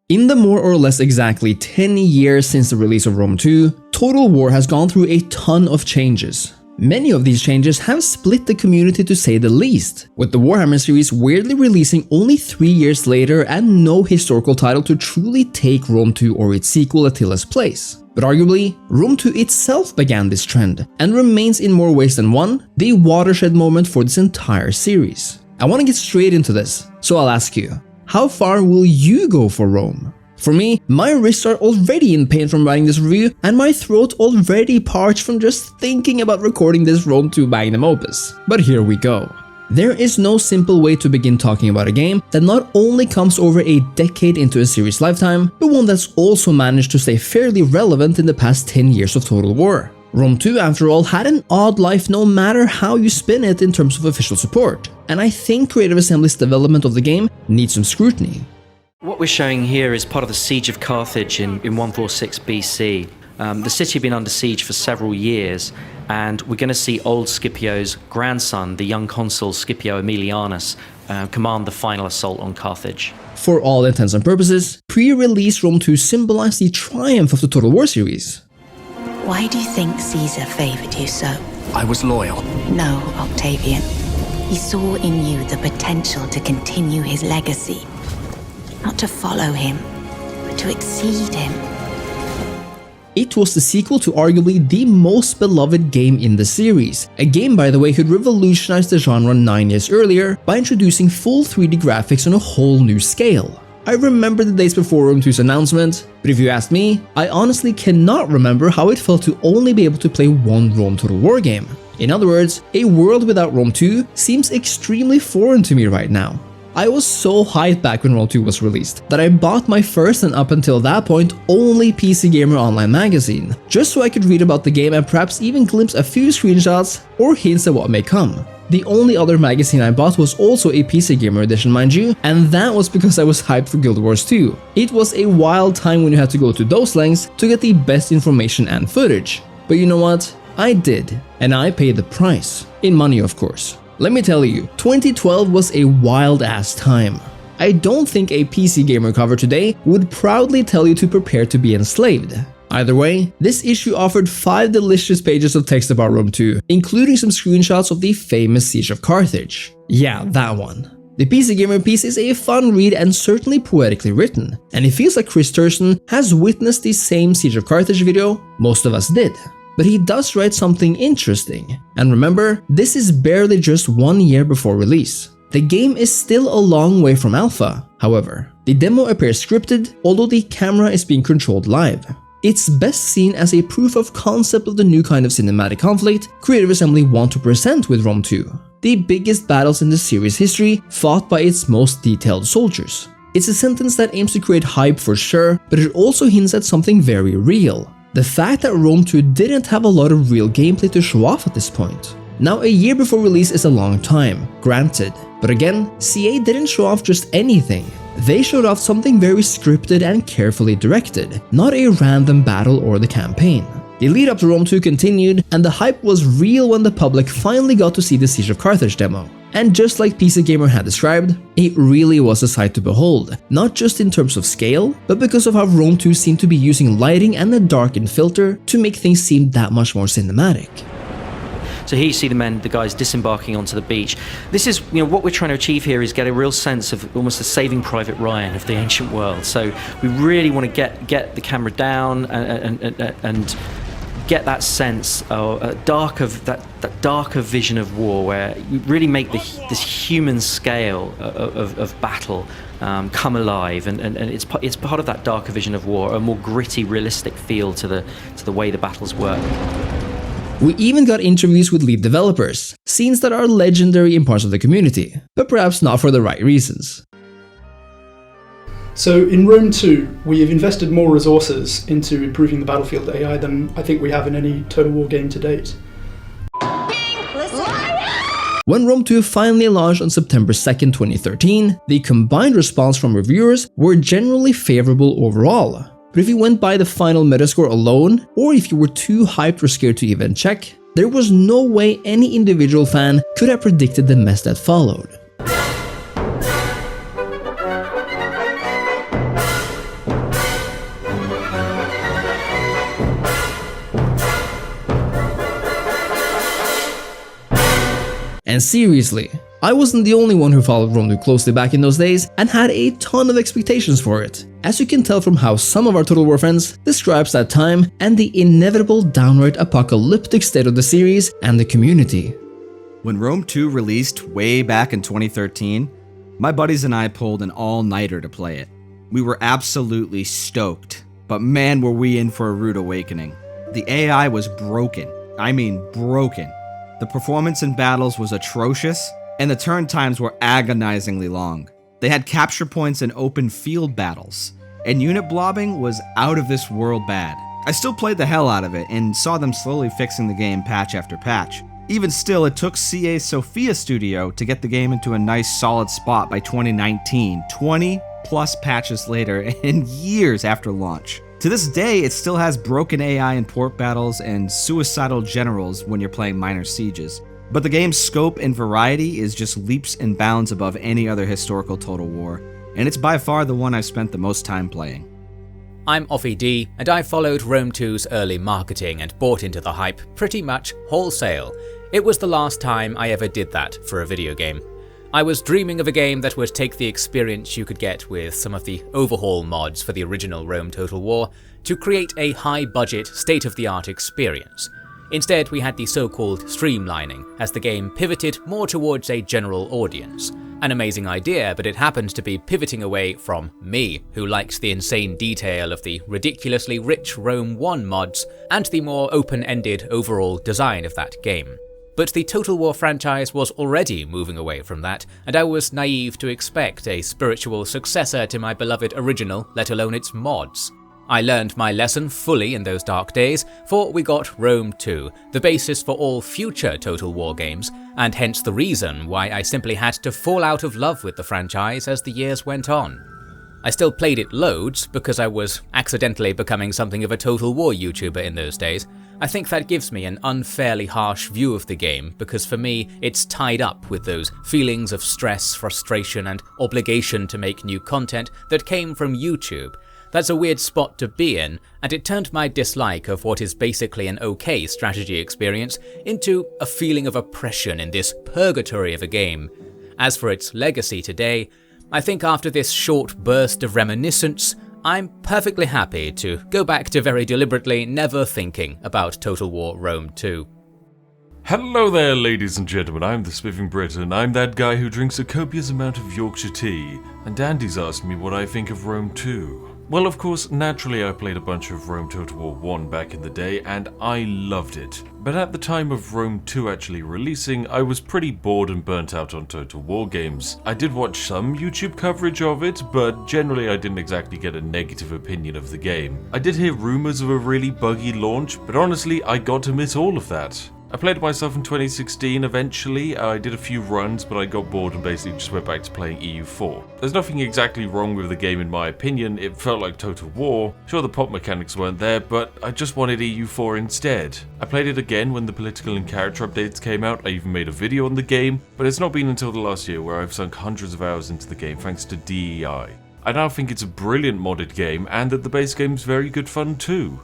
In the more or less exactly 10 years since the release of Rome 2, Total War has gone through a ton of changes. Many of these changes have split the community to say the least, with the Warhammer series weirdly releasing only 3 years later and no historical title to truly take Rome 2 or its sequel Attila's place. But arguably, Rome 2 itself began this trend, and remains in more ways than one, the watershed moment for this entire series. I want to get straight into this, so I'll ask you, how far will you go for Rome? For me, my wrists are already in pain from writing this review, and my throat already parched from just thinking about recording this Rome 2 magnum opus. But here we go. There is no simple way to begin talking about a game that not only comes over a decade into a series' lifetime, but one that's also managed to stay fairly relevant in the past 10 years of Total War. Rome 2, after all, had an odd life no matter how you spin it in terms of official support, and I think Creative Assembly's development of the game needs some scrutiny. What we're showing here is part of the Siege of Carthage in 146 BC. The city had been under siege for several years, and we're going to see old Scipio's grandson, the young consul Scipio Aemilianus, command the final assault on Carthage. For all intents and purposes, pre-release Rome 2 symbolized the triumph of the Total War series. Why do you think Caesar favored you so? I was loyal. No, Octavian. He saw in you the potential to continue his legacy. Not to follow him, but to exceed him. It was the sequel to arguably the most beloved game in the series. A game, by the way, who'd revolutionized the genre 9 years earlier by introducing full 3D graphics on a whole new scale. I remember the days before Rome 2's announcement, but if you ask me, I honestly cannot remember how it felt to only be able to play one Rome Total War game. In other words, a world without Rome 2 seems extremely foreign to me right now. I was so hyped back when Rome 2 was released that I bought my first and up until that point only PC Gamer online magazine, just so I could read about the game and perhaps even glimpse a few screenshots or hints at what may come. The only other magazine I bought was also a PC Gamer edition, mind you, and that was because I was hyped for Guild Wars 2. It was a wild time when you had to go to those lengths to get the best information and footage. But you know what? I did, and I paid the price. In money, of course. Let me tell you, 2012 was a wild-ass time. I don't think a PC Gamer cover today would proudly tell you to prepare to be enslaved. Either way, this issue offered 5 delicious pages of text about Rome 2, including some screenshots of the famous Siege of Carthage. Yeah, that one. The PC Gamer piece is a fun read and certainly poetically written, and it feels like Chris Turson has witnessed the same Siege of Carthage video most of us did. But he does write something interesting. And remember, this is barely just 1 year before release. The game is still a long way from alpha, however. The demo appears scripted, although the camera is being controlled live. It's best seen as a proof of concept of the new kind of cinematic conflict Creative Assembly want to present with Rome 2. The biggest battles in the series' history fought by its most detailed soldiers. It's a sentence that aims to create hype for sure, but it also hints at something very real. The fact that Rome 2 didn't have a lot of real gameplay to show off at this point. Now, a year before release is a long time, granted, but again, CA didn't show off just anything. They showed off something very scripted and carefully directed, not a random battle or the campaign. The lead up to Rome 2 continued, and the hype was real when the public finally got to see the Siege of Carthage demo. And just like PC Gamer had described, it really was a sight to behold, not just in terms of scale, but because of how Rome 2 seemed to be using lighting and a darkened filter to make things seem that much more cinematic. So here you see the guys disembarking onto the beach. This is, what we're trying to achieve here is get a real sense of almost the Saving Private Ryan of the ancient world. So we really want to get the camera down and get that sense of that darker vision of war, where you really make this human scale of battle come alive, and it's part of that darker vision of war, a more gritty, realistic feel to the way the battles work. We even got interviews with lead developers, scenes that are legendary in parts of the community, but perhaps not for the right reasons. So in Rome 2, we have invested more resources into improving the battlefield AI than I think we have in any Total War game to date. When Rome 2 finally launched on September 2nd, 2013, the combined response from reviewers were generally favorable overall. But if you went by the final Metascore alone, or if you were too hyped or scared to even check, there was no way any individual fan could have predicted the mess that followed. And seriously, I wasn't the only one who followed Rome 2 closely back in those days and had a ton of expectations for it, as you can tell from how some of our Total War friends describes that time and the inevitable downright apocalyptic state of the series and the community. When Rome 2 released way back in 2013, my buddies and I pulled an all-nighter to play it. We were absolutely stoked, but man were we in for a rude awakening. The AI was broken. I mean broken. The performance in battles was atrocious, and the turn times were agonizingly long. They had capture points in open field battles, and unit blobbing was out of this world bad. I still played the hell out of it and saw them slowly fixing the game patch after patch. Even still, it took CA's Sophia Studio to get the game into a nice solid spot by 2019, 20 plus patches later and years after launch. To this day, it still has broken AI in port battles and suicidal generals when you're playing minor sieges. But the game's scope and variety is just leaps and bounds above any other historical Total War, and it's by far the one I've spent the most time playing. I'm Offie D, and I followed Rome 2's early marketing and bought into the hype pretty much wholesale. It was the last time I ever did that for a video game. I was dreaming of a game that would take the experience you could get with some of the overhaul mods for the original Rome Total War to create a high-budget, state-of-the-art experience. Instead, we had the so-called streamlining, as the game pivoted more towards a general audience. An amazing idea, but it happened to be pivoting away from me, who likes the insane detail of the ridiculously rich Rome 1 mods and the more open-ended overall design of that game. But the Total War franchise was already moving away from that, and I was naive to expect a spiritual successor to my beloved original, let alone its mods. I learned my lesson fully in those dark days, for we got Rome 2, the basis for all future Total War games, and hence the reason why I simply had to fall out of love with the franchise as the years went on. I still played it loads because I was accidentally becoming something of a Total War YouTuber in those days. I think that gives me an unfairly harsh view of the game because for me it's tied up with those feelings of stress, frustration and obligation to make new content that came from YouTube. That's a weird spot to be in, and it turned my dislike of what is basically an okay strategy experience into a feeling of oppression in this purgatory of a game. As for its legacy today, I think after this short burst of reminiscence, I'm perfectly happy to go back to very deliberately never thinking about Total War Rome 2. Hello there, ladies and gentlemen, I'm the Spiffing Brit, and I'm that guy who drinks a copious amount of Yorkshire tea, and Andy's asked me what I think of Rome 2. Well, of course, naturally I played a bunch of Rome Total War 1 back in the day, and I loved it. But at the time of Rome 2 actually releasing, I was pretty bored and burnt out on Total War games. I did watch some YouTube coverage of it, but generally I didn't exactly get a negative opinion of the game. I did hear rumours of a really buggy launch, but honestly I got to miss all of that. I played it myself in 2016 eventually. I did a few runs, but I got bored and basically just went back to playing EU4. There's nothing exactly wrong with the game in my opinion. It felt like Total War. Sure, the pop mechanics weren't there, but I just wanted EU4 instead. I played it again when the political and character updates came out. I even made a video on the game, but it's not been until the last year where I've sunk hundreds of hours into the game thanks to DEI. I now think it's a brilliant modded game and that the base game's very good fun too.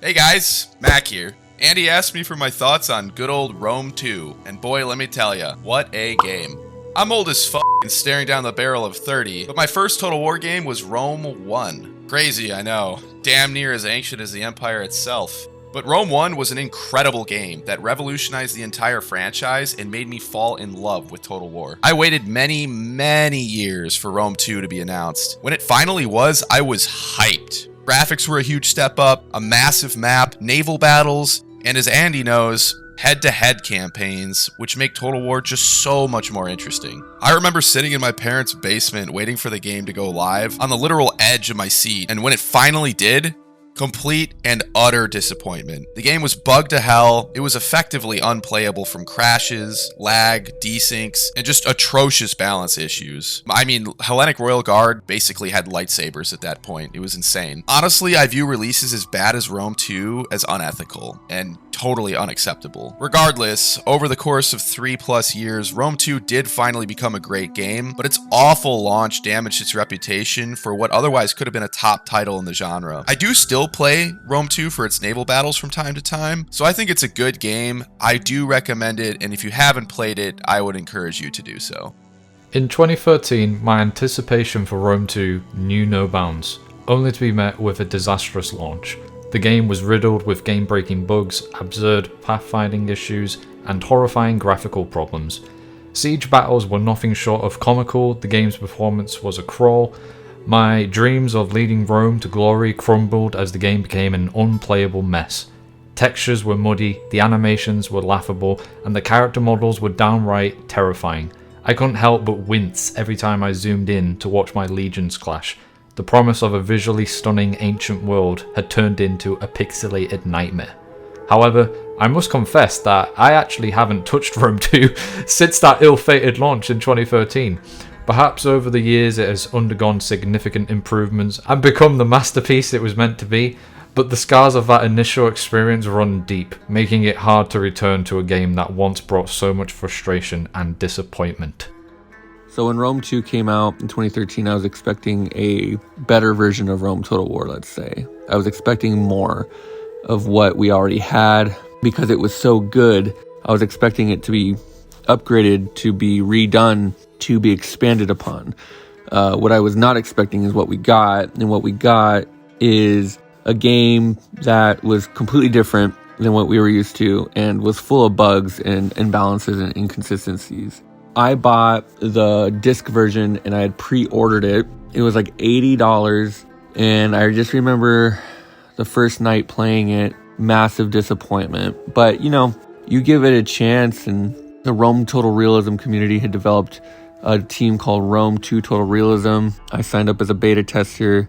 Hey guys, Mac here. Andy asked me for my thoughts on good old Rome 2, and boy, let me tell ya, what a game. I'm old as f*** and staring down the barrel of 30, but my first Total War game was Rome 1. Crazy, I know. Damn near as ancient as the Empire itself. But Rome 1 was an incredible game that revolutionized the entire franchise and made me fall in love with Total War. I waited many, many years for Rome 2 to be announced. When it finally was, I was hyped. Graphics were a huge step up, a massive map, naval battles, and as Andy knows, head-to-head campaigns, which make Total War just so much more interesting. I remember sitting in my parents' basement waiting for the game to go live on the literal edge of my seat, and when it finally did, complete and utter disappointment. The game was bugged to hell, it was effectively unplayable from crashes, lag, desyncs, and just atrocious balance issues. I mean, Hellenic Royal Guard basically had lightsabers at that point. It was insane. Honestly, I view releases as bad as Rome 2 as unethical and totally unacceptable. Regardless, over the course of 3+ years, Rome 2 did finally become a great game, but its awful launch damaged its reputation for what otherwise could have been a top title in the genre. I do still still play Rome 2 for its naval battles from time to time. So I think it's a good game. I do recommend it, and if you haven't played it, I would encourage you to do so. In 2013, my anticipation for Rome 2 knew no bounds, only to be met with a disastrous launch. The game was riddled with game-breaking bugs, absurd pathfinding issues, and horrifying graphical problems. Siege battles were nothing short of comical, the game's performance was a crawl. My dreams of leading Rome to glory crumbled as the game became an unplayable mess. Textures were muddy, the animations were laughable, and the character models were downright terrifying. I couldn't help but wince every time I zoomed in to watch my legions clash. The promise of a visually stunning ancient world had turned into a pixelated nightmare. However, I must confess that I actually haven't touched Rome 2 since that ill-fated launch in 2013. Perhaps over the years it has undergone significant improvements and become the masterpiece it was meant to be, but the scars of that initial experience run deep, making it hard to return to a game that once brought so much frustration and disappointment. So when Rome 2 came out in 2013, I was expecting a better version of Rome Total War, let's say. I was expecting more of what we already had. Because it was so good, I was expecting it to be upgraded, to be redone, to be expanded upon. What I was not expecting is what we got, and what we got is a game that was completely different than what we were used to and was full of bugs and imbalances and inconsistencies. I bought the disc version and I had pre-ordered it. It was like $80, and I just remember the first night playing it, massive disappointment. But you give it a chance, and the Rome Total Realism community had developed a team called Rome 2 Total Realism. I signed up as a beta tester,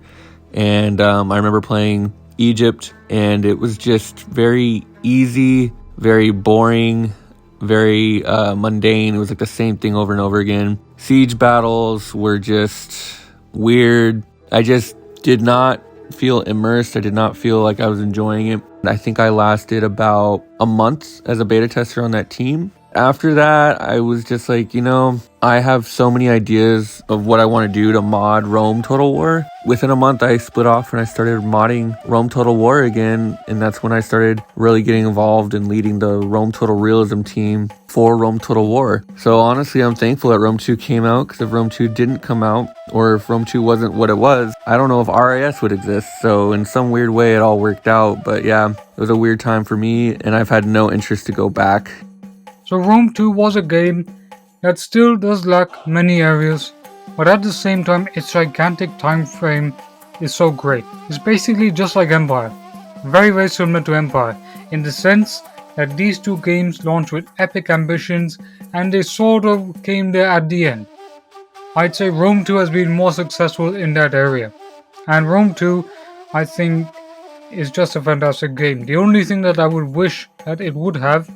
and I remember playing Egypt, and it was just very easy, very boring, very mundane. It was like the same thing over and over again. Siege battles were just weird. I just did not feel immersed. I did not feel like I was enjoying it. I think I lasted about a month as a beta tester on that team. After that, I was just like, I have so many ideas of what I want to do to mod Rome Total War. Within a month, I split off and I started modding Rome Total War again. And that's when I started really getting involved in leading the Rome Total Realism team for Rome Total War. So honestly, I'm thankful that Rome 2 came out, because if Rome 2 didn't come out, or if Rome 2 wasn't what it was, I don't know if RIS would exist. So in some weird way, it all worked out. But yeah, it was a weird time for me, and I've had no interest to go back. So Rome 2 was a game that still does lack many areas, but at the same time its gigantic time frame is so great. It's basically just like Empire, very similar to Empire, in the sense that these two games launched with epic ambitions and they sort of came there at the end. I'd say Rome 2 has been more successful in that area, and Rome 2 I think is just a fantastic game. The only thing that I would wish that it would have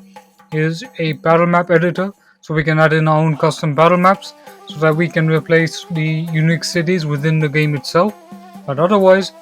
is a battle map editor, so we can add in our own custom battle maps so that we can replace the unique cities within the game itself. But otherwise,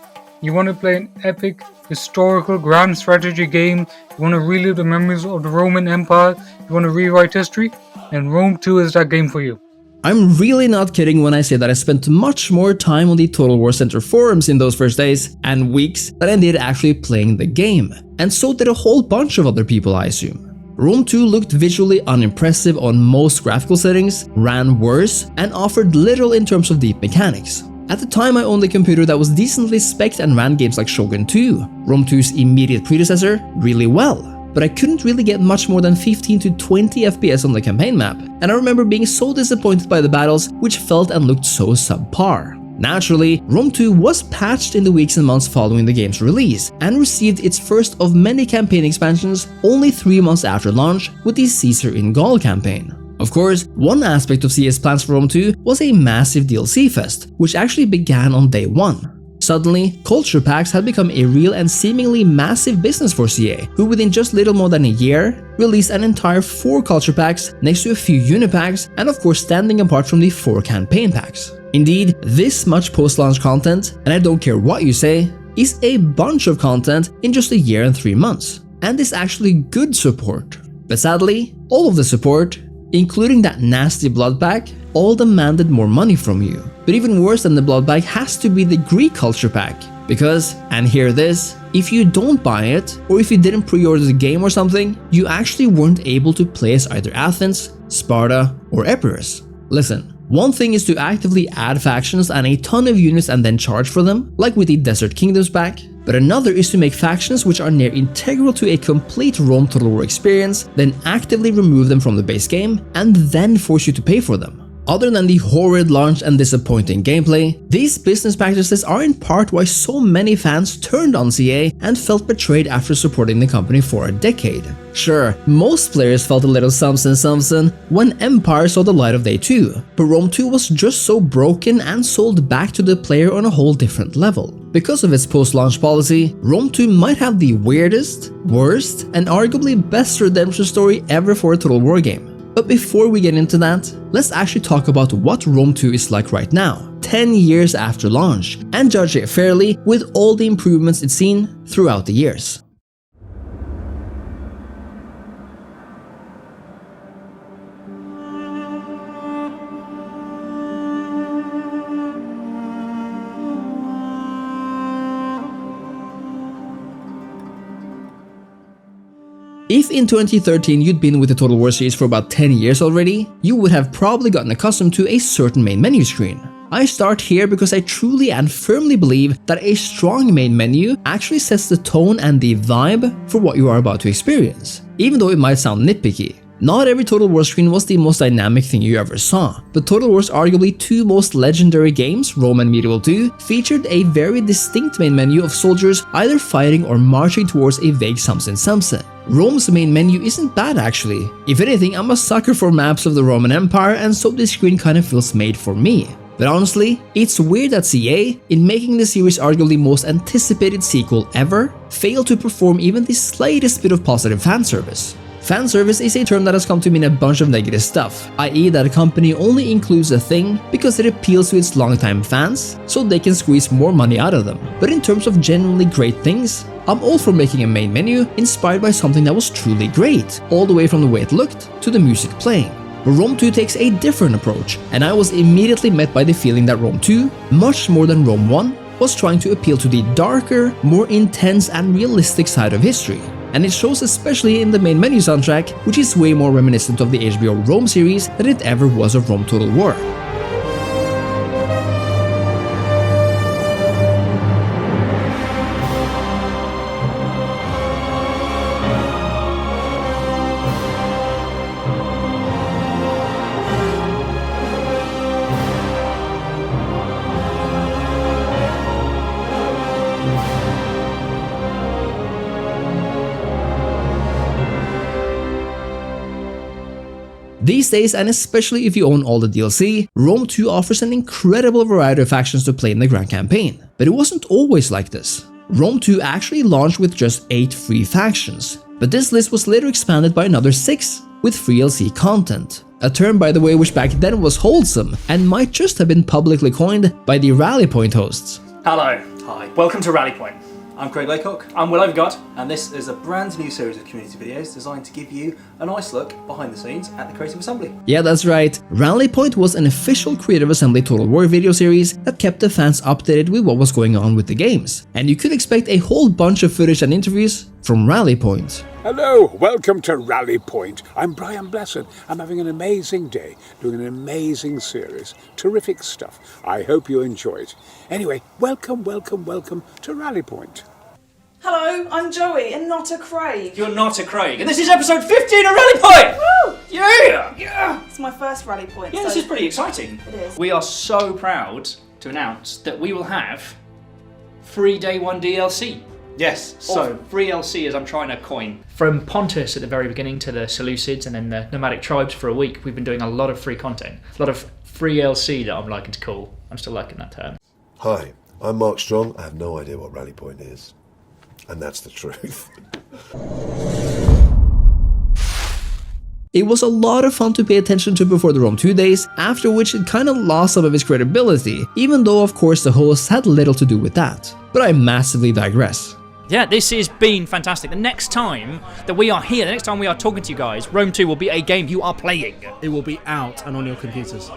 you want to play an epic, historical, grand strategy game, you want to relive the memories of the Roman Empire, you want to rewrite history, and Rome 2 is that game for you. I'm really not kidding when I say that I spent much more time on the Total War Center forums in those first days and weeks than I did actually playing the game. And so did a whole bunch of other people, I assume. Rome 2 looked visually unimpressive on most graphical settings, ran worse, and offered little in terms of deep mechanics. At the time, I owned a computer that was decently spec'd and ran games like Shogun 2, Rome 2's immediate predecessor, really well. But I couldn't really get much more than 15 to 20 FPS on the campaign map, and I remember being so disappointed by the battles, which felt and looked so subpar. Naturally, Rome 2 was patched in the weeks and months following the game's release, and received its first of many campaign expansions only 3 months after launch with the Caesar in Gaul campaign. Of course, one aspect of CA's plans for Rome 2 was a massive DLC fest, which actually began on day 1. Suddenly, culture packs had become a real and seemingly massive business for CA, who within just little more than a year, released an entire 4 culture packs next to a few unipacks, and of course standing apart from the 4 campaign packs. Indeed, this much post-launch content, and I don't care what you say, is a bunch of content in just a year and 3 months, and is actually good support. But sadly, all of the support, including that nasty blood pack, all demanded more money from you. But even worse than the blood pack has to be the Greek culture pack, Because, and hear this, if you don't buy it, or if you didn't pre-order the game or something, you actually weren't able to play as either Athens, Sparta, or Epirus. Listen, one thing is to actively add factions and a ton of units and then charge for them, like with the Desert Kingdoms pack, but another is to make factions which are near integral to a complete Rome Total War experience, then actively remove them from the base game, and then force you to pay for them. Other than the horrid launch and disappointing gameplay, these business practices are in part why so many fans turned on CA and felt betrayed after supporting the company for a decade. Sure, most players felt a little something when Empire saw the light of day too, but Rome 2 was just so broken and sold back to the player on a whole different level. Because of its post-launch policy, Rome 2 might have the weirdest, worst, and arguably best redemption story ever for a Total War game. But before we get into that, let's actually talk about what Rome 2 is like right now, 10 years after launch, and judge it fairly with all the improvements it's seen throughout the years. If in 2013 you'd been with the Total War series for about 10 years already, you would have probably gotten accustomed to a certain main menu screen. I start here because I truly and firmly believe that a strong main menu actually sets the tone and the vibe for what you are about to experience, even though it might sound nitpicky. Not every Total War screen was the most dynamic thing you ever saw, but Total War's arguably two most legendary games, Rome and Medieval 2, featured a very distinct main menu of soldiers either fighting or marching towards a vague something. Rome's main menu isn't bad actually. If anything, I'm a sucker for maps of the Roman Empire, and so this screen kinda feels made for me. But honestly, it's weird that CA, in making the series' arguably most anticipated sequel ever, failed to perform even the slightest bit of positive fan service. Fan service is a term that has come to mean a bunch of negative stuff, i.e. that a company only includes a thing because it appeals to its longtime fans, so they can squeeze more money out of them. But in terms of genuinely great things, I'm all for making a main menu inspired by something that was truly great, all the way from the way it looked to the music playing. But Rome 2 takes a different approach, and I was immediately met by the feeling that Rome 2, much more than Rome 1, was trying to appeal to the darker, more intense and realistic side of history. And it shows especially in the main menu soundtrack, which is way more reminiscent of the HBO Rome series than it ever was of Rome Total War. These days, and especially if you own all the DLC, Rome 2 offers an incredible variety of factions to play in the Grand Campaign. But it wasn't always like this. Rome 2 actually launched with just 8 free factions, but this list was later expanded by another 6 with free LC content. A term, by the way, which back then was wholesome and might just have been publicly coined by the Rally Point hosts. Hello. Hi. Welcome to Rally Point. I'm Craig Laycock. I'm Will Overgod. And this is a brand new series of community videos designed to give you a nice look behind the scenes at the Creative Assembly. Yeah, that's right. Rally Point was an official Creative Assembly Total War video series that kept the fans updated with what was going on with the games. And you could expect a whole bunch of footage and interviews from Rally Point. Hello, welcome to Rally Point. I'm Brian Blessed. I'm having an amazing day, doing an amazing series. Terrific stuff. I hope you enjoy it. Anyway, welcome to Rally Point. Hello, I'm Joey and not a Craig. You're not a Craig, and this is episode 15 of Rally Point! Woo! Yeah! It's my first Rally Point. Yeah, this is pretty exciting. It is. We are so proud to announce that we will have free day one DLC. Yes, So, free LC as I'm trying to coin. From Pontus at the very beginning to the Seleucids and then the nomadic tribes for a week, we've been doing a lot of free content. A lot of free LC that I'm liking to call. I'm still liking that term. Hi, I'm Mark Strong. I have no idea what Rally Point is. And that's the truth. It was a lot of fun to pay attention to before the Rome 2 days, after which it kinda lost some of its credibility, even though of course the hosts had little to do with that. But I massively digress. Yeah, this has been fantastic. The next time that we are here, the next time we are talking to you guys, Rome 2 will be a game you are playing. It will be out and on your computers.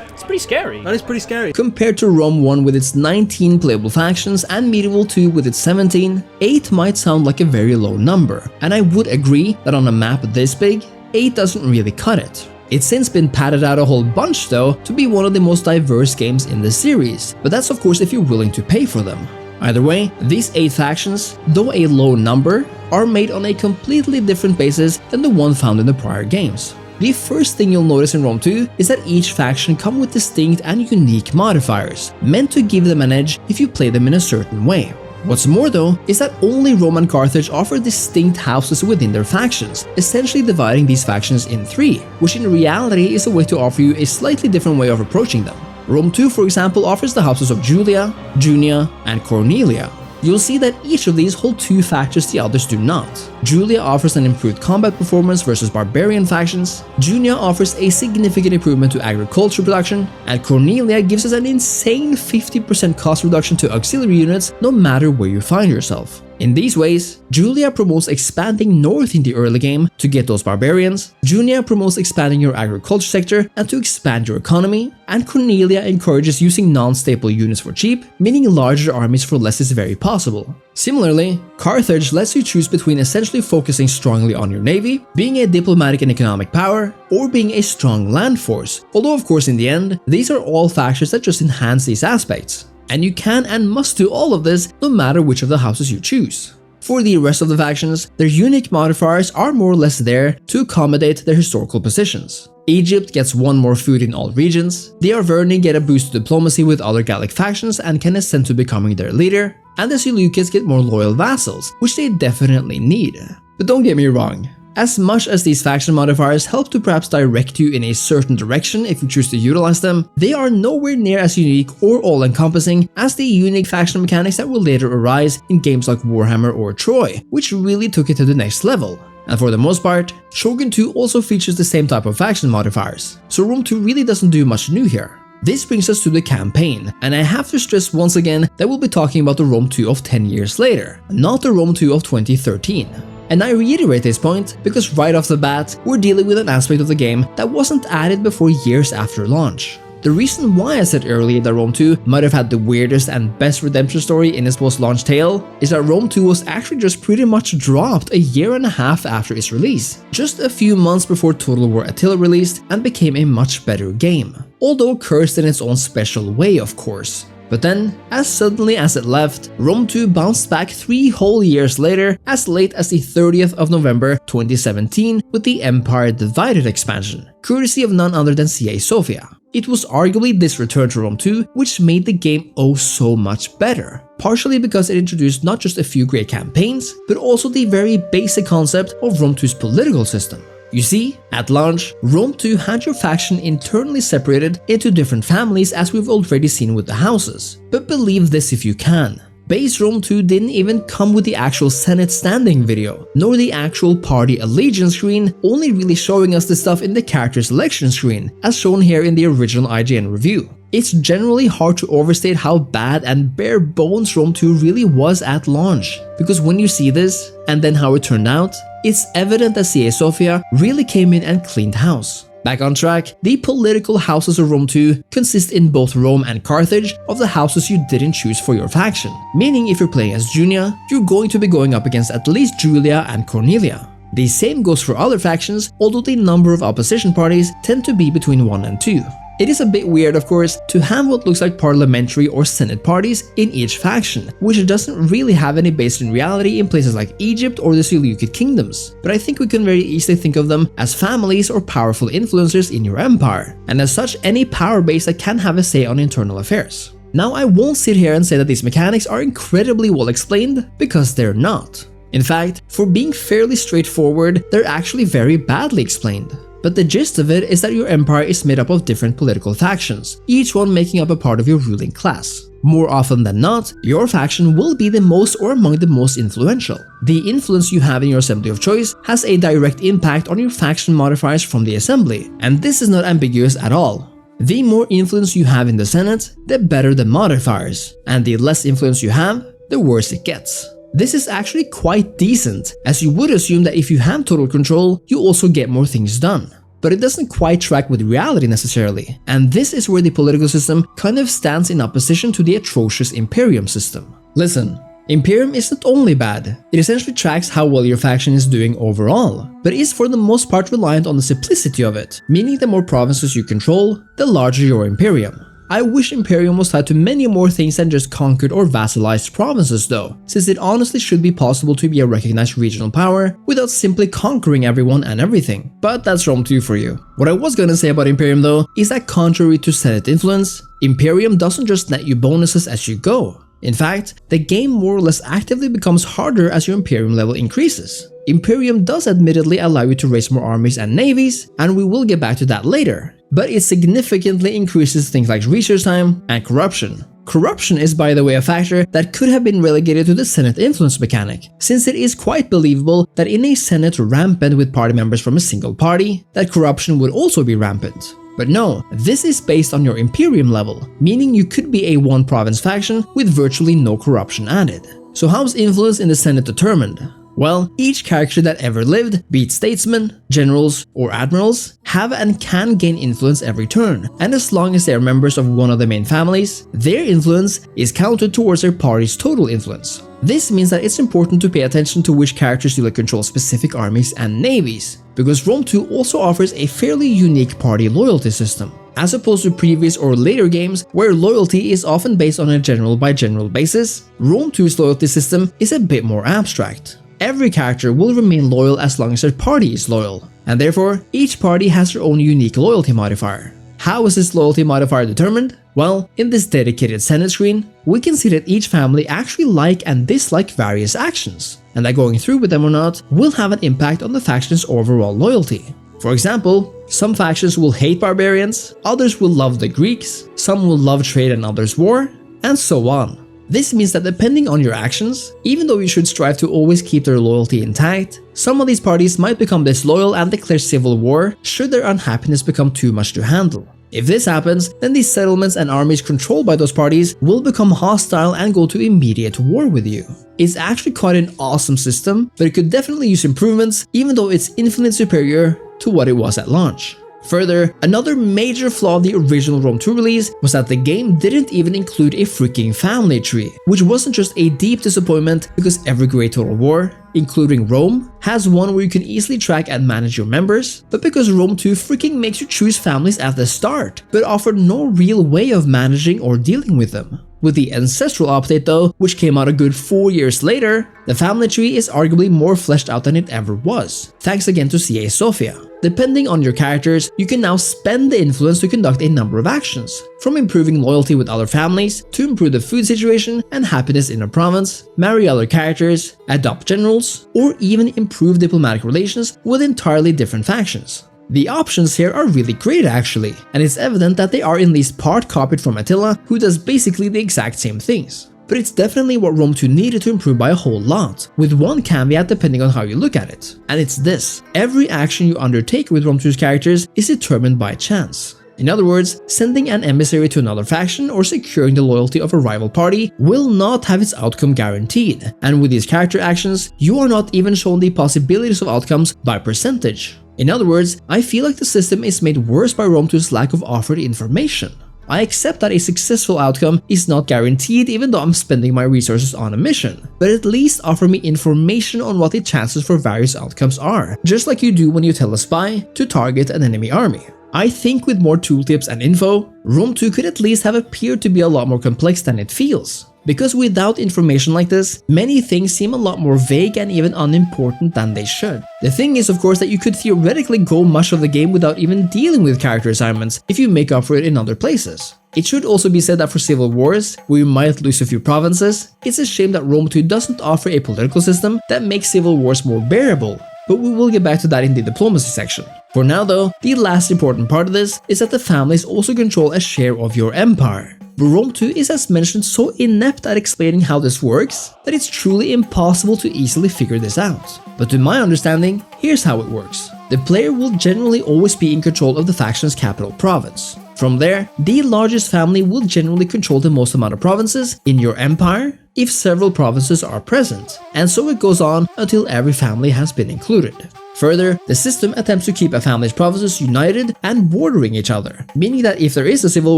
It's pretty scary. That is pretty scary. Compared to Rome 1 with its 19 playable factions and Medieval 2 with its 17, 8 might sound like a very low number, and I would agree that on a map this big, 8 doesn't really cut it. It's since been padded out a whole bunch though to be one of the most diverse games in the series, but that's of course if you're willing to pay for them. Either way, these 8 factions, though a low number, are made on a completely different basis than the one found in the prior games. The first thing you'll notice in Rome 2 is that each faction come with distinct and unique modifiers, meant to give them an edge if you play them in a certain way. What's more though, is that only Rome and Carthage offer distinct houses within their factions, essentially dividing these factions in 3, which in reality is a way to offer you a slightly different way of approaching them. Rome 2, for example, offers the houses of Julia, Junia, and Cornelia. You'll see that each of these hold 2 factors the others do not. Julia offers an improved combat performance versus barbarian factions, Junia offers a significant improvement to agriculture production, and Cornelia gives us an insane 50% cost reduction to auxiliary units no matter where you find yourself. In these ways, Julia promotes expanding north in the early game to get those barbarians, Junia promotes expanding your agriculture sector and to expand your economy, and Cornelia encourages using non-staple units for cheap, meaning larger armies for less is very possible. Similarly, Carthage lets you choose between essentially focusing strongly on your navy, being a diplomatic and economic power, or being a strong land force, although of course in the end, these are all factors that just enhance these aspects. And you can and must do all of this no matter which of the houses you choose. For the rest of the factions, their unique modifiers are more or less there to accommodate their historical positions. Egypt gets 1 more food in all regions, the Arverni get a boost to diplomacy with other Gallic factions and can ascend to becoming their leader, and the Seleucids get more loyal vassals, which they definitely need. But don't get me wrong, as much as these faction modifiers help to perhaps direct you in a certain direction if you choose to utilize them, they are nowhere near as unique or all-encompassing as the unique faction mechanics that will later arise in games like Warhammer or Troy, which really took it to the next level. And for the most part, Shogun 2 also features the same type of faction modifiers, so Rome 2 really doesn't do much new here. This brings us to the campaign, and I have to stress once again that we'll be talking about the Rome 2 of 10 years later, not the Rome 2 of 2013. And I reiterate this point because right off the bat, we're dealing with an aspect of the game that wasn't added before years after launch. The reason why I said earlier that Rome 2 might have had the weirdest and best redemption story in its post-launch tale is that Rome 2 was actually just pretty much dropped a year and a half after its release, just a few months before Total War Attila released and became a much better game, although cursed in its own special way of course. But then, as suddenly as it left, Rome 2 bounced back 3 whole years later, as late as the 30th of November 2017 with the Empire Divided expansion, courtesy of none other than CA Sofia. It was arguably this return to Rome 2 which made the game oh so much better, partially because it introduced not just a few great campaigns, but also the very basic concept of Rome 2's political system. You see, at launch, Rome 2 had your faction internally separated into different families as we've already seen with the houses. But believe this if you can, base Rome 2 didn't even come with the actual Senate standing video, nor the actual party allegiance screen, only really showing us the stuff in the character selection screen, as shown here in the original IGN review. It's generally hard to overstate how bad and bare bones Rome 2 really was at launch, because when you see this, and then how it turned out, it's evident that CA Sofia really came in and cleaned house. Back on track, the political houses of Rome 2 consist in both Rome and Carthage of the houses you didn't choose for your faction, meaning if you're playing as Junia, you're going to be going up against at least Julia and Cornelia. The same goes for other factions, although the number of opposition parties tend to be between 1 and 2. It is a bit weird, of course, to have what looks like parliamentary or senate parties in each faction, which doesn't really have any base in reality in places like Egypt or the Seleucid kingdoms, but I think we can very easily think of them as families or powerful influencers in your empire, and as such any power base that can have a say on internal affairs. Now I won't sit here and say that these mechanics are incredibly well explained, because they're not. In fact, for being fairly straightforward, they're actually very badly explained. But the gist of it is that your empire is made up of different political factions, each one making up a part of your ruling class. More often than not, your faction will be the most or among the most influential. The influence you have in your assembly of choice has a direct impact on your faction modifiers from the assembly, and this is not ambiguous at all. The more influence you have in the Senate, the better the modifiers, and the less influence you have, the worse it gets. This is actually quite decent, as you would assume that if you have total control, you also get more things done. but it doesn't quite track with reality necessarily, and this is where the political system kind of stands in opposition to the atrocious Imperium system. Listen, Imperium isn't only bad, it essentially tracks how well your faction is doing overall, but is for the most part reliant on the simplicity of it, meaning the more provinces you control, the larger your Imperium. I wish Imperium was tied to many more things than just conquered or vassalized provinces though, since it honestly should be possible to be a recognized regional power without simply conquering everyone and everything. But that's Rome 2 for you. What I was gonna say about Imperium though is that contrary to Senate influence, Imperium doesn't just net you bonuses as you go. In fact, the game more or less actively becomes harder as your Imperium level increases. Imperium does admittedly allow you to raise more armies and navies, and we will get back to that later, but it significantly increases things like research time and corruption. Corruption is, by the way, a factor that could have been relegated to the Senate influence mechanic, since it is quite believable that in a Senate rampant with party members from a single party, that corruption would also be rampant. But no, this is based on your Imperium level, meaning you could be a one province faction with virtually no corruption added. So how's influence in the Senate determined? Well, each character that ever lived, be it statesmen, generals, or admirals, have and can gain influence every turn, and as long as they are members of one of the main families, their influence is counted towards their party's total influence. This means that it's important to pay attention to which characters you let control specific armies and navies, because Rome 2 also offers a fairly unique party loyalty system. As opposed to previous or later games where loyalty is often based on a general by general basis, Rome 2's loyalty system is a bit more abstract. Every character will remain loyal as long as their party is loyal, and therefore each party has their own unique loyalty modifier. How is this loyalty modifier determined? Well, in this dedicated Senate screen, we can see that each family actually like and dislike various actions, and that going through with them or not will have an impact on the faction's overall loyalty. For example, some factions will hate barbarians, others will love the Greeks, some will love trade and others war, and so on. This means that depending on your actions, even though you should strive to always keep their loyalty intact, some of these parties might become disloyal and declare civil war should their unhappiness become too much to handle. If this happens, then these settlements and armies controlled by those parties will become hostile and go to immediate war with you. It's actually quite an awesome system, but it could definitely use improvements even though it's infinitely superior to what it was at launch. Further, another major flaw of the original Rome 2 release was that the game didn't even include a freaking family tree, which wasn't just a deep disappointment because every great total war, including Rome, has one where you can easily track and manage your members, but because Rome 2 freaking makes you choose families at the start, but offered no real way of managing or dealing with them. With the Ancestral update though, which came out a good 4 years later, the family tree is arguably more fleshed out than it ever was, thanks again to CA Sophia. Depending on your characters, you can now spend the influence to conduct a number of actions, from improving loyalty with other families, to improve the food situation and happiness in a province, marry other characters, adopt generals, or even improve diplomatic relations with entirely different factions. The options here are really great actually, and it's evident that they are in least part copied from Attila, who does basically the exact same things. But it's definitely what Rome 2 needed to improve by a whole lot, with one caveat depending on how you look at it. And it's this: every action you undertake with Rome 2's characters is determined by chance. In other words, sending an emissary to another faction or securing the loyalty of a rival party will not have its outcome guaranteed, and with these character actions, you are not even shown the possibilities of outcomes by percentage. In other words, I feel like the system is made worse by Rome 2's lack of offered information. I accept that a successful outcome is not guaranteed even though I'm spending my resources on a mission, but at least offer me information on what the chances for various outcomes are, just like you do when you tell a spy to target an enemy army. I think with more tooltips and info, Rome 2 could at least have appeared to be a lot more complex than it feels. Because without information like this, many things seem a lot more vague and even unimportant than they should. The thing is, of course, that you could theoretically go much of the game without even dealing with character assignments if you make up for it in other places. It should also be said that for civil wars, where you might lose a few provinces, it's a shame that Rome 2 doesn't offer a political system that makes civil wars more bearable, but we will get back to that in the diplomacy section. For now though, the last important part of this is that the families also control a share of your empire. But Rome 2 is, as mentioned, so inept at explaining how this works that it's truly impossible to easily figure this out. But to my understanding, here's how it works. The player will generally always be in control of the faction's capital province. From there, the largest family will generally control the most amount of provinces in your empire if several provinces are present, and so it goes on until every family has been included. Further, the system attempts to keep a family's provinces united and bordering each other, meaning that if there is a civil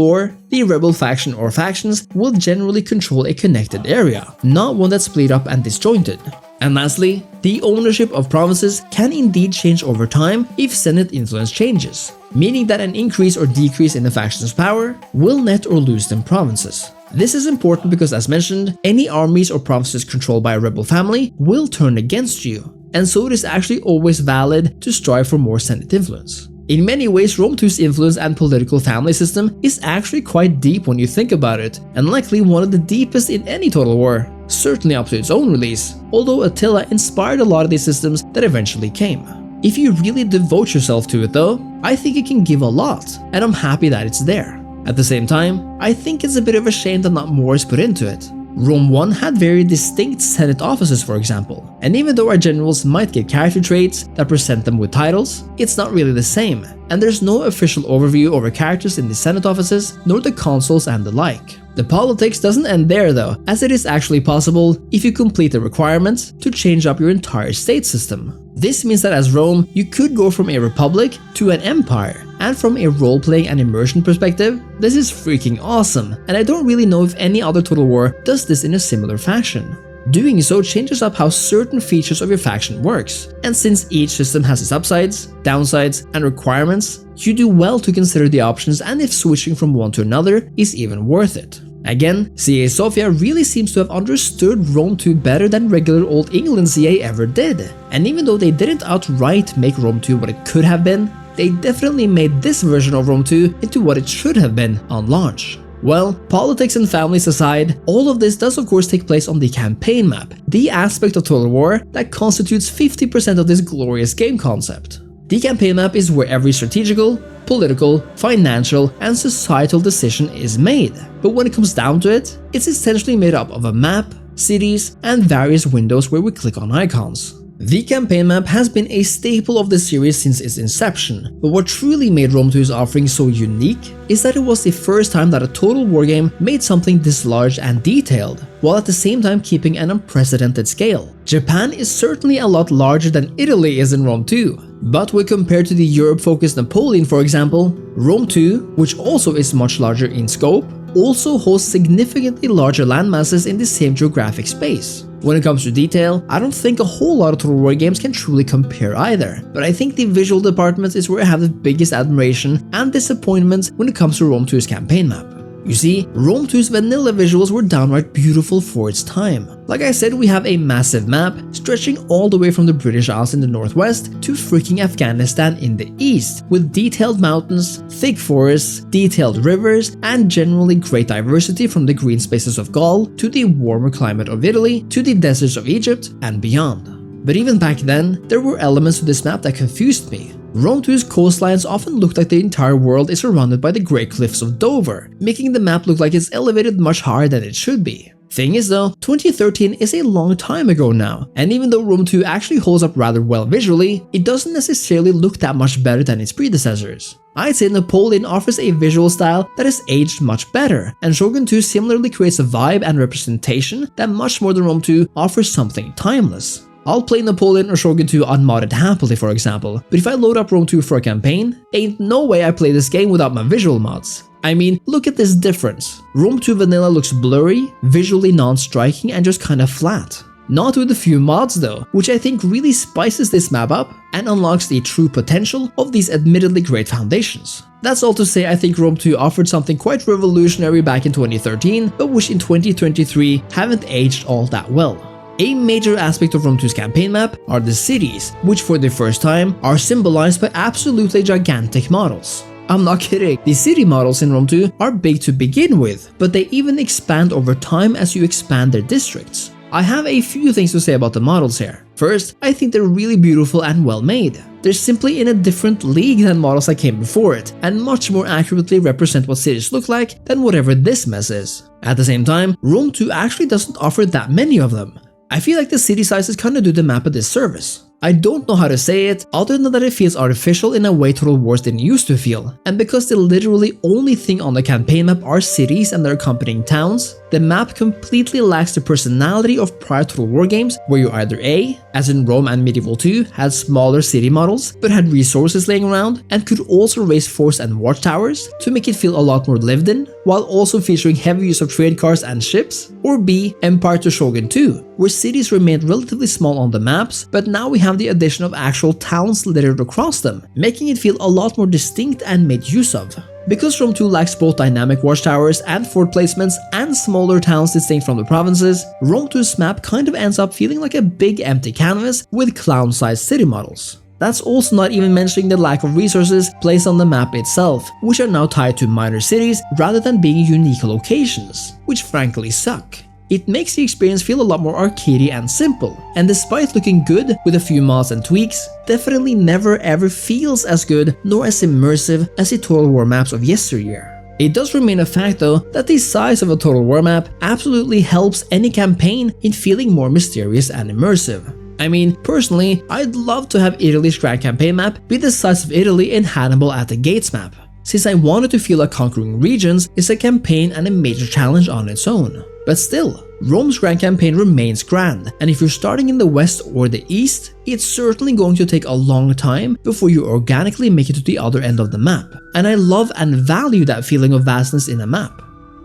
war, the rebel faction or factions will generally control a connected area, not one that's split up and disjointed. And lastly, the ownership of provinces can indeed change over time if Senate influence changes, meaning that an increase or decrease in the faction's power will net or lose them provinces. This is important because, as mentioned, any armies or provinces controlled by a rebel family will turn against you, and so it is actually always valid to strive for more Senate influence. In many ways, Rome 2's influence and political family system is actually quite deep when you think about it, and likely one of the deepest in any Total War, certainly up to its own release, although Attila inspired a lot of these systems that eventually came. If you really devote yourself to it though, I think it can give a lot, and I'm happy that it's there. At the same time, I think it's a bit of a shame that not more is put into it. Rome 1 had very distinct Senate offices, for example, and even though our generals might get character traits that present them with titles, it's not really the same, and there's no official overview over characters in the Senate offices, nor the consuls and the like. The politics doesn't end there though, as it is actually possible, if you complete the requirements, to change up your entire state system. This means that as Rome, you could go from a republic to an empire, and from a role-playing and immersion perspective, this is freaking awesome, and I don't really know if any other Total War does this in a similar fashion. Doing so changes up how certain features of your faction works, and since each system has its upsides, downsides, and requirements, you do well to consider the options and if switching from one to another is even worth it. Again, CA Sofia really seems to have understood Rome 2 better than regular old England CA ever did, and even though they didn't outright make Rome 2 what it could have been, they definitely made this version of Rome 2 into what it should have been on launch. Well, politics and families aside, all of this does of course take place on the campaign map, the aspect of Total War that constitutes 50% of this glorious game concept. The campaign map is where every strategical, political, financial, and societal decision is made. But when it comes down to it, it's essentially made up of a map, cities, and various windows where we click on icons. The campaign map has been a staple of the series since its inception, but what truly made Rome 2's offering so unique is that it was the first time that a Total War game made something this large and detailed, while at the same time keeping an unprecedented scale. Japan is certainly a lot larger than Italy is in Rome 2, but when compared to the Europe-focused Napoleon, for example, Rome 2, which also is much larger in scope, also hosts significantly larger landmasses in the same geographic space. When it comes to detail, I don't think a whole lot of Total War games can truly compare either, but I think the visual department is where I have the biggest admiration and disappointment when it comes to Rome 2's campaign map. You see, Rome 2's vanilla visuals were downright beautiful for its time. Like I said, we have a massive map stretching all the way from the British Isles in the northwest to freaking Afghanistan in the east, with detailed mountains, thick forests, detailed rivers, and generally great diversity from the green spaces of Gaul to the warmer climate of Italy to the deserts of Egypt and beyond. But even back then, there were elements to this map that confused me. Rome 2's coastlines often look like the entire world is surrounded by the Great Cliffs of Dover, making the map look like it's elevated much higher than it should be. Thing is though, 2013 is a long time ago now, and even though Rome 2 actually holds up rather well visually, it doesn't necessarily look that much better than its predecessors. I'd say Napoleon offers a visual style that has aged much better, and Shogun 2 similarly creates a vibe and representation that much more than Rome 2 offers something timeless. I'll play Napoleon or Shogun 2 unmodded happily, for example, but if I load up Rome 2 for a campaign, ain't no way I play this game without my visual mods. I mean, look at this difference. Rome 2 vanilla looks blurry, visually non-striking, and just kinda flat. Not with a few mods though, which I think really spices this map up and unlocks the true potential of these admittedly great foundations. That's all to say I think Rome 2 offered something quite revolutionary back in 2013, but which in 2023 haven't aged all that well. A major aspect of Rome 2's campaign map are the cities, which for the first time are symbolized by absolutely gigantic models. I'm not kidding, the city models in Rome 2 are big to begin with, but they even expand over time as you expand their districts. I have a few things to say about the models here. First, I think they're really beautiful and well made. They're simply in a different league than models that came before it, and much more accurately represent what cities look like than whatever this mess is. At the same time, Rome 2 actually doesn't offer that many of them. I feel like the city sizes kinda do the map a disservice. I don't know how to say it, other than that it feels artificial in a way Total Wars didn't used to feel, and because the literally only thing on the campaign map are cities and their accompanying towns, the map completely lacks the personality of prior Total War games where you either A, as in Rome and Medieval 2, had smaller city models but had resources laying around and could also raise forts and watchtowers to make it feel a lot more lived in, while also featuring heavy use of trade cars and ships, or B, Empire to Shogun 2, where cities remained relatively small on the maps, but now we have the addition of actual towns littered across them, making it feel a lot more distinct and made use of. Because Rome 2 lacks both dynamic watchtowers and fort placements and smaller towns distinct from the provinces, Rome 2's map kind of ends up feeling like a big empty canvas with clown-sized city models. That's also not even mentioning the lack of resources placed on the map itself, which are now tied to minor cities rather than being unique locations, which frankly suck. It makes the experience feel a lot more arcadey and simple, and despite looking good with a few mods and tweaks, definitely never ever feels as good nor as immersive as the Total War maps of yesteryear. It does remain a fact though that the size of a Total War map absolutely helps any campaign in feeling more mysterious and immersive. I mean, personally, I'd love to have Italy's Grand Campaign map be the size of Italy in Hannibal at the Gates map, since I wanted to feel like conquering regions is a campaign and a major challenge on its own. But still, Rome's Grand Campaign remains grand, and if you're starting in the west or the east, it's certainly going to take a long time before you organically make it to the other end of the map, and I love and value that feeling of vastness in a map.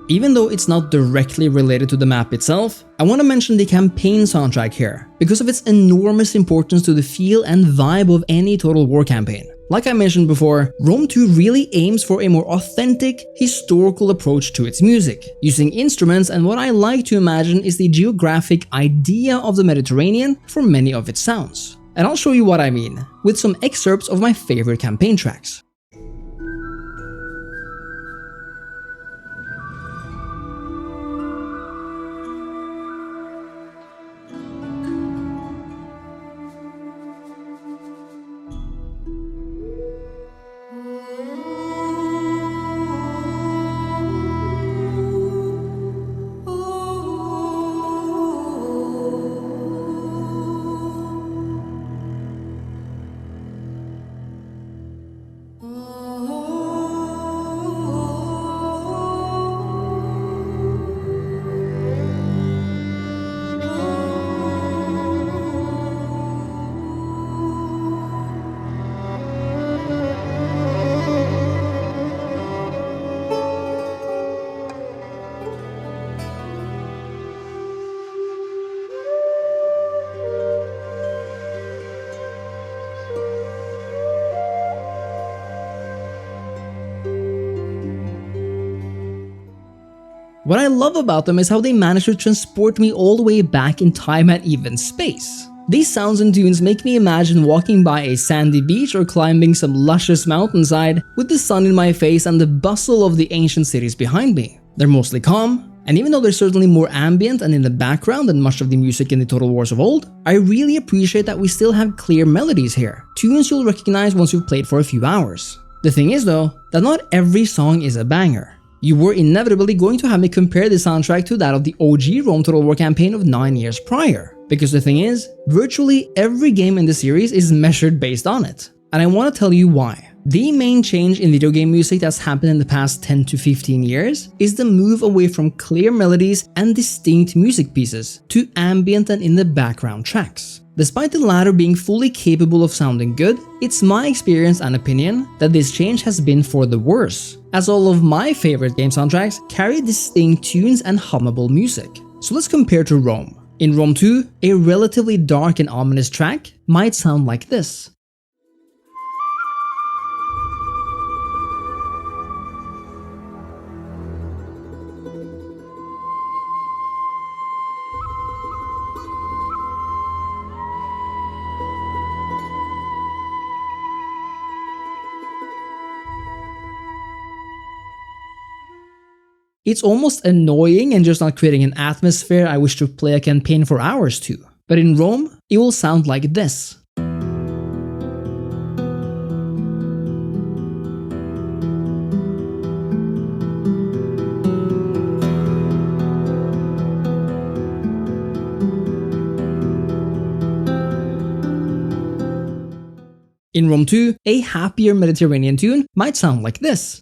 Even though it's not directly related to the map itself, I want to mention the campaign soundtrack here, because of its enormous importance to the feel and vibe of any Total War campaign. Like I mentioned before, Rome 2 really aims for a more authentic, historical approach to its music, using instruments and what I like to imagine is the geographic idea of the Mediterranean for many of its sounds. And I'll show you what I mean, with some excerpts of my favorite campaign tracks. What I love about them is how they manage to transport me all the way back in time and even space. These sounds and tunes make me imagine walking by a sandy beach or climbing some luscious mountainside with the sun in my face and the bustle of the ancient cities behind me. They're mostly calm, and even though they're certainly more ambient and in the background than much of the music in the Total Wars of old, I really appreciate that we still have clear melodies here, tunes you'll recognize once you've played for a few hours. The thing is though, that not every song is a banger. You were inevitably going to have me compare the soundtrack to that of the OG Rome Total War campaign of 9 years prior. Because the thing is, virtually every game in the series is measured based on it. And I want to tell you why. The main change in video game music that's happened in the past 10 to 15 years is the move away from clear melodies and distinct music pieces to ambient and in the background tracks. Despite the latter being fully capable of sounding good, it's my experience and opinion that this change has been for the worse, as all of my favorite game soundtracks carry distinct tunes and hummable music. So let's compare to Rome. In Rome 2, a relatively dark and ominous track might sound like this. It's almost annoying and just not creating an atmosphere I wish to play a campaign for hours to. But in Rome, it will sound like this. In Rome 2, a happier Mediterranean tune might sound like this.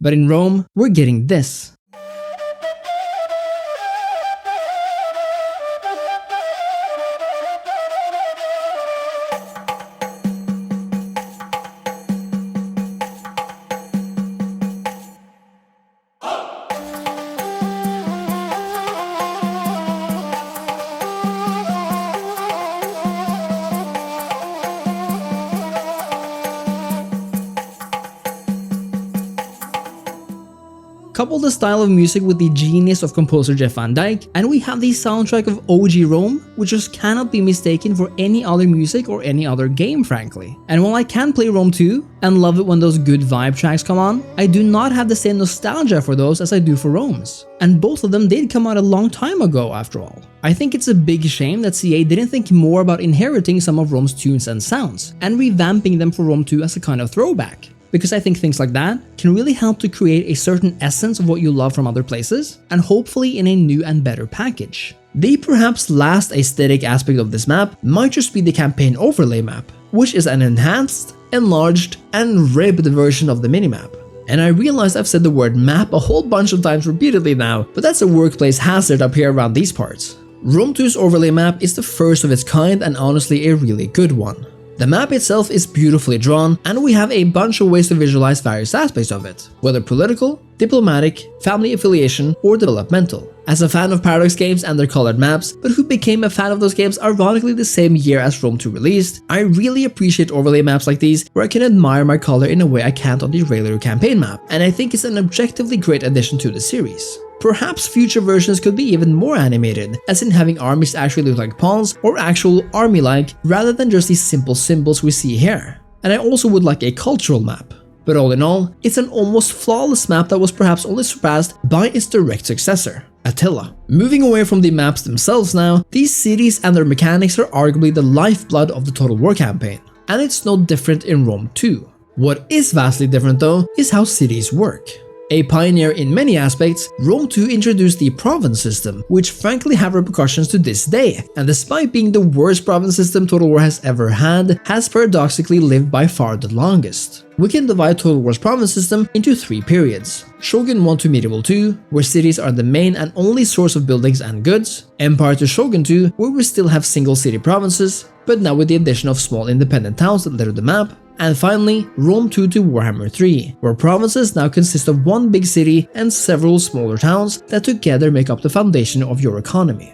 But in Rome, we're getting this. Couple the style of music with the genius of composer Jeff Van Dyke, and we have the soundtrack of OG Rome, which just cannot be mistaken for any other music or any other game, frankly. And while I can play Rome 2 and love it when those good vibe tracks come on, I do not have the same nostalgia for those as I do for Rome's. And both of them did come out a long time ago after all. I think it's a big shame that CA didn't think more about inheriting some of Rome's tunes and sounds, and revamping them for Rome 2 as a kind of throwback. Because I think things like that can really help to create a certain essence of what you love from other places, and hopefully in a new and better package. The perhaps last aesthetic aspect of this map might just be the campaign overlay map, which is an enhanced, enlarged, and ribbed version of the minimap. And I realize I've said the word map a whole bunch of times repeatedly now, but that's a workplace hazard up here around these parts. Rome 2's overlay map is the first of its kind and honestly a really good one. The map itself is beautifully drawn, and we have a bunch of ways to visualize various aspects of it, whether political, diplomatic, family affiliation, or developmental. As a fan of Paradox games and their colored maps, but who became a fan of those games ironically the same year as Rome 2 released, I really appreciate overlay maps like these where I can admire my color in a way I can't on the regular campaign map, and I think it's an objectively great addition to the series. Perhaps future versions could be even more animated, as in having armies actually look like pawns or actual army-like rather than just these simple symbols we see here. And I also would like a cultural map. But all in all, it's an almost flawless map that was perhaps only surpassed by its direct successor, Attila. Moving away from the maps themselves now, these cities and their mechanics are arguably the lifeblood of the Total War campaign, and it's no different in Rome 2. What is vastly different though is how cities work. A pioneer in many aspects, Rome 2 introduced the province system, which frankly have repercussions to this day, and despite being the worst province system Total War has ever had, has paradoxically lived by far the longest. We can divide Total War's province system into 3 periods. Shogun 1 to Medieval 2, where cities are the main and only source of buildings and goods. Empire to Shogun 2, where we still have single city provinces, but now with the addition of small independent towns that litter the map. And finally, Rome 2 to Warhammer 3, where provinces now consist of one big city and several smaller towns that together make up the foundation of your economy.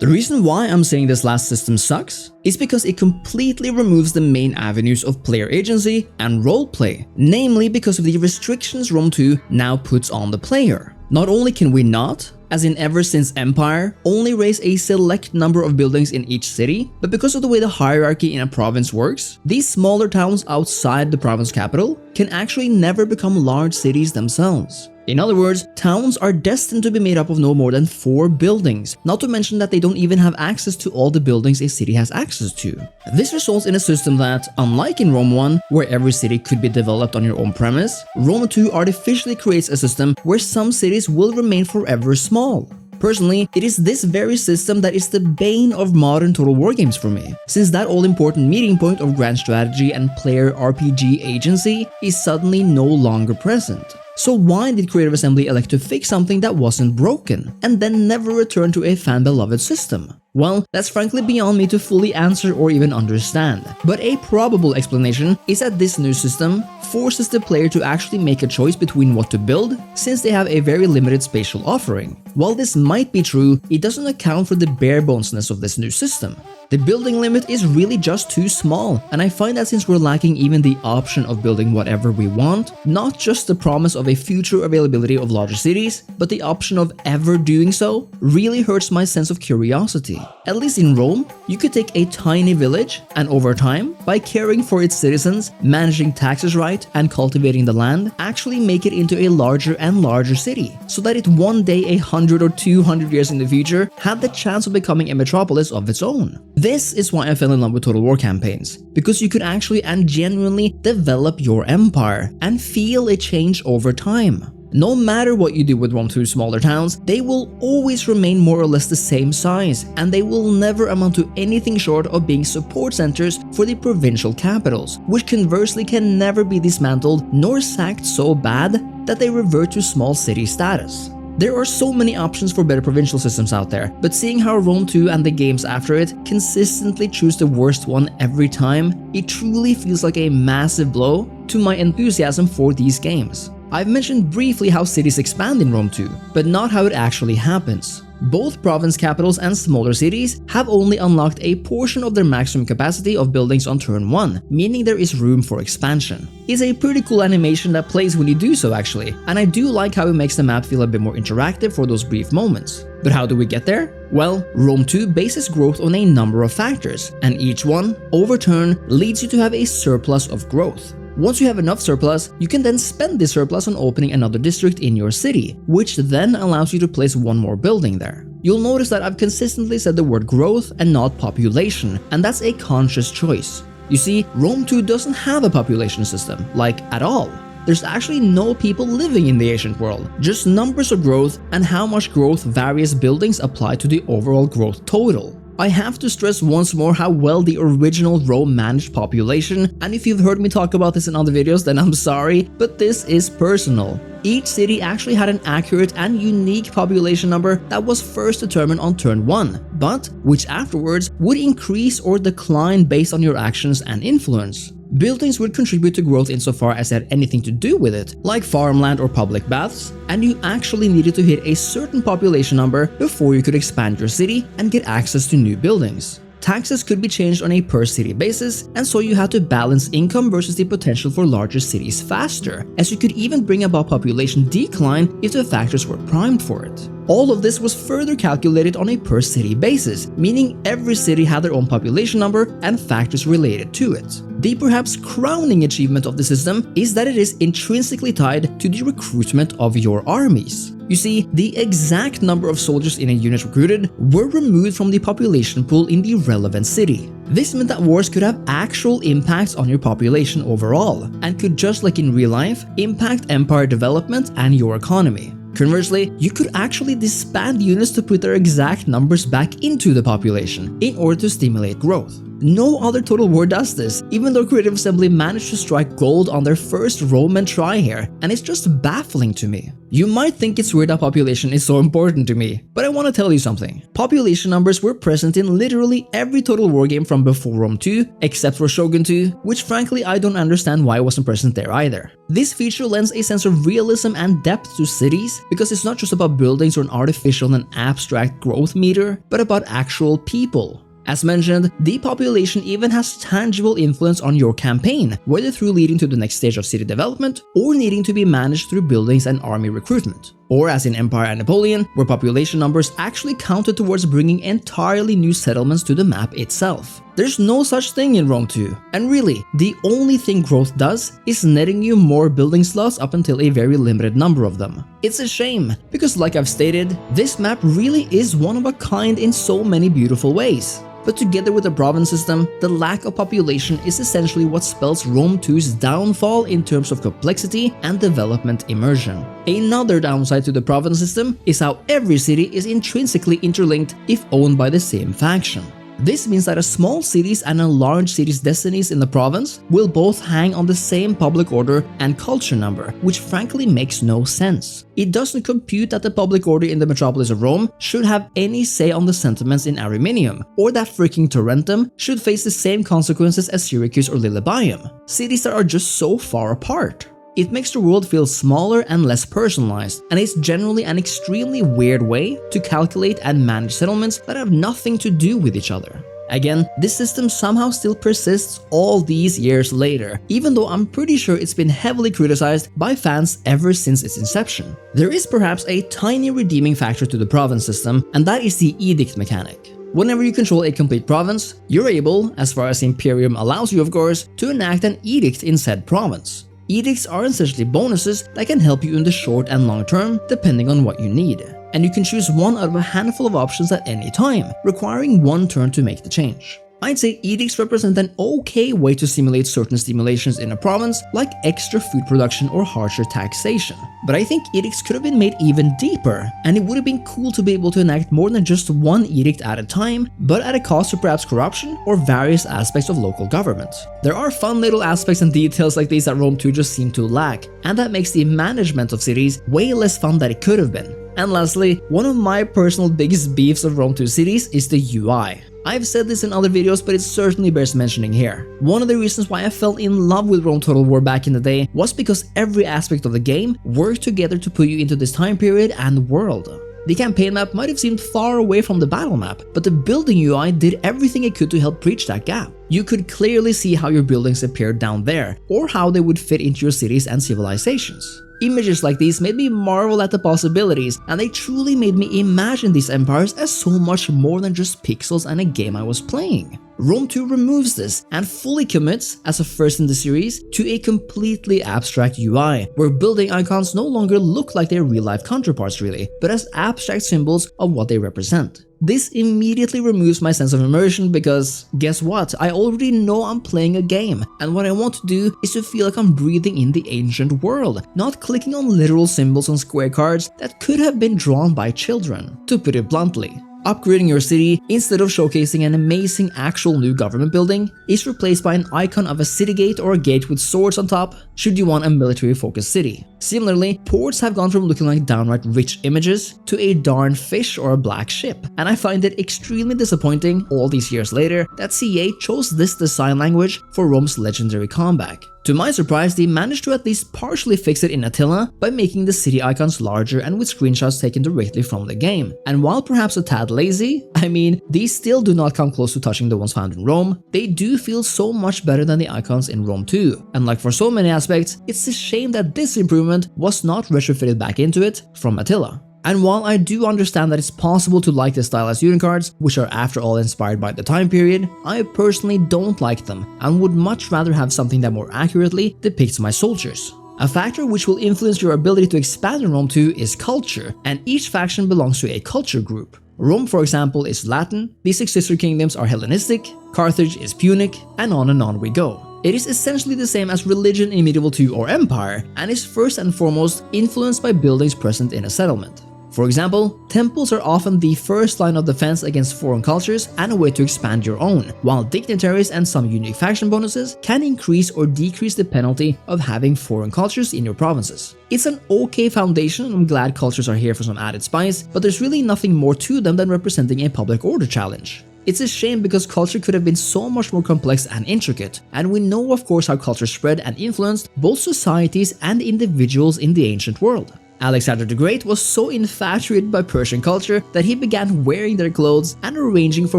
The reason why I'm saying this last system sucks is because it completely removes the main avenues of player agency and roleplay, namely because of the restrictions Rome 2 now puts on the player. Not only can we not, as in ever since Empire, only raise a select number of buildings in each city, but because of the way the hierarchy in a province works, these smaller towns outside the province capital can actually never become large cities themselves. In other words, towns are destined to be made up of no more than 4 buildings, not to mention that they don't even have access to all the buildings a city has access to. This results in a system that, unlike in Rome 1, where every city could be developed on your own premise, Rome 2 artificially creates a system where some cities will remain forever small. Personally, it is this very system that is the bane of modern Total War games for me, since that all-important meeting point of grand strategy and player RPG agency is suddenly no longer present. So why did Creative Assembly elect to fix something that wasn't broken, and then never return to a fan-beloved system? Well, that's frankly beyond me to fully answer or even understand, but a probable explanation is that this new system forces the player to actually make a choice between what to build, since they have a very limited spatial offering. While this might be true, it doesn't account for the bare-bonesness of this new system. The building limit is really just too small, and I find that since we're lacking even the option of building whatever we want, not just the promise of a future availability of larger cities, but the option of ever doing so, really hurts my sense of curiosity. At least in Rome, you could take a tiny village, and over time, by caring for its citizens, managing taxes right, and cultivating the land, actually make it into a larger and larger city, so that it one day 100 or 200 years in the future had the chance of becoming a metropolis of its own. This is why I fell in love with Total War campaigns, because you could actually and genuinely develop your empire and feel a change over time. No matter what you do with Rome 2's smaller towns, they will always remain more or less the same size, and they will never amount to anything short of being support centers for the provincial capitals, which conversely can never be dismantled nor sacked so bad that they revert to small city status. There are so many options for better provincial systems out there, but seeing how Rome 2 and the games after it consistently choose the worst one every time, it truly feels like a massive blow to my enthusiasm for these games. I've mentioned briefly how cities expand in Rome 2, but not how it actually happens. Both province capitals and smaller cities have only unlocked a portion of their maximum capacity of buildings on turn 1, meaning there is room for expansion. It's a pretty cool animation that plays when you do so actually, and I do like how it makes the map feel a bit more interactive for those brief moments. But how do we get there? Well, Rome 2 bases growth on a number of factors, and each one, over turn, leads you to have a surplus of growth. Once you have enough surplus, you can then spend this surplus on opening another district in your city, which then allows you to place one more building there. You'll notice that I've consistently said the word growth and not population, and that's a conscious choice. You see, Rome 2 doesn't have a population system, like at all. There's actually no people living in the ancient world, just numbers of growth and how much growth various buildings apply to the overall growth total. I have to stress once more how well the original Rome managed population, and if you've heard me talk about this in other videos then I'm sorry, but this is personal. Each city actually had an accurate and unique population number that was first determined on turn 1, but which afterwards would increase or decline based on your actions and influence. Buildings would contribute to growth insofar as they had anything to do with it, like farmland or public baths, and you actually needed to hit a certain population number before you could expand your city and get access to new buildings. Taxes could be changed on a per city basis, and so you had to balance income versus the potential for larger cities faster, as you could even bring about population decline if the factors were primed for it. All of this was further calculated on a per city basis, meaning every city had their own population number and factors related to it. The perhaps crowning achievement of the system is that it is intrinsically tied to the recruitment of your armies. You see, the exact number of soldiers in a unit recruited were removed from the population pool in the relevant city. This meant that wars could have actual impacts on your population overall, and could, just like in real life, impact empire development and your economy. Conversely, you could actually disband units to put their exact numbers back into the population in order to stimulate growth. No other Total War does this, even though Creative Assembly managed to strike gold on their first Roman try here, and it's just baffling to me. You might think it's weird that population is so important to me, but I want to tell you something. Population numbers were present in literally every Total War game from before Rome 2, except for Shogun 2, which frankly I don't understand why it wasn't present there either. This feature lends a sense of realism and depth to cities, because it's not just about buildings or an artificial and abstract growth meter, but about actual people. As mentioned, the population even has tangible influence on your campaign, whether through leading to the next stage of city development or needing to be managed through buildings and army recruitment. Or as in Empire and Napoleon, where population numbers actually counted towards bringing entirely new settlements to the map itself. There's no such thing in Rome 2, and really, the only thing growth does is netting you more building slots up until a very limited number of them. It's a shame, because like I've stated, this map really is one of a kind in so many beautiful ways. But together with the province system, the lack of population is essentially what spells Rome 2's downfall in terms of complexity and development immersion. Another downside to the province system is how every city is intrinsically interlinked if owned by the same faction. This means that a small city's and a large city's destinies in the province will both hang on the same public order and culture number, which frankly makes no sense. It doesn't compute that the public order in the metropolis of Rome should have any say on the sentiments in Ariminum, or that freaking Tarentum should face the same consequences as Syracuse or Lilybaeum, cities that are just so far apart. It makes the world feel smaller and less personalized, and it's generally an extremely weird way to calculate and manage settlements that have nothing to do with each other. Again, this system somehow still persists all these years later, even though I'm pretty sure it's been heavily criticized by fans ever since its inception. There is perhaps a tiny redeeming factor to the province system, and that is the edict mechanic. Whenever you control a complete province, you're able, as far as Imperium allows you of course, to enact an edict in said province. Edicts are essentially bonuses that can help you in the short and long term, depending on what you need. And you can choose one out of a handful of options at any time, requiring one turn to make the change. I'd say edicts represent an okay way to simulate certain stimulations in a province, like extra food production or harsher taxation. But I think edicts could have been made even deeper, and it would have been cool to be able to enact more than just one edict at a time, but at a cost to perhaps corruption or various aspects of local government. There are fun little aspects and details like these that Rome 2 just seemed to lack, and that makes the management of cities way less fun than it could have been. And lastly, one of my personal biggest beefs of Rome 2 cities is the UI. I've said this in other videos, but it certainly bears mentioning here. One of the reasons why I fell in love with Rome Total War back in the day was because every aspect of the game worked together to put you into this time period and world. The campaign map might have seemed far away from the battle map, but the building UI did everything it could to help bridge that gap. You could clearly see how your buildings appeared down there, or how they would fit into your cities and civilizations. Images like these made me marvel at the possibilities, and they truly made me imagine these empires as so much more than just pixels and a game I was playing. Rome 2 removes this and fully commits, as a first in the series, to a completely abstract UI, where building icons no longer look like their real-life counterparts really, but as abstract symbols of what they represent. This immediately removes my sense of immersion because, guess what, I already know I'm playing a game, and what I want to do is to feel like I'm breathing in the ancient world, not clicking on literal symbols on square cards that could have been drawn by children, to put it bluntly. Upgrading your city, instead of showcasing an amazing actual new government building, is replaced by an icon of a city gate or a gate with swords on top, should you want a military-focused city. Similarly, ports have gone from looking like downright rich images to a darn fish or a black ship, and I find it extremely disappointing, all these years later, that CA chose this design language for Rome's legendary comeback. To my surprise, they managed to at least partially fix it in Attila by making the city icons larger and with screenshots taken directly from the game. And while perhaps a tad lazy, I mean, these still do not come close to touching the ones found in Rome, they do feel so much better than the icons in Rome 2. And like for so many aspects, it's a shame that this improvement was not retrofitted back into it from Attila. And while I do understand that it's possible to like the stylized unit cards, which are after all inspired by the time period, I personally don't like them and would much rather have something that more accurately depicts my soldiers. A factor which will influence your ability to expand in Rome 2 is culture, and each faction belongs to a culture group. Rome, for example, is Latin, the 6 sister kingdoms are Hellenistic, Carthage is Punic, and on we go. It is essentially the same as religion in Medieval 2 or Empire, and is first and foremost influenced by buildings present in a settlement. For example, temples are often the first line of defense against foreign cultures and a way to expand your own, while dignitaries and some unique faction bonuses can increase or decrease the penalty of having foreign cultures in your provinces. It's an okay foundation, and I'm glad cultures are here for some added spice, but there's really nothing more to them than representing a public order challenge. It's a shame because culture could have been so much more complex and intricate, and we know of course how culture spread and influenced both societies and individuals in the ancient world. Alexander the Great was so infatuated by Persian culture that he began wearing their clothes and arranging for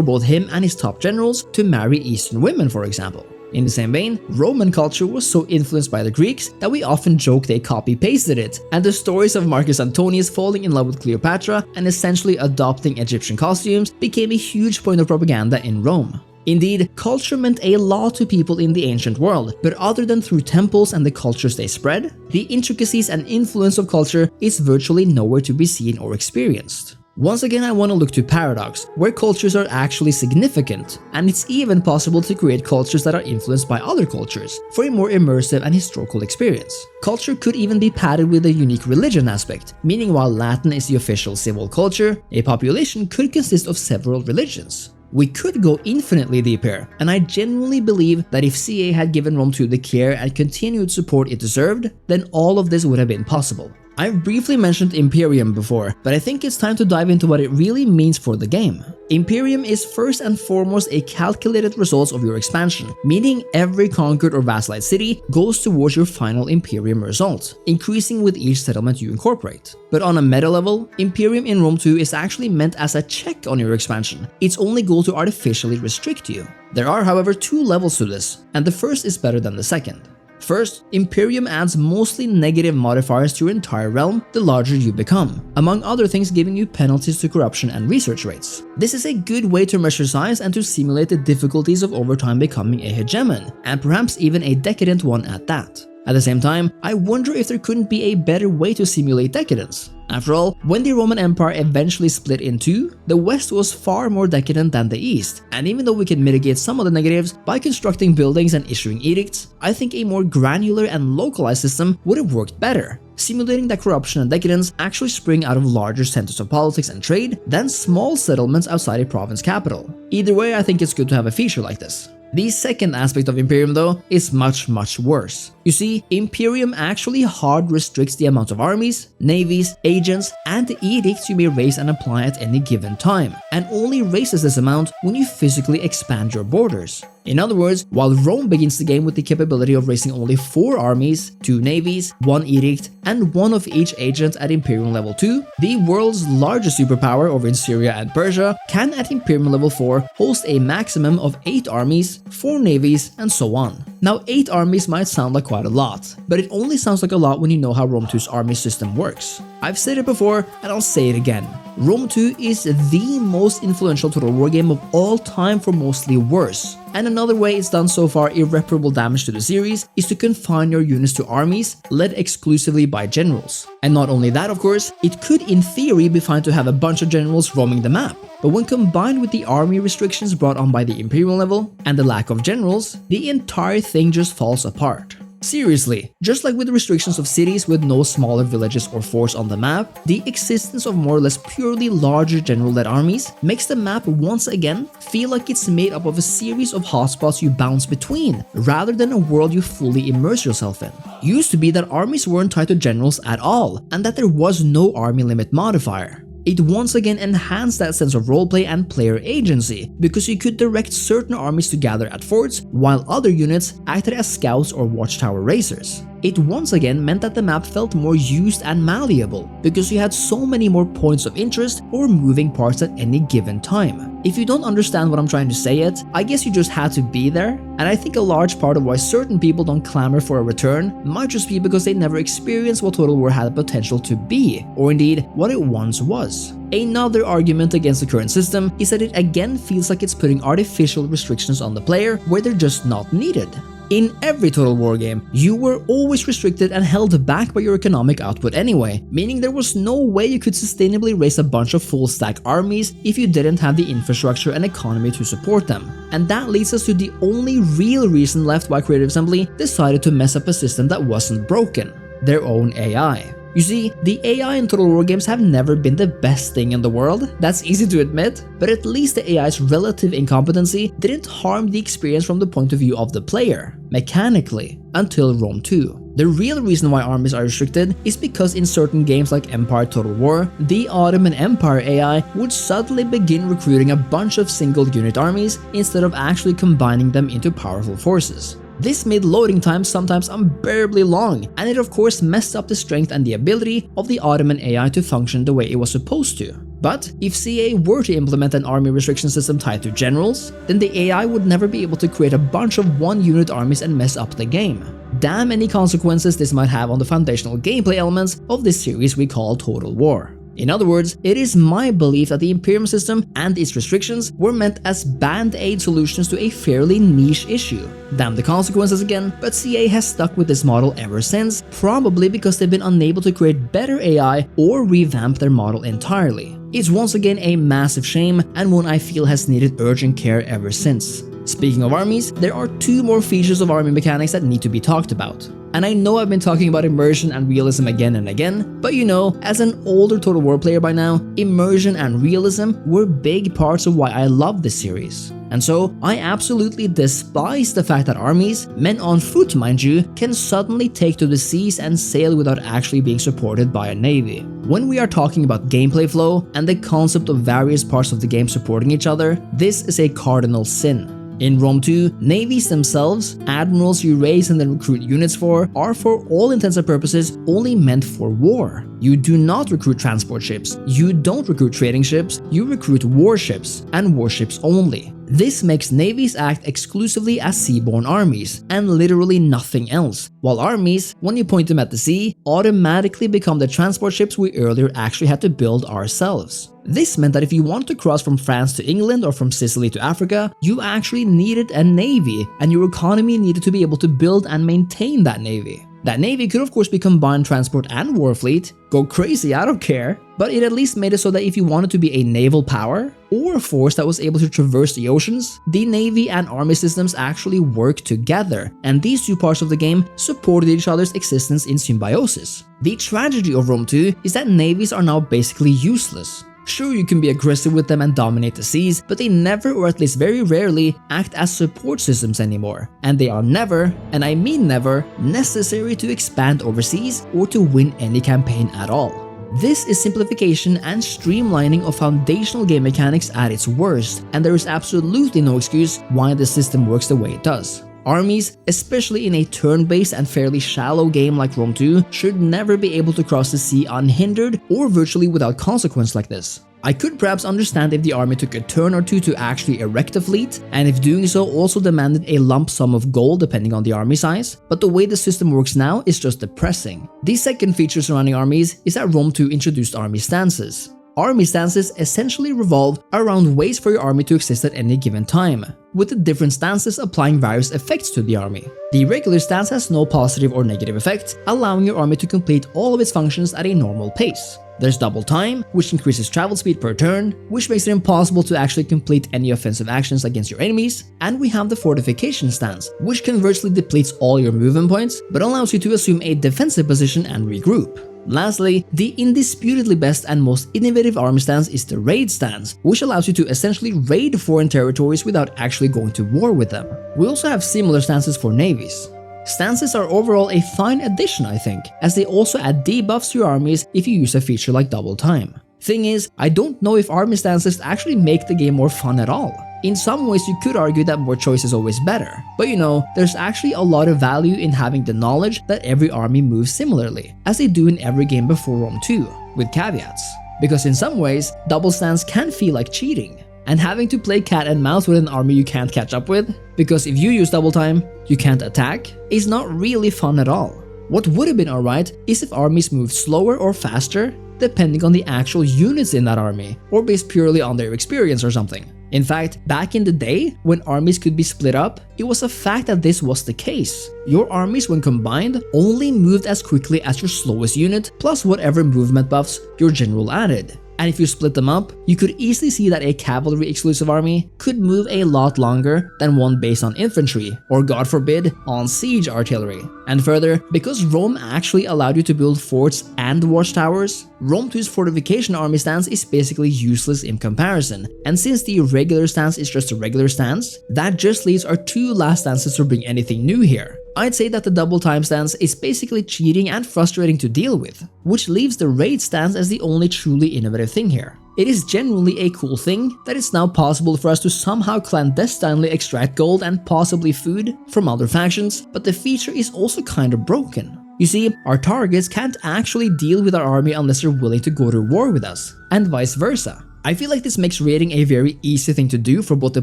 both him and his top generals to marry Eastern women, for example. In the same vein, Roman culture was so influenced by the Greeks that we often joke they copy-pasted it, and the stories of Marcus Antonius falling in love with Cleopatra and essentially adopting Egyptian costumes became a huge point of propaganda in Rome. Indeed, culture meant a lot to people in the ancient world, but other than through temples and the cultures they spread, the intricacies and influence of culture is virtually nowhere to be seen or experienced. Once again, I want to look to Paradox, where cultures are actually significant, and it's even possible to create cultures that are influenced by other cultures for a more immersive and historical experience. Culture could even be padded with a unique religion aspect, meaning while Latin is the official civil culture, a population could consist of several religions. We could go infinitely deeper, and I genuinely believe that if CA had given Rome 2 the care and continued support it deserved, then all of this would have been possible. I've briefly mentioned Imperium before, but I think it's time to dive into what it really means for the game. Imperium is first and foremost a calculated result of your expansion, meaning every conquered or vassalized city goes towards your final Imperium result, increasing with each settlement you incorporate. But on a meta level, Imperium in Rome 2 is actually meant as a check on your expansion, its only goal to artificially restrict you. There are, however, 2 levels to this, and the first is better than the second. First, Imperium adds mostly negative modifiers to your entire realm the larger you become, among other things giving you penalties to corruption and research rates. This is a good way to measure size and to simulate the difficulties of over time becoming a hegemon, and perhaps even a decadent one at that. At the same time, I wonder if there couldn't be a better way to simulate decadence. After all, when the Roman Empire eventually split in two, the West was far more decadent than the East, and even though we can mitigate some of the negatives by constructing buildings and issuing edicts, I think a more granular and localized system would have worked better, simulating that corruption and decadence actually spring out of larger centers of politics and trade than small settlements outside a province capital. Either way, I think it's good to have a feature like this. The second aspect of Imperium though is much worse. You see, Imperium actually hard restricts the amount of armies, navies, agents, and edicts you may raise and apply at any given time, and only raises this amount when you physically expand your borders. In other words, while Rome begins the game with the capability of raising only 4 armies, 2 navies, 1 edict, and 1 of each agent at Imperium level 2, the world's largest superpower over in Syria and Persia can at Imperium level 4 host a maximum of 8 armies, 4 navies, and so on. Now 8 armies might sound like quite a lot, but it only sounds like a lot when you know how Rome 2's army system works. I've said it before and I'll say it again. Rome 2 is the most influential total war game of all time for mostly worse. And another way it's done so far irreparable damage to the series is to confine your units to armies led exclusively by generals. And not only that, of course, it could in theory be fine to have a bunch of generals roaming the map, but when combined with the army restrictions brought on by the Imperial level and the lack of generals, the entire thing just falls apart. Seriously, just like with the restrictions of cities with no smaller villages or forts on the map, the existence of more or less purely larger general-led armies makes the map once again feel like it's made up of a series of hotspots you bounce between, rather than a world you fully immerse yourself in. It used to be that armies weren't tied to generals at all, and that there was no army limit modifier. It once again enhanced that sense of roleplay and player agency, because you could direct certain armies to gather at forts, while other units acted as scouts or watchtower racers. It once again meant that the map felt more used and malleable, because you had so many more points of interest or moving parts at any given time. If you don't understand what I'm trying to say yet, I guess you just had to be there, and I think a large part of why certain people don't clamor for a return might just be because they never experienced what Total War had the potential to be, or indeed what it once was. Another argument against the current system is that it again feels like it's putting artificial restrictions on the player where they're just not needed. In every Total War game, you were always restricted and held back by your economic output anyway, meaning there was no way you could sustainably raise a bunch of full-stack armies if you didn't have the infrastructure and economy to support them. And that leads us to the only real reason left why Creative Assembly decided to mess up a system that wasn't broken: their own AI. You see, the AI in Total War games have never been the best thing in the world, that's easy to admit, but at least the AI's relative incompetency didn't harm the experience from the point of view of the player, mechanically, until Rome 2. The real reason why armies are restricted is because in certain games like Empire Total War, the Ottoman Empire AI would suddenly begin recruiting a bunch of single unit armies instead of actually combining them into powerful forces. This made loading times sometimes unbearably long, and it of course messed up the strength and the ability of the Ottoman AI to function the way it was supposed to. But if CA were to implement an army restriction system tied to generals, then the AI would never be able to create a bunch of one-unit armies and mess up the game. Damn any consequences this might have on the foundational gameplay elements of this series we call Total War. In other words, it is my belief that the Imperium system and its restrictions were meant as band-aid solutions to a fairly niche issue. Damn the consequences again, but CA has stuck with this model ever since, probably because they've been unable to create better AI or revamp their model entirely. It's once again a massive shame, and one I feel has needed urgent care ever since. Speaking of armies, there are 2 more features of army mechanics that need to be talked about. And I know I've been talking about immersion and realism again and again, but you know, as an older Total War player by now, immersion and realism were big parts of why I love this series. And so, I absolutely despise the fact that armies, men on foot mind you, can suddenly take to the seas and sail without actually being supported by a navy. When we are talking about gameplay flow and the concept of various parts of the game supporting each other, this is a cardinal sin. In Rome 2, navies themselves, admirals you raise and then recruit units for, are for all intents and purposes only meant for war. You do not recruit transport ships, you don't recruit trading ships, you recruit warships, and warships only. This makes navies act exclusively as seaborne armies, and literally nothing else, while armies, when you point them at the sea, automatically become the transport ships we earlier actually had to build ourselves. This meant that if you wanted to cross from France to England or from Sicily to Africa, you actually needed a navy, and your economy needed to be able to build and maintain that navy. That navy could of course be combined transport and war fleet, go crazy, I don't care, but it at least made it so that if you wanted to be a naval power or a force that was able to traverse the oceans, the navy and army systems actually worked together, and these two parts of the game supported each other's existence in symbiosis. The tragedy of Rome 2 is that navies are now basically useless. Sure, you can be aggressive with them and dominate the seas, but they never, or at least very rarely, act as support systems anymore. And they are never, and I mean never, necessary to expand overseas or to win any campaign at all. This is simplification and streamlining of foundational game mechanics at its worst, and there is absolutely no excuse why the system works the way it does. Armies, especially in a turn-based and fairly shallow game like Rome 2, should never be able to cross the sea unhindered or virtually without consequence like this. I could perhaps understand if the army took a turn or two to actually erect a fleet, and if doing so also demanded a lump sum of gold depending on the army size, but the way the system works now is just depressing. The second feature surrounding armies is that Rome 2 introduced army stances. Army stances essentially revolve around ways for your army to exist at any given time, with the different stances applying various effects to the army. The regular stance has no positive or negative effects, allowing your army to complete all of its functions at a normal pace. There's double time, which increases travel speed per turn, which makes it impossible to actually complete any offensive actions against your enemies, and we have the fortification stance, which conversely depletes all your movement points, but allows you to assume a defensive position and regroup. Lastly, the indisputably best and most innovative army stance is the raid stance, which allows you to essentially raid foreign territories without actually going to war with them. We also have similar stances for navies. Stances are overall a fine addition, I think, as they also add debuffs to your armies if you use a feature like double time. Thing is, I don't know if army stances actually make the game more fun at all. In some ways, you could argue that more choice is always better, but you know, there's actually a lot of value in having the knowledge that every army moves similarly, as they do in every game before Rome 2, with caveats. Because in some ways, double stance can feel like cheating, and having to play cat and mouse with an army you can't catch up with, because if you use double time, you can't attack, is not really fun at all. What would have been alright is if armies moved slower or faster, depending on the actual units in that army, or based purely on their experience or something. In fact, back in the day, when armies could be split up, it was a fact that this was the case. Your armies, when combined, only moved as quickly as your slowest unit, plus whatever movement buffs your general added. And if you split them up, you could easily see that a cavalry exclusive army could move a lot longer than one based on infantry, or god forbid, on siege artillery. And further, because Rome actually allowed you to build forts and watchtowers, Rome 2's fortification army stance is basically useless in comparison. And since the regular stance is just a regular stance, that just leaves our two last stances to bring anything new here. I'd say that the double time stance is basically cheating and frustrating to deal with, which leaves the raid stance as the only truly innovative thing here. It is genuinely a cool thing that it's now possible for us to somehow clandestinely extract gold and possibly food from other factions, but the feature is also kind of broken. You see, our targets can't actually deal with our army unless they're willing to go to war with us, and vice versa. I feel like this makes raiding a very easy thing to do for both the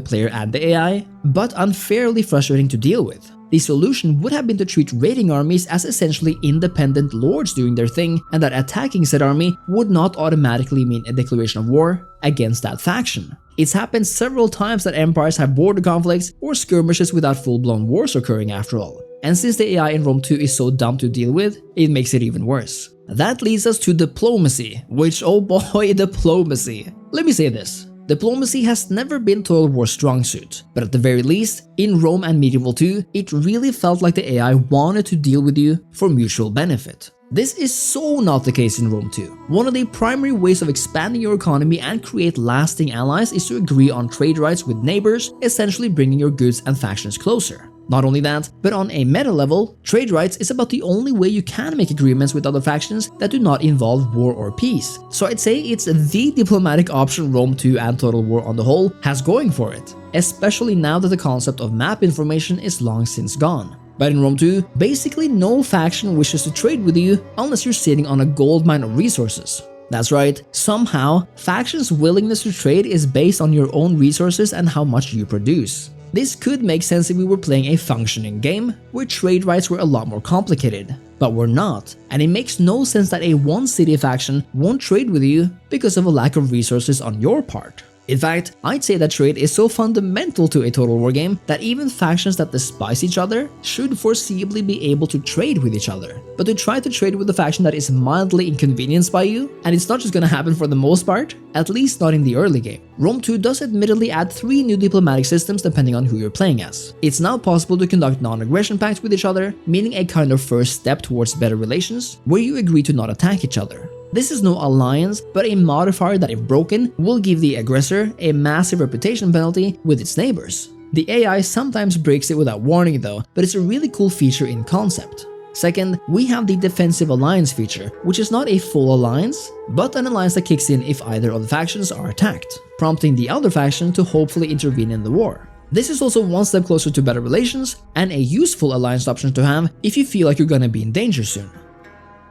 player and the AI, but unfairly frustrating to deal with. The solution would have been to treat raiding armies as essentially independent lords doing their thing, and that attacking said army would not automatically mean a declaration of war against that faction. It's happened several times that empires have border conflicts or skirmishes without full-blown wars occurring after all. And since the AI in Rome 2 is so dumb to deal with, it makes it even worse. That leads us to diplomacy, which, oh boy, diplomacy. Let me say this. Diplomacy has never been Total War's strong suit, but at the very least, in Rome and Medieval 2, it really felt like the AI wanted to deal with you for mutual benefit. This is so not the case in Rome 2. One of the primary ways of expanding your economy and create lasting allies is to agree on trade rights with neighbors, essentially bringing your goods and factions closer. Not only that, but on a meta level, trade rights is about the only way you can make agreements with other factions that do not involve war or peace. So I'd say it's the diplomatic option Rome 2 and Total War on the whole has going for it, especially now that the concept of map information is long since gone. But in Rome 2, basically no faction wishes to trade with you unless you're sitting on a goldmine of resources. That's right, somehow, factions' willingness to trade is based on your own resources and how much you produce. This could make sense if we were playing a functioning game, where trade rights were a lot more complicated. But we're not, and it makes no sense that a one city faction won't trade with you because of a lack of resources on your part. In fact, I'd say that trade is so fundamental to a Total War game that even factions that despise each other should foreseeably be able to trade with each other. But to try to trade with a faction that is mildly inconvenienced by you, and it's not just gonna happen for the most part, at least not in the early game. Rome 2 does admittedly add 3 new diplomatic systems depending on who you're playing as. It's now possible to conduct non-aggression pacts with each other, meaning a kind of first step towards better relations, where you agree to not attack each other. This is no alliance, but a modifier that if broken, will give the aggressor a massive reputation penalty with its neighbors. The AI sometimes breaks it without warning though, but it's a really cool feature in concept. Second, we have the defensive alliance feature, which is not a full alliance, but an alliance that kicks in if either of the factions are attacked, prompting the other faction to hopefully intervene in the war. This is also one step closer to better relations, and a useful alliance option to have if you feel like you're gonna be in danger soon.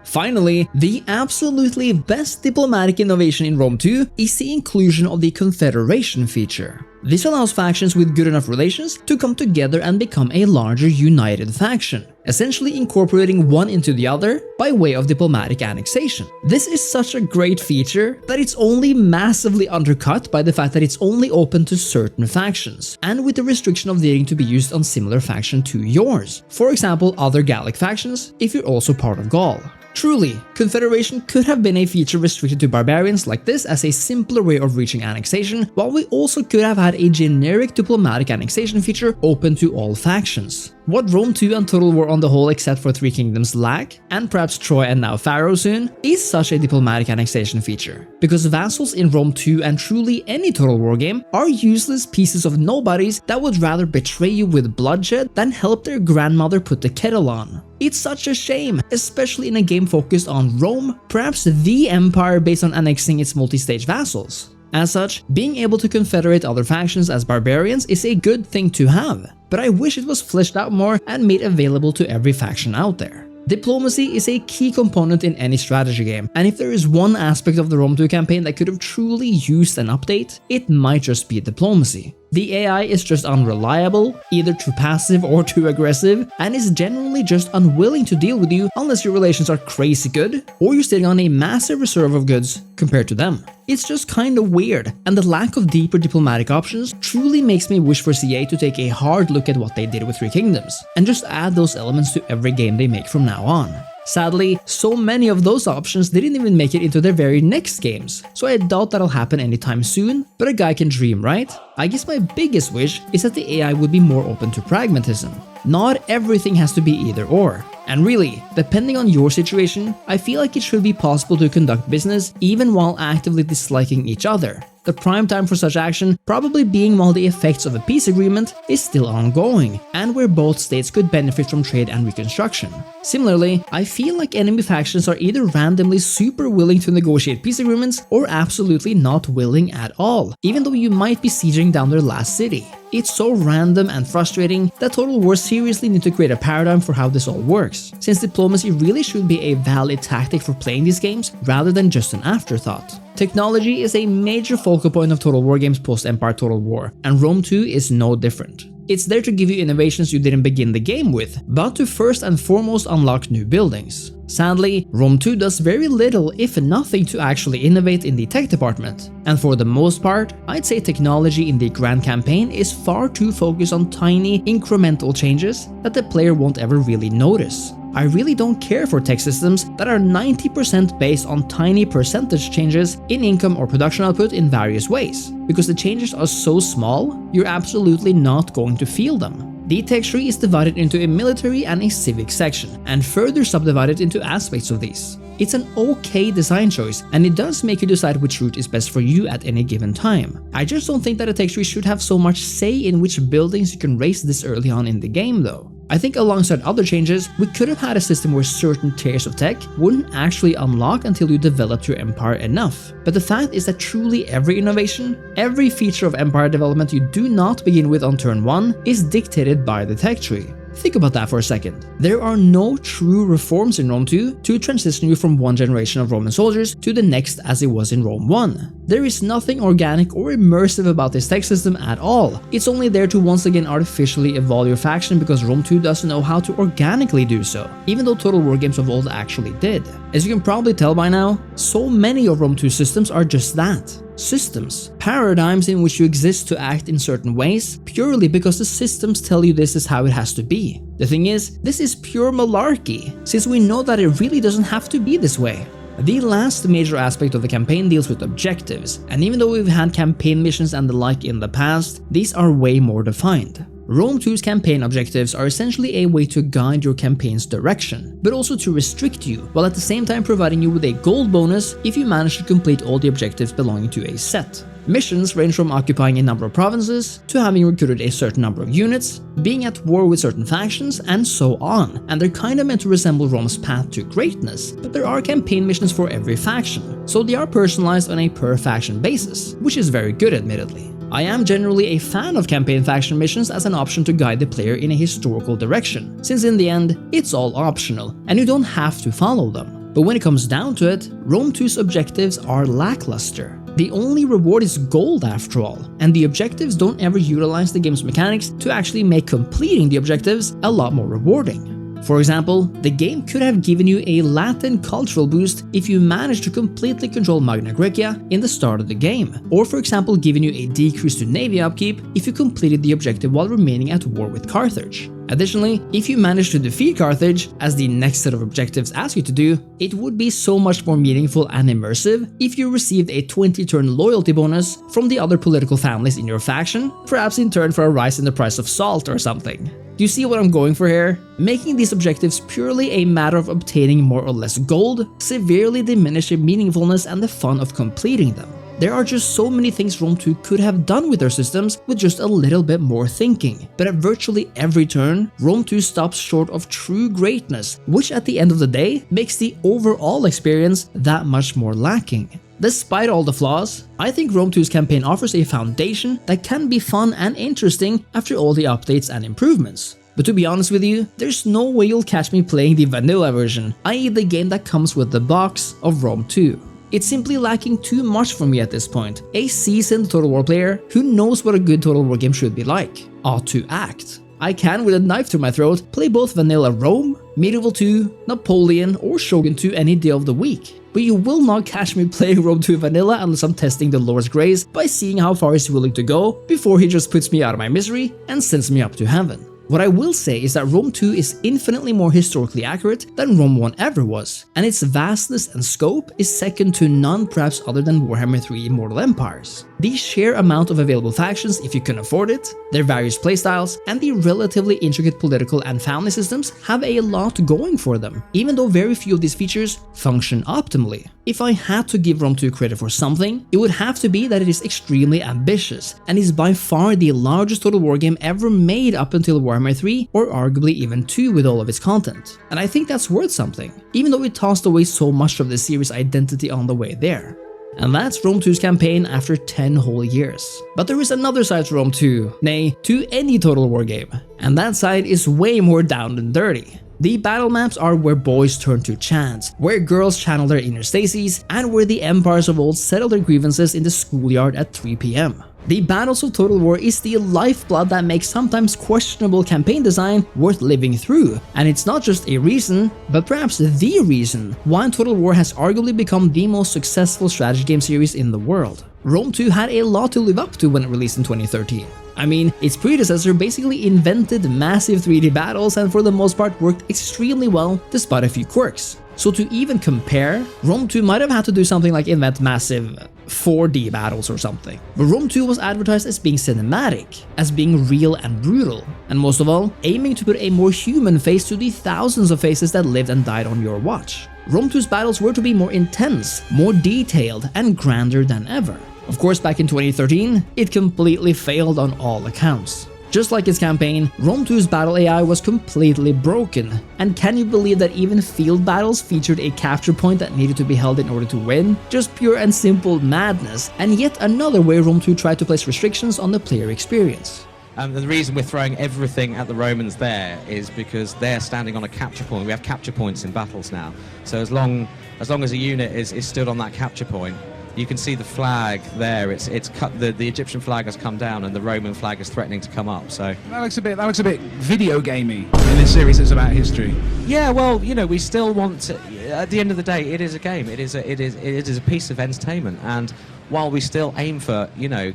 Finally, the absolutely best diplomatic innovation in Rome 2 is the inclusion of the Confederation feature. This allows factions with good enough relations to come together and become a larger united faction, essentially incorporating one into the other by way of diplomatic annexation. This is such a great feature that it's only massively undercut by the fact that it's only open to certain factions, and with the restriction of needing to be used on similar faction to yours. For example, other Gallic factions, if you're also part of Gaul. Truly, Confederation could have been a feature restricted to barbarians like this as a simpler way of reaching annexation, while we also could have had a generic diplomatic annexation feature open to all factions. What Rome 2 and Total War on the whole except for 3 Kingdoms lack, and perhaps Troy and now Pharaoh soon, is such a diplomatic annexation feature. Because vassals in Rome 2 and truly any Total War game are useless pieces of nobodies that would rather betray you with bloodshed than help their grandmother put the kettle on. It's such a shame, especially in a game focused on Rome, perhaps the empire based on annexing its multi-stage vassals. As such, being able to confederate other factions as barbarians is a good thing to have, but I wish it was fleshed out more and made available to every faction out there. Diplomacy is a key component in any strategy game, and if there is one aspect of the Rome 2 campaign that could have truly used an update, it might just be diplomacy. The AI is just unreliable, either too passive or too aggressive, and is generally just unwilling to deal with you unless your relations are crazy good, or you're sitting on a massive reserve of goods compared to them. It's just kinda weird, and the lack of deeper diplomatic options truly makes me wish for CA to take a hard look at what they did with 3 Kingdoms, and just add those elements to every game they make from now on. Sadly, so many of those options didn't even make it into their very next games, so I doubt that'll happen anytime soon, but a guy can dream, right? I guess my biggest wish is that the AI would be more open to pragmatism. Not everything has to be either or. And really, depending on your situation, I feel like it should be possible to conduct business even while actively disliking each other. The prime time for such action probably being while the effects of a peace agreement is still ongoing, and where both states could benefit from trade and reconstruction. Similarly, I feel like enemy factions are either randomly super willing to negotiate peace agreements or absolutely not willing at all, even though you might be sieging down their last city. It's so random and frustrating that Total War seriously need to create a paradigm for how this all works, since diplomacy really should be a valid tactic for playing these games rather than just an afterthought. Technology is a major focal point of Total War games post-Empire Total War, and Rome 2 is no different. It's there to give you innovations you didn't begin the game with, but to first and foremost unlock new buildings. Sadly, Rome 2 does very little, if nothing, to actually innovate in the tech department, and for the most part, I'd say technology in the Grand Campaign is far too focused on tiny, incremental changes that the player won't ever really notice. I really don't care for tech systems that are 90% based on tiny percentage changes in income or production output in various ways, because the changes are so small, you're absolutely not going to feel them. The tech tree is divided into a military and a civic section, and further subdivided into aspects of these. It's an okay design choice, and it does make you decide which route is best for you at any given time. I just don't think that a tech tree should have so much say in which buildings you can raise this early on in the game though. I think alongside other changes, we could have had a system where certain tiers of tech wouldn't actually unlock until you developed your empire enough. But the fact is that truly every innovation, every feature of empire development you do not begin with on turn 1 is dictated by the tech tree. Think about that for a second. There are no true reforms in Rome 2 to transition you from one generation of Roman soldiers to the next as it was in Rome 1. There is nothing organic or immersive about this tech system at all. It's only there to once again artificially evolve your faction because Rome 2 doesn't know how to organically do so, even though Total War games of old actually did. As you can probably tell by now, so many of Rome 2 systems are just that. Systems, paradigms in which you exist to act in certain ways purely because the systems tell you this is how it has to be. The thing is, this is pure malarkey, since we know that it really doesn't have to be this way. The last major aspect of the campaign deals with objectives, and even though we've had campaign missions and the like in the past, these are way more defined. Rome 2's campaign objectives are essentially a way to guide your campaign's direction, but also to restrict you, while at the same time providing you with a gold bonus if you manage to complete all the objectives belonging to a set. Missions range from occupying a number of provinces, to having recruited a certain number of units, being at war with certain factions, and so on, and they're kinda meant to resemble Rome's path to greatness, but there are campaign missions for every faction, so they are personalized on a per faction basis, which is very good admittedly. I am generally a fan of campaign faction missions as an option to guide the player in a historical direction, since in the end, it's all optional, and you don't have to follow them. But when it comes down to it, Rome 2's objectives are lackluster. The only reward is gold after all, and the objectives don't ever utilize the game's mechanics to actually make completing the objectives a lot more rewarding. For example, the game could have given you a Latin cultural boost if you managed to completely control Magna Graecia in the start of the game, or for example giving you a decrease to navy upkeep if you completed the objective while remaining at war with Carthage. Additionally, if you managed to defeat Carthage, as the next set of objectives ask you to do, it would be so much more meaningful and immersive if you received a 20-turn loyalty bonus from the other political families in your faction, perhaps in turn for a rise in the price of salt or something. Do you see what I'm going for here? Making these objectives purely a matter of obtaining more or less gold severely diminish the meaningfulness and the fun of completing them. There are just so many things Rome 2 could have done with their systems with just a little bit more thinking, but at virtually every turn, Rome 2 stops short of true greatness, which at the end of the day makes the overall experience that much more lacking. Despite all the flaws, I think Rome 2's campaign offers a foundation that can be fun and interesting after all the updates and improvements. But to be honest with you, there's no way you'll catch me playing the vanilla version, i.e. the game that comes with the box of Rome 2. It's simply lacking too much for me at this point. A seasoned Total War player who knows what a good Total War game should be like ought to act. I can, with a knife through my throat, play both vanilla Rome, Medieval 2, Napoleon, or Shogun 2 any day of the week. But you will not catch me playing Rome 2 vanilla unless I'm testing the Lord's grace by seeing how far he's willing to go before he just puts me out of my misery and sends me up to heaven. What I will say is that Rome 2 is infinitely more historically accurate than Rome 1 ever was, and its vastness and scope is second to none perhaps other than Warhammer 3 Immortal Empires. The sheer amount of available factions if you can afford it, their various playstyles, and the relatively intricate political and family systems have a lot going for them, even though very few of these features function optimally. If I had to give Rome 2 credit for something, it would have to be that it is extremely ambitious, and is by far the largest Total War game ever made up until Warhammer 3, or arguably even 2 with all of its content. And I think that's worth something, even though it tossed away so much of the series' identity on the way there. And that's Rome 2's campaign after 10 whole years. But there is another side to Rome 2, nay, to any Total War game, and that side is way more down and dirty. The battle maps are where boys turn to chants, where girls channel their inner Stacies, and where the empires of old settle their grievances in the schoolyard at 3 PM. The battles of Total War is the lifeblood that makes sometimes questionable campaign design worth living through, and it's not just a reason, but perhaps the reason why Total War has arguably become the most successful strategy game series in the world. Rome 2 had a lot to live up to when it released in 2013. I mean, its predecessor basically invented massive 3D battles and for the most part worked extremely well despite a few quirks. So to even compare, Rome 2 might have had to do something like invent massive 4D battles or something. But Rome 2 was advertised as being cinematic, as being real and brutal, and most of all, aiming to put a more human face to the thousands of faces that lived and died on your watch. Rome 2's battles were to be more intense, more detailed, and grander than ever. Of course, back in 2013, it completely failed on all accounts. Just like its campaign, Rome 2's battle AI was completely broken, and can you believe that even field battles featured a capture point that needed to be held in order to win? Just pure and simple madness, and yet another way Rome 2 tried to place restrictions on the player experience. The reason we're throwing everything at the Romans there is because they're standing on a capture point. We have capture points in battles now, so as long as a unit is stood on that capture point, you can see the flag there. It's cut. The Egyptian flag has come down, and the Roman flag is threatening to come up. So that looks a bit video gamey in this series that's about history. Yeah, well, you know, we still want to. at the end of the day, it is a game. It is a piece of entertainment. And while we still aim for,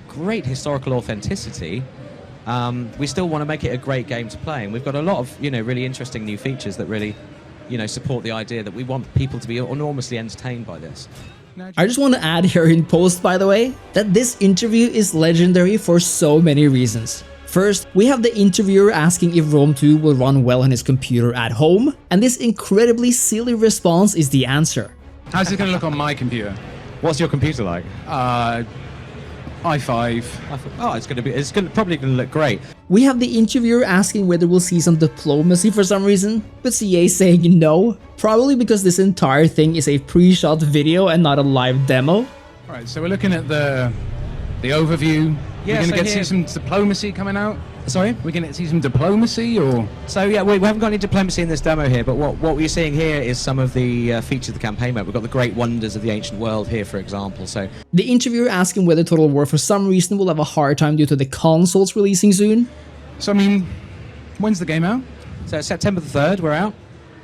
great historical authenticity, we still want to make it a great game to play. And we've got a lot of, really interesting new features that really, support the idea that we want people to be enormously entertained by this. I just want to add here in post, by the way, that this interview is legendary for so many reasons. First, we have the interviewer asking if Rome 2 will run well on his computer at home, and this incredibly silly response is the answer. How's it going to look on my computer? What's your computer like? i5. Oh, it's probably going to look great. We have the interviewer asking whether we'll see some diplomacy for some reason, but CA saying no, probably because this entire thing is a pre-shot video and not a live demo. Right, so we're looking at the overview. Yeah, we're going to see some diplomacy coming out. Sorry? We're going to see some diplomacy, or? So yeah, we haven't got any diplomacy in this demo here, but what we're seeing here is some of the features of the campaign mode. We've got the great wonders of the ancient world here, for example. So the interviewer asking whether Total War for some reason will have a hard time due to the consoles releasing soon. So I mean, when's the game out? So September the 3rd, we're out.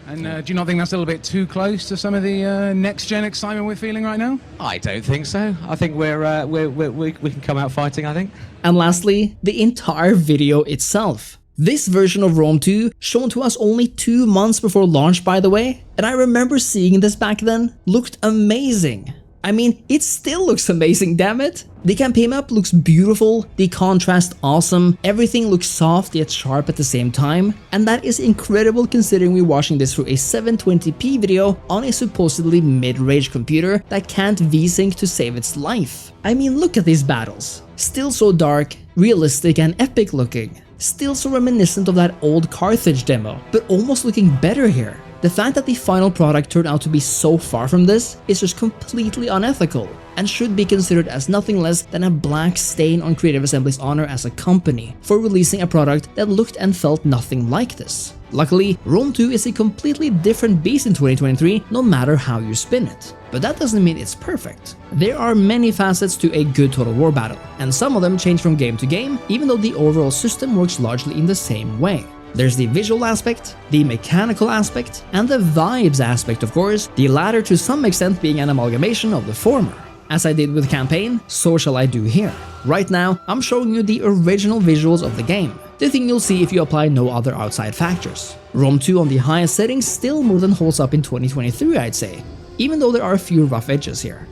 And do you not think that's a little bit too close to some of the next-gen excitement we're feeling right now? I don't think so. I think we can come out fighting, I think. And lastly, the entire video itself. This version of Rome 2, shown to us only 2 months before launch, by the way, and I remember seeing this back then, looked amazing. I mean, it still looks amazing, damn it! The campaign map looks beautiful, the contrast awesome, everything looks soft yet sharp at the same time, and that is incredible considering we're watching this through a 720p video on a supposedly mid-range computer that can't V-Sync to save its life. I mean, look at these battles. Still so dark, realistic and epic looking. Still so reminiscent of that old Carthage demo, but almost looking better here. The fact that the final product turned out to be so far from this is just completely unethical and should be considered as nothing less than a black stain on Creative Assembly's honor as a company for releasing a product that looked and felt nothing like this. Luckily, Rome 2 is a completely different beast in 2023 no matter how you spin it. But that doesn't mean it's perfect. There are many facets to a good Total War battle, and some of them change from game to game even though the overall system works largely in the same way. There's the visual aspect, the mechanical aspect, and the vibes aspect, of course, the latter to some extent being an amalgamation of the former. As I did with campaign, so shall I do here. Right now, I'm showing you the original visuals of the game, the thing you'll see if you apply no other outside factors. Rome 2 on the highest settings still more than holds up in 2023, I'd say, even though there are a few rough edges here.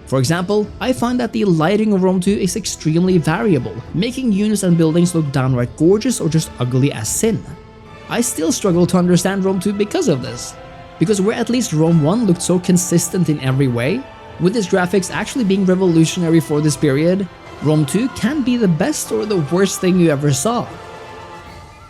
For example, I find that the lighting of Rome 2 is extremely variable, making units and buildings look downright gorgeous or just ugly as sin. I still struggle to understand Rome 2 because of this. Because where at least Rome 1 looked so consistent in every way, with its graphics actually being revolutionary for this period, Rome 2 can be the best or the worst thing you ever saw.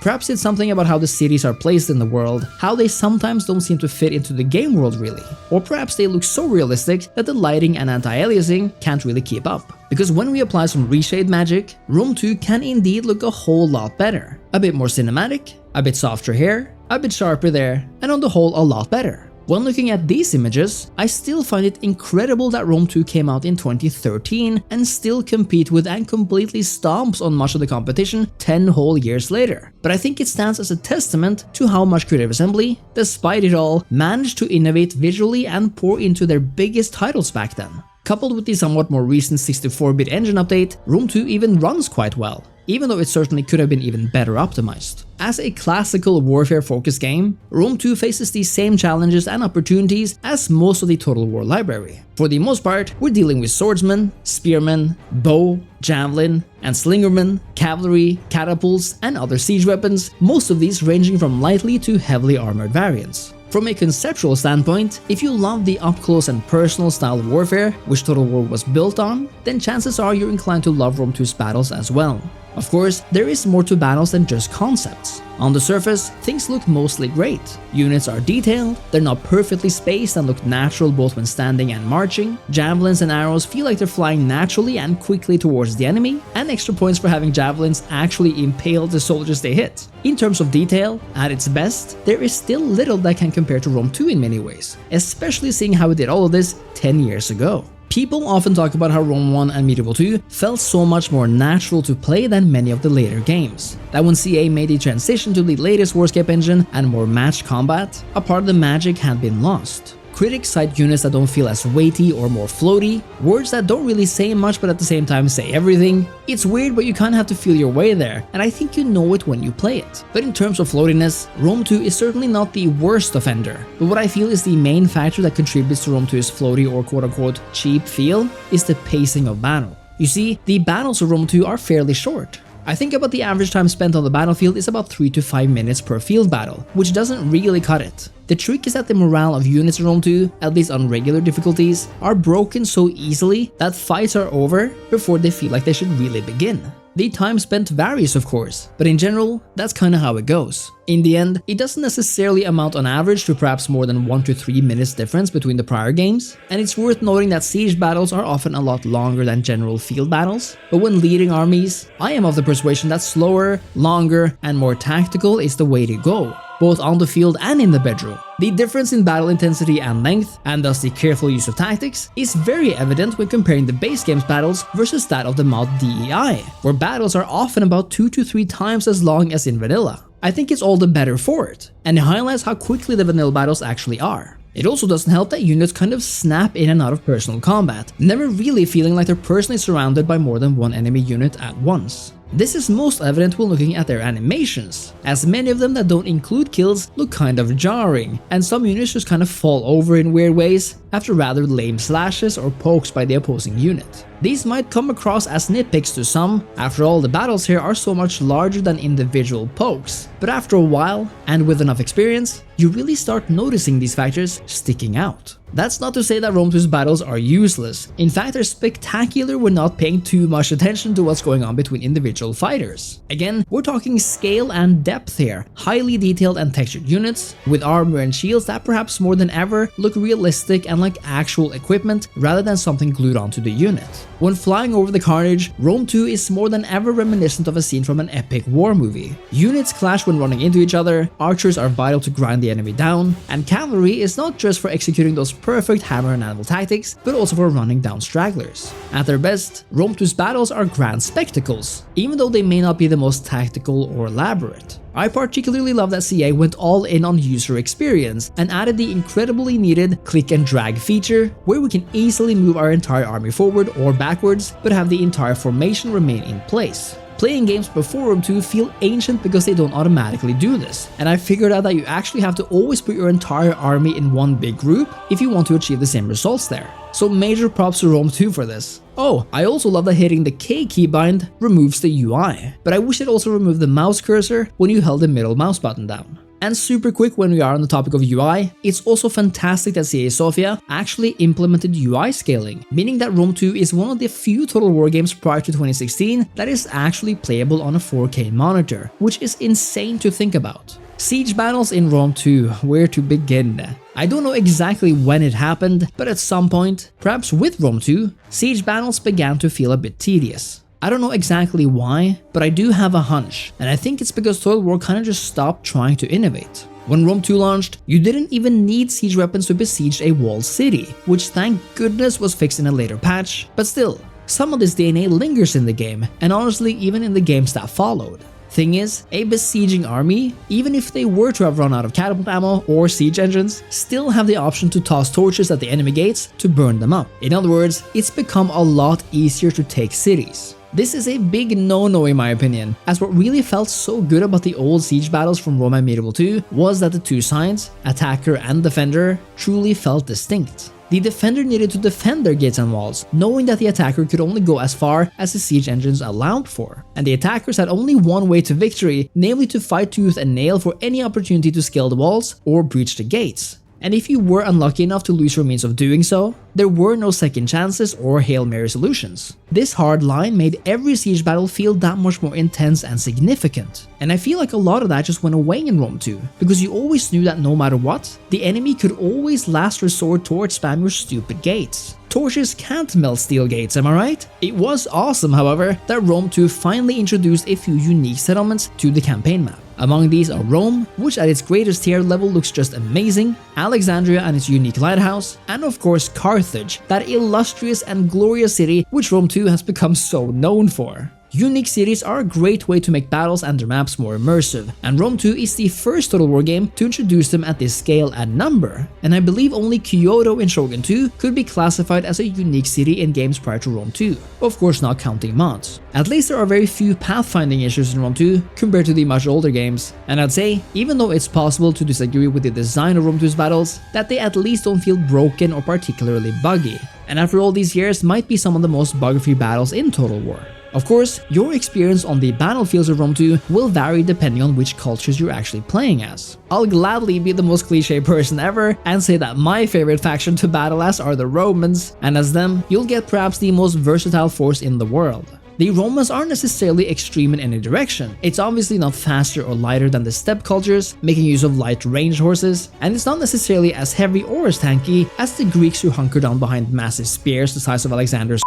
Perhaps it's something about how the cities are placed in the world, how they sometimes don't seem to fit into the game world really, or perhaps they look so realistic that the lighting and anti-aliasing can't really keep up. Because when we apply some reshade magic, Rome 2 can indeed look a whole lot better. A bit more cinematic, a bit softer here, a bit sharper there, and on the whole a lot better. When looking at these images, I still find it incredible that Rome 2 came out in 2013 and still compete with and completely stomps on much of the competition 10 whole years later. But I think it stands as a testament to how much Creative Assembly, despite it all, managed to innovate visually and pour into their biggest titles back then. Coupled with the somewhat more recent 64-bit engine update, Rome 2 even runs quite well, even though it certainly could have been even better optimized. As a classical warfare-focused game, Rome 2 faces the same challenges and opportunities as most of the Total War library. For the most part, we're dealing with swordsmen, spearmen, bow, javelin, and slingermen, cavalry, catapults, and other siege weapons, most of these ranging from lightly to heavily armored variants. From a conceptual standpoint, if you love the up-close and personal style of warfare, which Total War was built on, then chances are you're inclined to love Rome 2's battles as well. Of course, there is more to battles than just concepts. On the surface, things look mostly great. Units are detailed, they're not perfectly spaced and look natural both when standing and marching. Javelins and arrows feel like they're flying naturally and quickly towards the enemy, and extra points for having javelins actually impale the soldiers they hit. In terms of detail, at its best, there is still little that can compare to Rome 2 in many ways, especially seeing how it did all of this 10 years ago. People often talk about how Rome 1 and Medieval 2 felt so much more natural to play than many of the later games. That when CA made the transition to the latest Warscape engine and more matched combat, a part of the magic had been lost. Critics cite units that don't feel as weighty or more floaty, words that don't really say much but at the same time say everything. It's weird, but you kinda have to feel your way there, and I think you know it when you play it. But in terms of floatiness, Rome 2 is certainly not the worst offender, but what I feel is the main factor that contributes to Rome 2's floaty or quote-unquote cheap feel is the pacing of battle. You see, the battles of Rome 2 are fairly short. I think about the average time spent on the battlefield is about 3 to 5 minutes per field battle, which doesn't really cut it. The trick is that the morale of units in Rome 2, at least on regular difficulties, are broken so easily that fights are over before they feel like they should really begin. The time spent varies, of course, but in general, that's kinda how it goes. In the end, it doesn't necessarily amount on average to perhaps more than 1 to 3 minutes difference between the prior games, and it's worth noting that siege battles are often a lot longer than general field battles, but when leading armies, I am of the persuasion that slower, longer, and more tactical is the way to go, both on the field and in the bedroom. The difference in battle intensity and length, and thus the careful use of tactics, is very evident when comparing the base game's battles versus that of the mod DEI, where battles are often about 2 to 3 times as long as in vanilla. I think it's all the better for it, and it highlights how quickly the vanilla battles actually are. It also doesn't help that units kind of snap in and out of personal combat, never really feeling like they're personally surrounded by more than one enemy unit at once. This is most evident when looking at their animations, as many of them that don't include kills look kind of jarring, and some units just kind of fall over in weird ways after rather lame slashes or pokes by the opposing unit. These might come across as nitpicks to some, after all the battles here are so much larger than individual pokes, but after a while, and with enough experience, you really start noticing these factors sticking out. That's not to say that Rome 2's battles are useless, in fact they're spectacular when not paying too much attention to what's going on between individual fighters. Again, we're talking scale and depth here, highly detailed and textured units, with armor and shields that perhaps more than ever look realistic and like actual equipment rather than something glued onto the unit. When flying over the carnage, Rome 2 is more than ever reminiscent of a scene from an epic war movie. Units clash when running into each other, archers are vital to grind the enemy down, and cavalry is not just for executing those perfect hammer and anvil tactics, but also for running down stragglers. At their best, Rome 2's battles are grand spectacles, even though they may not be the most tactical or elaborate. I particularly love that CA went all in on user experience and added the incredibly needed click and drag feature, where we can easily move our entire army forward or backwards, but have the entire formation remain in place. Playing games before Rome 2 feel ancient because they don't automatically do this, and I figured out that you actually have to always put your entire army in one big group if you want to achieve the same results there. So major props to Rome 2 for this. Oh, I also love that hitting the K keybind removes the UI, but I wish it also removed the mouse cursor when you held the middle mouse button down. And super quick when we are on the topic of UI, it's also fantastic that CA Sofia actually implemented UI scaling, meaning that Rome 2 is one of the few Total War games prior to 2016 that is actually playable on a 4K monitor, which is insane to think about. Siege battles in Rome 2, where to begin? I don't know exactly when it happened, but at some point, perhaps with Rome 2, siege battles began to feel a bit tedious. I don't know exactly why, but I do have a hunch, and I think it's because Total War kinda just stopped trying to innovate. When Rome 2 launched, you didn't even need siege weapons to besiege a walled city, which thank goodness was fixed in a later patch, but still, some of this DNA lingers in the game, and honestly even in the games that followed. Thing is, a besieging army, even if they were to have run out of catapult ammo or siege engines, still have the option to toss torches at the enemy gates to burn them up. In other words, it's become a lot easier to take cities. This is a big no-no in my opinion, as what really felt so good about the old siege battles from Rome and Medieval 2 was that the two sides, attacker and defender, truly felt distinct. The defender needed to defend their gates and walls, knowing that the attacker could only go as far as the siege engines allowed for, and the attackers had only one way to victory, namely to fight tooth and nail for any opportunity to scale the walls or breach the gates. And if you were unlucky enough to lose your means of doing so, there were no second chances or Hail Mary solutions. This hard line made every siege battle feel that much more intense and significant. And I feel like a lot of that just went away in Rome 2, because you always knew that no matter what, the enemy could always last resort towards spam your stupid gates. Torches can't melt steel gates, am I right? It was awesome, however, that Rome 2 finally introduced a few unique settlements to the campaign map. Among these are Rome, which at its greatest tier level looks just amazing, Alexandria and its unique lighthouse, and of course Carthage, that illustrious and glorious city which Rome 2 has become so known for. Unique cities are a great way to make battles and their maps more immersive, and Rome 2 is the first Total War game to introduce them at this scale and number, and I believe only Kyoto in Shogun 2 could be classified as a unique city in games prior to Rome 2, of course not counting mods. At least there are very few pathfinding issues in Rome 2 compared to the much older games, and I'd say, even though it's possible to disagree with the design of Rome 2's battles, that they at least don't feel broken or particularly buggy, and after all these years might be some of the most bug-free battles in Total War. Of course, your experience on the battlefields of Rome 2 will vary depending on which cultures you're actually playing as. I'll gladly be the most cliche person ever and say that my favorite faction to battle as are the Romans, and as them, you'll get perhaps the most versatile force in the world. The Romans aren't necessarily extreme in any direction. It's obviously not faster or lighter than the steppe cultures, making use of light ranged horses, and it's not necessarily as heavy or as tanky as the Greeks who hunker down behind massive spears the size of Alexander's.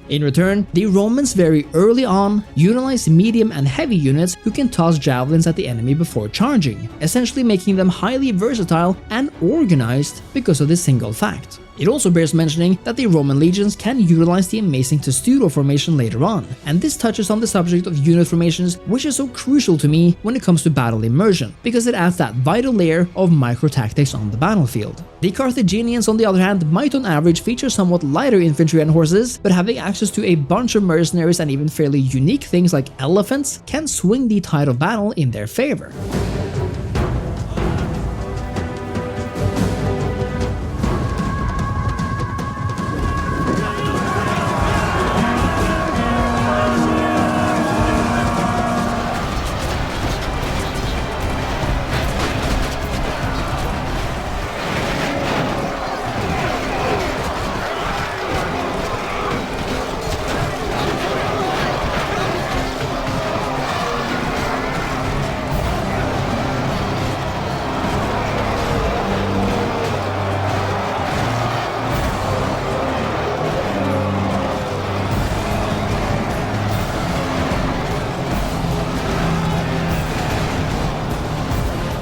In return, the Romans very early on utilize medium and heavy units who can toss javelins at the enemy before charging, essentially making them highly versatile and organized because of this single fact. It also bears mentioning that the Roman legions can utilize the amazing testudo formation later on, and this touches on the subject of unit formations, which is so crucial to me when it comes to battle immersion, because it adds that vital layer of micro-tactics on the battlefield. The Carthaginians, on the other hand, might on average feature somewhat lighter infantry and horses, but having access to a bunch of mercenaries and even fairly unique things like elephants can swing the tide of battle in their favor.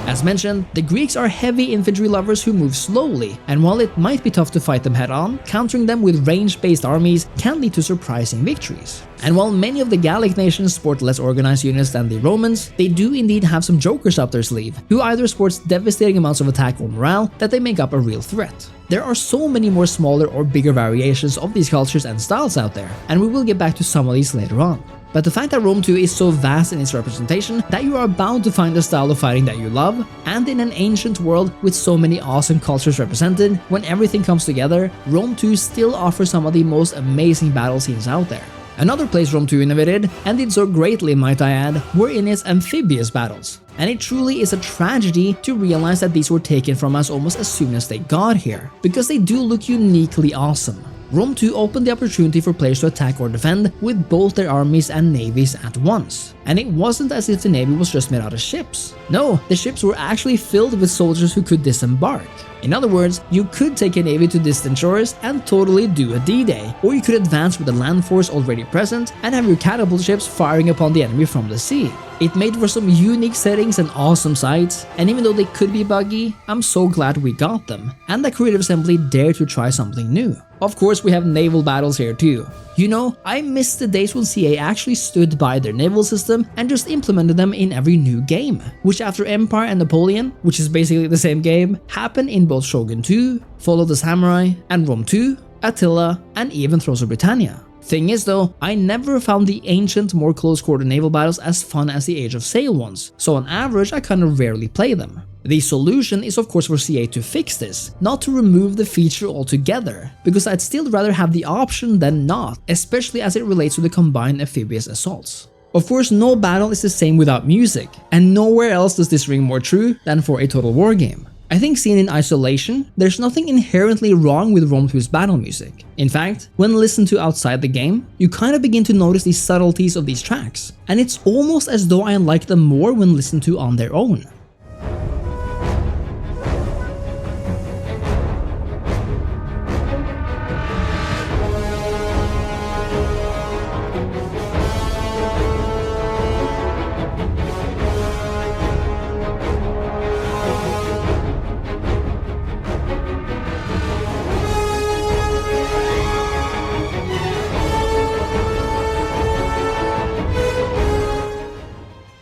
As mentioned, the Greeks are heavy infantry lovers who move slowly, and while it might be tough to fight them head on, countering them with range-based armies can lead to surprising victories. And while many of the Gallic nations sport less organized units than the Romans, they do indeed have some jokers up their sleeve, who either sports devastating amounts of attack or morale that they make up a real threat. There are so many more smaller or bigger variations of these cultures and styles out there, and we will get back to some of these later on. But the fact that Rome 2 is so vast in its representation that you are bound to find a style of fighting that you love, and in an ancient world with so many awesome cultures represented, when everything comes together, Rome 2 still offers some of the most amazing battle scenes out there. Another place Rome 2 innovated, and did so greatly might I add, were in its amphibious battles. And it truly is a tragedy to realize that these were taken from us almost as soon as they got here, because they do look uniquely awesome. Rome 2 opened the opportunity for players to attack or defend with both their armies and navies at once. And it wasn't as if the navy was just made out of ships. No, the ships were actually filled with soldiers who could disembark. In other words, you could take a navy to distant shores and totally do a D-Day, or you could advance with a land force already present and have your catapult ships firing upon the enemy from the sea. It made for some unique settings and awesome sights, and even though they could be buggy, I'm so glad we got them, and that Creative Assembly dared to try something new. Of course, we have naval battles here too. You know, I miss the days when CA actually stood by their naval system and just implemented them in every new game, which after Empire and Napoleon, which is basically the same game, happened in both Shogun 2, Fall of the Samurai, and Rome 2, Attila, and even Thrones of Britannia. Thing is though, I never found the ancient, more close-quarter naval battles as fun as the Age of Sail ones, so on average I kind of rarely play them. The solution is of course for CA to fix this, not to remove the feature altogether, because I'd still rather have the option than not, especially as it relates to the combined amphibious assaults. Of course, no battle is the same without music, and nowhere else does this ring more true than for a Total War game. I think seen in isolation, there's nothing inherently wrong with Rome 2's battle music. In fact, when listened to outside the game, you kind of begin to notice the subtleties of these tracks, and it's almost as though I like them more when listened to on their own.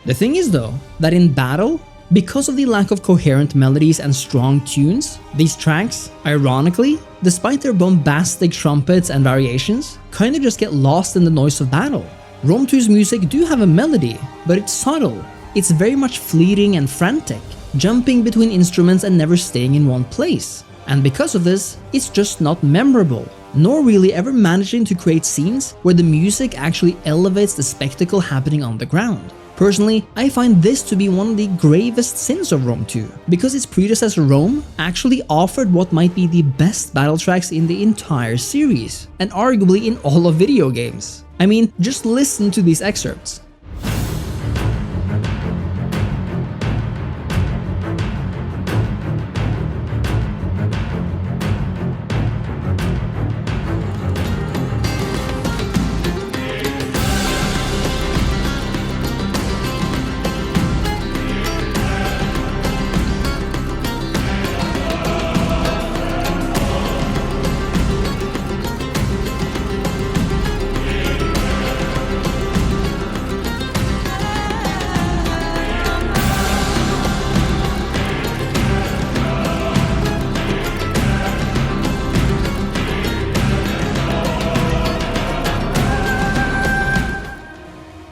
The thing is though, that in battle, because of the lack of coherent melodies and strong tunes, these tracks, ironically, despite their bombastic trumpets and variations, kinda just get lost in the noise of battle. Rome 2's music do have a melody, but it's subtle. It's very much fleeting and frantic, jumping between instruments and never staying in one place. And because of this, it's just not memorable, nor really ever managing to create scenes where the music actually elevates the spectacle happening on the ground. Personally, I find this to be one of the gravest sins of Rome 2, because its predecessor Rome actually offered what might be the best battle tracks in the entire series, and arguably in all of video games. I mean, just listen to these excerpts.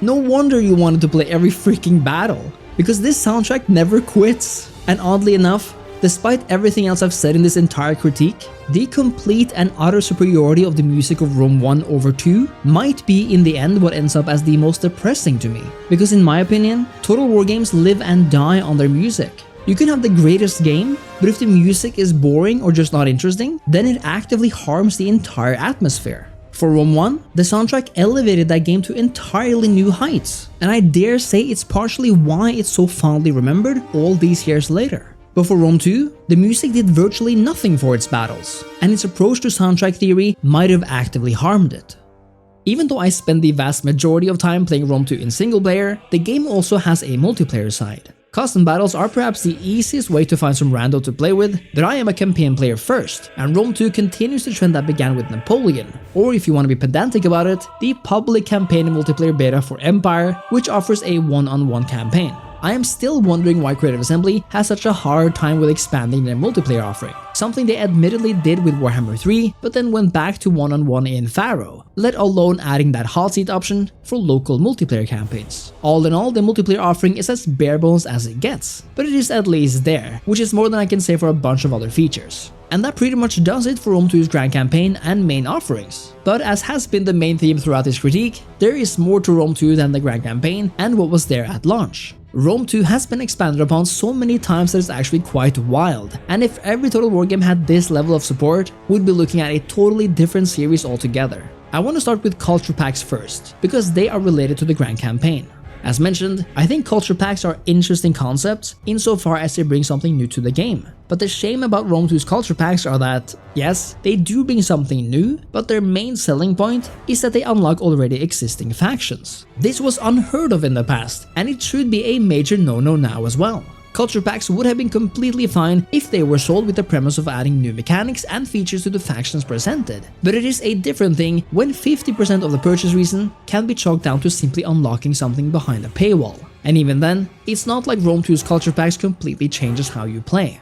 No wonder you wanted to play every freaking battle, because this soundtrack never quits. And oddly enough, despite everything else I've said in this entire critique, the complete and utter superiority of the music of Rome 1 over 2 might be in the end what ends up as the most depressing to me, because in my opinion, Total War games live and die on their music. You can have the greatest game, but if the music is boring or just not interesting, then it actively harms the entire atmosphere. For Rome 1, the soundtrack elevated that game to entirely new heights, and I dare say it's partially why it's so fondly remembered all these years later. But for Rome 2, the music did virtually nothing for its battles, and its approach to soundtrack theory might have actively harmed it. Even though I spend the vast majority of time playing Rome 2 in single player, the game also has a multiplayer side. Custom battles are perhaps the easiest way to find some rando to play with, but I am a campaign player first, and Rome 2 continues the trend that began with Napoleon, or if you want to be pedantic about it, the public campaign multiplayer beta for Empire, which offers a one-on-one campaign. I am still wondering why Creative Assembly has such a hard time with expanding their multiplayer offering, something they admittedly did with Warhammer 3, but then went back to one-on-one in Pharaoh, let alone adding that hot seat option for local multiplayer campaigns. All in all, the multiplayer offering is as bare bones as it gets, but it is at least there, which is more than I can say for a bunch of other features. And that pretty much does it for Rome 2's Grand Campaign and main offerings. But as has been the main theme throughout this critique, there is more to Rome 2 than the Grand Campaign and what was there at launch. Rome 2 has been expanded upon so many times that it's actually quite wild, and if every Total War game had this level of support, we'd be looking at a totally different series altogether. I want to start with culture packs first, because they are related to the Grand Campaign. As mentioned, I think culture packs are interesting concepts insofar as they bring something new to the game. But the shame about Rome 2's culture packs are that, yes, they do bring something new, but their main selling point is that they unlock already existing factions. This was unheard of in the past, and it should be a major no-no now as well. Culture packs would have been completely fine if they were sold with the premise of adding new mechanics and features to the factions presented, but it is a different thing when 50% of the purchase reason can be chalked down to simply unlocking something behind a paywall. And even then, it's not like Rome 2's culture packs completely changes how you play.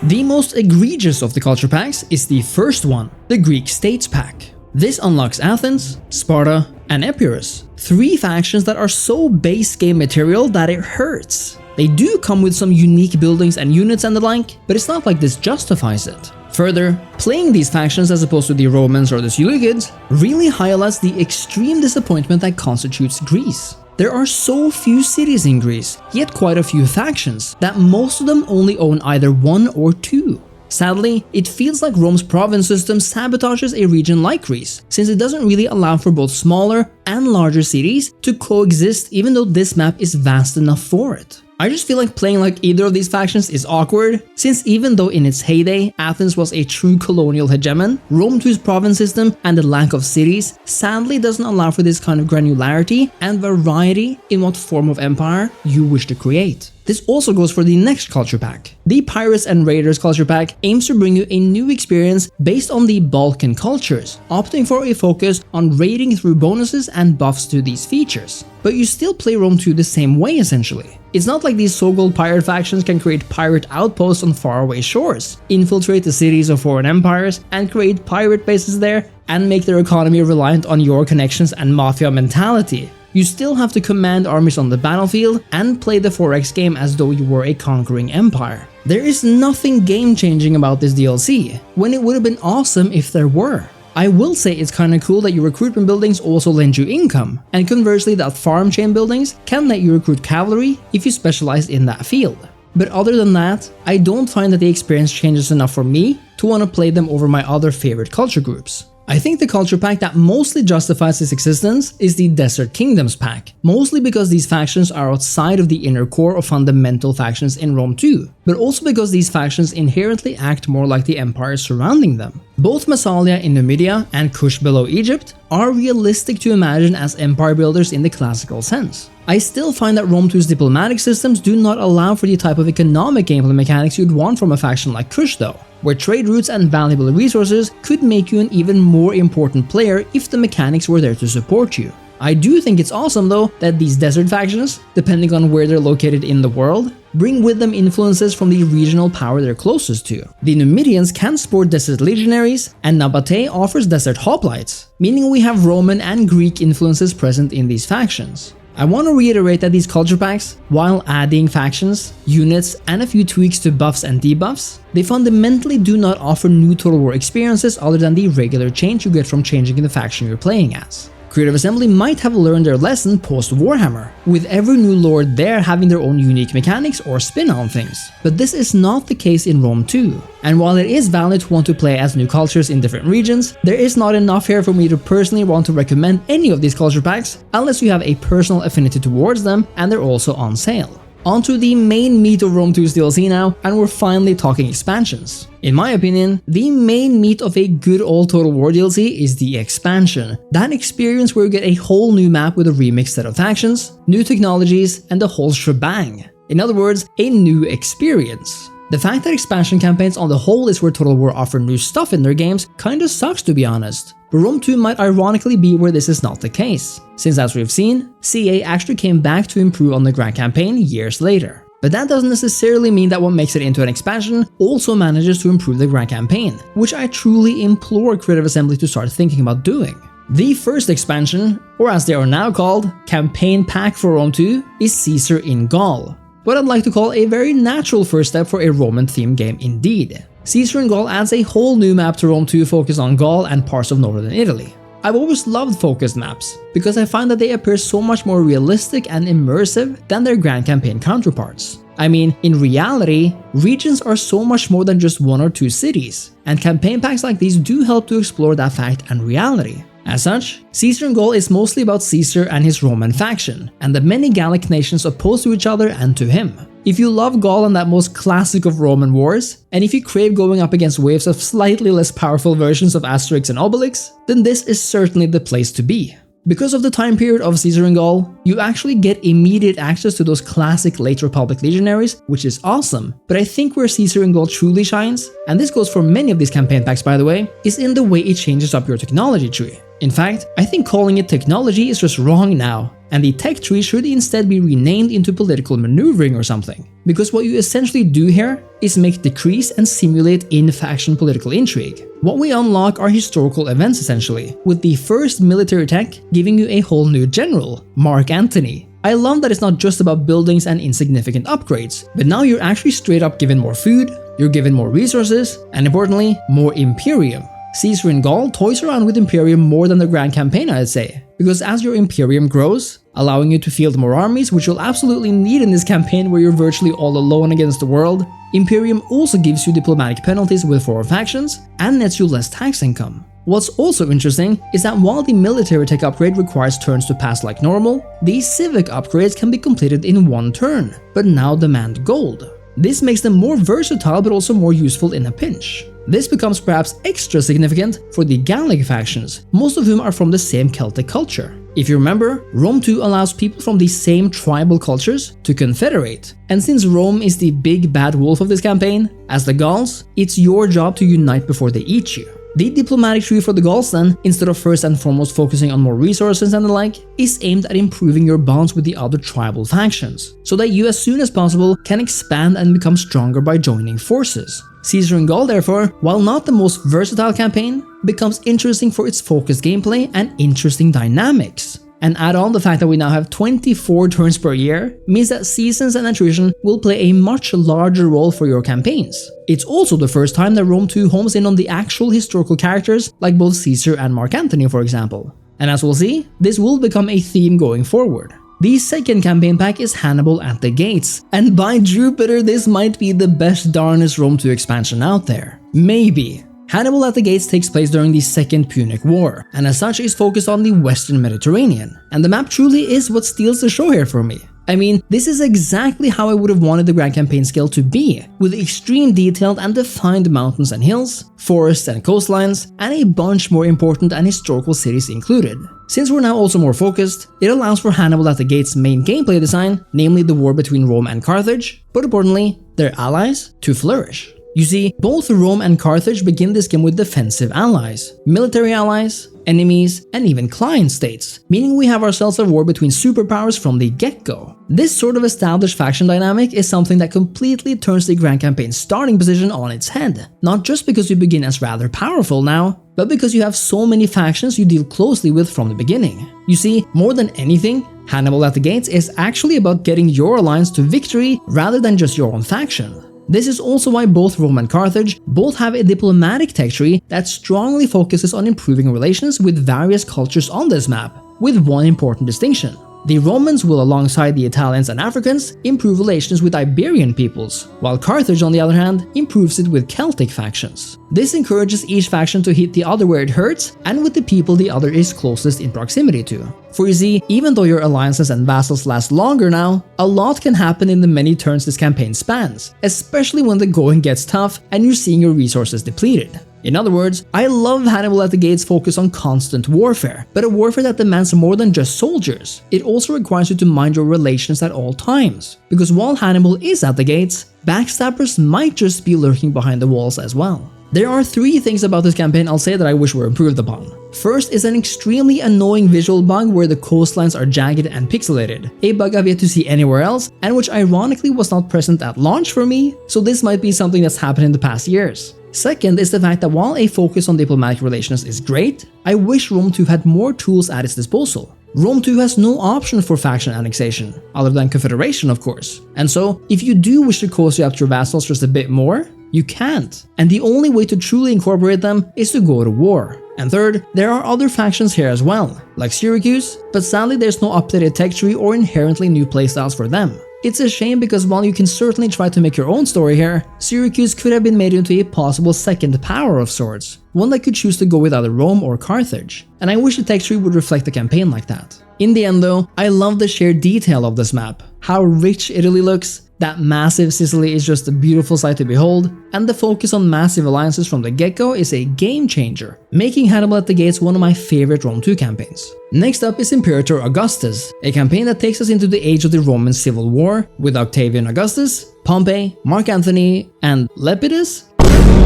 The most egregious of the culture packs is the first one, the Greek States pack. This unlocks Athens, Sparta, and Epirus, 3 factions that are so base game material that it hurts. They do come with some unique buildings and units and the like, but it's not like this justifies it. Further, playing these factions as opposed to the Romans or the Seleucids really highlights the extreme disappointment that constitutes Greece. There are so few cities in Greece, yet quite a few factions, that most of them only own either 1 or 2. Sadly, it feels like Rome's province system sabotages a region like Greece, since it doesn't really allow for both smaller and larger cities to coexist, even though this map is vast enough for it. I just feel like playing like either of these factions is awkward, since even though in its heyday Athens was a true colonial hegemon, Rome 2's province system and the lack of cities sadly doesn't allow for this kind of granularity and variety in what form of empire you wish to create. This also goes for the next culture pack. The Pirates and Raiders culture pack aims to bring you a new experience based on the Balkan cultures, opting for a focus on raiding through bonuses and buffs to these features. But you still play Rome 2 the same way essentially. It's not like these so-called pirate factions can create pirate outposts on faraway shores, infiltrate the cities of foreign empires, and create pirate bases there, and make their economy reliant on your connections and mafia mentality. You still have to command armies on the battlefield and play the 4X game as though you were a conquering empire. There is nothing game-changing about this DLC, when it would have been awesome if there were. I will say it's kinda cool that your recruitment buildings also lend you income, and conversely that farm chain buildings can let you recruit cavalry if you specialize in that field. But other than that, I don't find that the experience changes enough for me to want to play them over my other favorite culture groups. I think the culture pack that mostly justifies its existence is the Desert Kingdoms pack, mostly because these factions are outside of the inner core of fundamental factions in Rome 2, but also because these factions inherently act more like the empires surrounding them. Both Massalia in Numidia and Kush below Egypt are realistic to imagine as empire builders in the classical sense. I still find that Rome 2's diplomatic systems do not allow for the type of economic gameplay mechanics you'd want from a faction like Kush though, where trade routes and valuable resources could make you an even more important player if the mechanics were there to support you. I do think it's awesome though that these desert factions, depending on where they're located in the world, bring with them influences from the regional power they're closest to. The Numidians can sport desert legionaries, and Nabatea offers desert hoplites, meaning we have Roman and Greek influences present in these factions. I want to reiterate that these culture packs, while adding factions, units, and a few tweaks to buffs and debuffs, they fundamentally do not offer new Total War experiences other than the regular change you get from changing the faction you're playing as. Creative Assembly might have learned their lesson post-Warhammer, with every new lord there having their own unique mechanics or spin on things, but this is not the case in Rome 2. And while it is valid to want to play as new cultures in different regions, there is not enough here for me to personally want to recommend any of these culture packs unless you have a personal affinity towards them and they're also on sale. Onto the main meat of Rome 2's DLC now, and we're finally talking expansions. In my opinion, the main meat of a good old Total War DLC is the expansion. That experience where you get a whole new map with a remixed set of factions, new technologies, and the whole shebang. In other words, a new experience. The fact that expansion campaigns on the whole is where Total War offer new stuff in their games kinda sucks to be honest. But Rome 2 might ironically be where this is not the case, since as we've seen, CA actually came back to improve on the Grand Campaign years later. But that doesn't necessarily mean that what makes it into an expansion also manages to improve the Grand Campaign, which I truly implore Creative Assembly to start thinking about doing. The first expansion, or as they are now called, Campaign Pack for Rome 2, is Caesar in Gaul. What I'd like to call a very natural first step for a Roman-themed game indeed. Caesar in Gaul adds a whole new map to Rome 2 focused on Gaul and parts of northern Italy. I've always loved focused maps, because I find that they appear so much more realistic and immersive than their Grand Campaign counterparts. I mean, in reality, regions are so much more than just one or two cities, and campaign packs like these do help to explore that fact and reality. As such, Caesar in Gaul is mostly about Caesar and his Roman faction, and the many Gallic nations opposed to each other and to him. If you love Gaul and that most classic of Roman wars, and if you crave going up against waves of slightly less powerful versions of Asterix and Obelix, then this is certainly the place to be. Because of the time period of Caesar in Gaul, you actually get immediate access to those classic late Republic legionaries, which is awesome, but I think where Caesar in Gaul truly shines, and this goes for many of these campaign packs by the way, is in the way it changes up your technology tree. In fact, I think calling it technology is just wrong now, and the tech tree should instead be renamed into political maneuvering or something. Because what you essentially do here is make decrees and simulate in-faction political intrigue. What we unlock are historical events essentially, with the first military tech giving you a whole new general, Mark Antony. I love that it's not just about buildings and insignificant upgrades, but now you're actually straight up given more food, you're given more resources, and importantly, more Imperium. Caesar in Gaul toys around with Imperium more than the Grand Campaign, I'd say, because as your Imperium grows, allowing you to field more armies, which you'll absolutely need in this campaign where you're virtually all alone against the world, Imperium also gives you diplomatic penalties with foreign factions and nets you less tax income. What's also interesting is that while the military tech upgrade requires turns to pass like normal, these civic upgrades can be completed in one turn, but now demand gold. This makes them more versatile but also more useful in a pinch. This becomes perhaps extra significant for the Gallic factions, most of whom are from the same Celtic culture. If you remember, Rome 2 allows people from the same tribal cultures to confederate, and since Rome is the big bad wolf of this campaign, as the Gauls, it's your job to unite before they eat you. The diplomatic tree for the Gauls then, instead of first and foremost focusing on more resources and the like, is aimed at improving your bonds with the other tribal factions, so that you as soon as possible can expand and become stronger by joining forces. Caesar in Gaul, therefore, while not the most versatile campaign, becomes interesting for its focused gameplay and interesting dynamics. And add on the fact that we now have 24 turns per year means that seasons and attrition will play a much larger role for your campaigns. It's also the first time that Rome 2 homes in on the actual historical characters like both Caesar and Mark Antony, for example. And as we'll see, this will become a theme going forward. The second campaign pack is Hannibal at the Gates, and by Jupiter, this might be the best darnest Rome 2 expansion out there. Maybe. Hannibal at the Gates takes place during the Second Punic War, and as such is focused on the Western Mediterranean, and the map truly is what steals the show here for me. I mean, this is exactly how I would have wanted the Grand Campaign scale to be, with extreme detailed and defined mountains and hills, forests and coastlines, and a bunch more important and historical cities included. Since we're now also more focused, it allows for Hannibal at the Gates' main gameplay design, namely the war between Rome and Carthage, but importantly, their allies, to flourish. You see, both Rome and Carthage begin this game with defensive allies, military allies, enemies, and even client states, meaning we have ourselves a war between superpowers from the get-go. This sort of established faction dynamic is something that completely turns the Grand Campaign's starting position on its head, not just because you begin as rather powerful now, but because you have so many factions you deal closely with from the beginning. You see, more than anything, Hannibal at the Gates is actually about getting your alliance to victory rather than just your own faction. This is also why both Rome and Carthage both have a diplomatic tech tree that strongly focuses on improving relations with various cultures on this map, with one important distinction. The Romans will, alongside the Italians and Africans, improve relations with Iberian peoples, while Carthage, on the other hand, improves it with Celtic factions. This encourages each faction to hit the other where it hurts and with the people the other is closest in proximity to. For you see, even though your alliances and vassals last longer now, a lot can happen in the many turns this campaign spans, especially when the going gets tough and you're seeing your resources depleted. In other words, I love Hannibal at the Gates' focus on constant warfare, but a warfare that demands more than just soldiers. It also requires you to mind your relations at all times, because while Hannibal is at the gates, backstabbers might just be lurking behind the walls as well. There are 3 things about this campaign I'll say that I wish were improved upon. First is an extremely annoying visual bug where the coastlines are jagged and pixelated, a bug I've yet to see anywhere else and which ironically was not present at launch for me, so this might be something that's happened in the past years. Second is the fact that while a focus on diplomatic relations is great, I wish Rome 2 had more tools at its disposal. Rome 2 has no option for faction annexation, other than confederation of course, and so if you do wish to cozy up your vassals just a bit more, you can't, and the only way to truly incorporate them is to go to war. And third, there are other factions here as well, like Syracuse, but sadly there's no updated tech tree or inherently new playstyles for them. It's a shame because while you can certainly try to make your own story here, Syracuse could have been made into a possible second power of sorts, one that could choose to go with either Rome or Carthage, and I wish the tech tree would reflect the campaign like that. In the end though, I love the sheer detail of this map, how rich Italy looks, that massive Sicily is just a beautiful sight to behold, and the focus on massive alliances from the get-go is a game changer, making Hannibal at the Gates one of my favorite Rome 2 campaigns. Next up is Imperator Augustus, a campaign that takes us into the age of the Roman Civil War, with Octavian Augustus, Pompey, Mark Antony, and Lepidus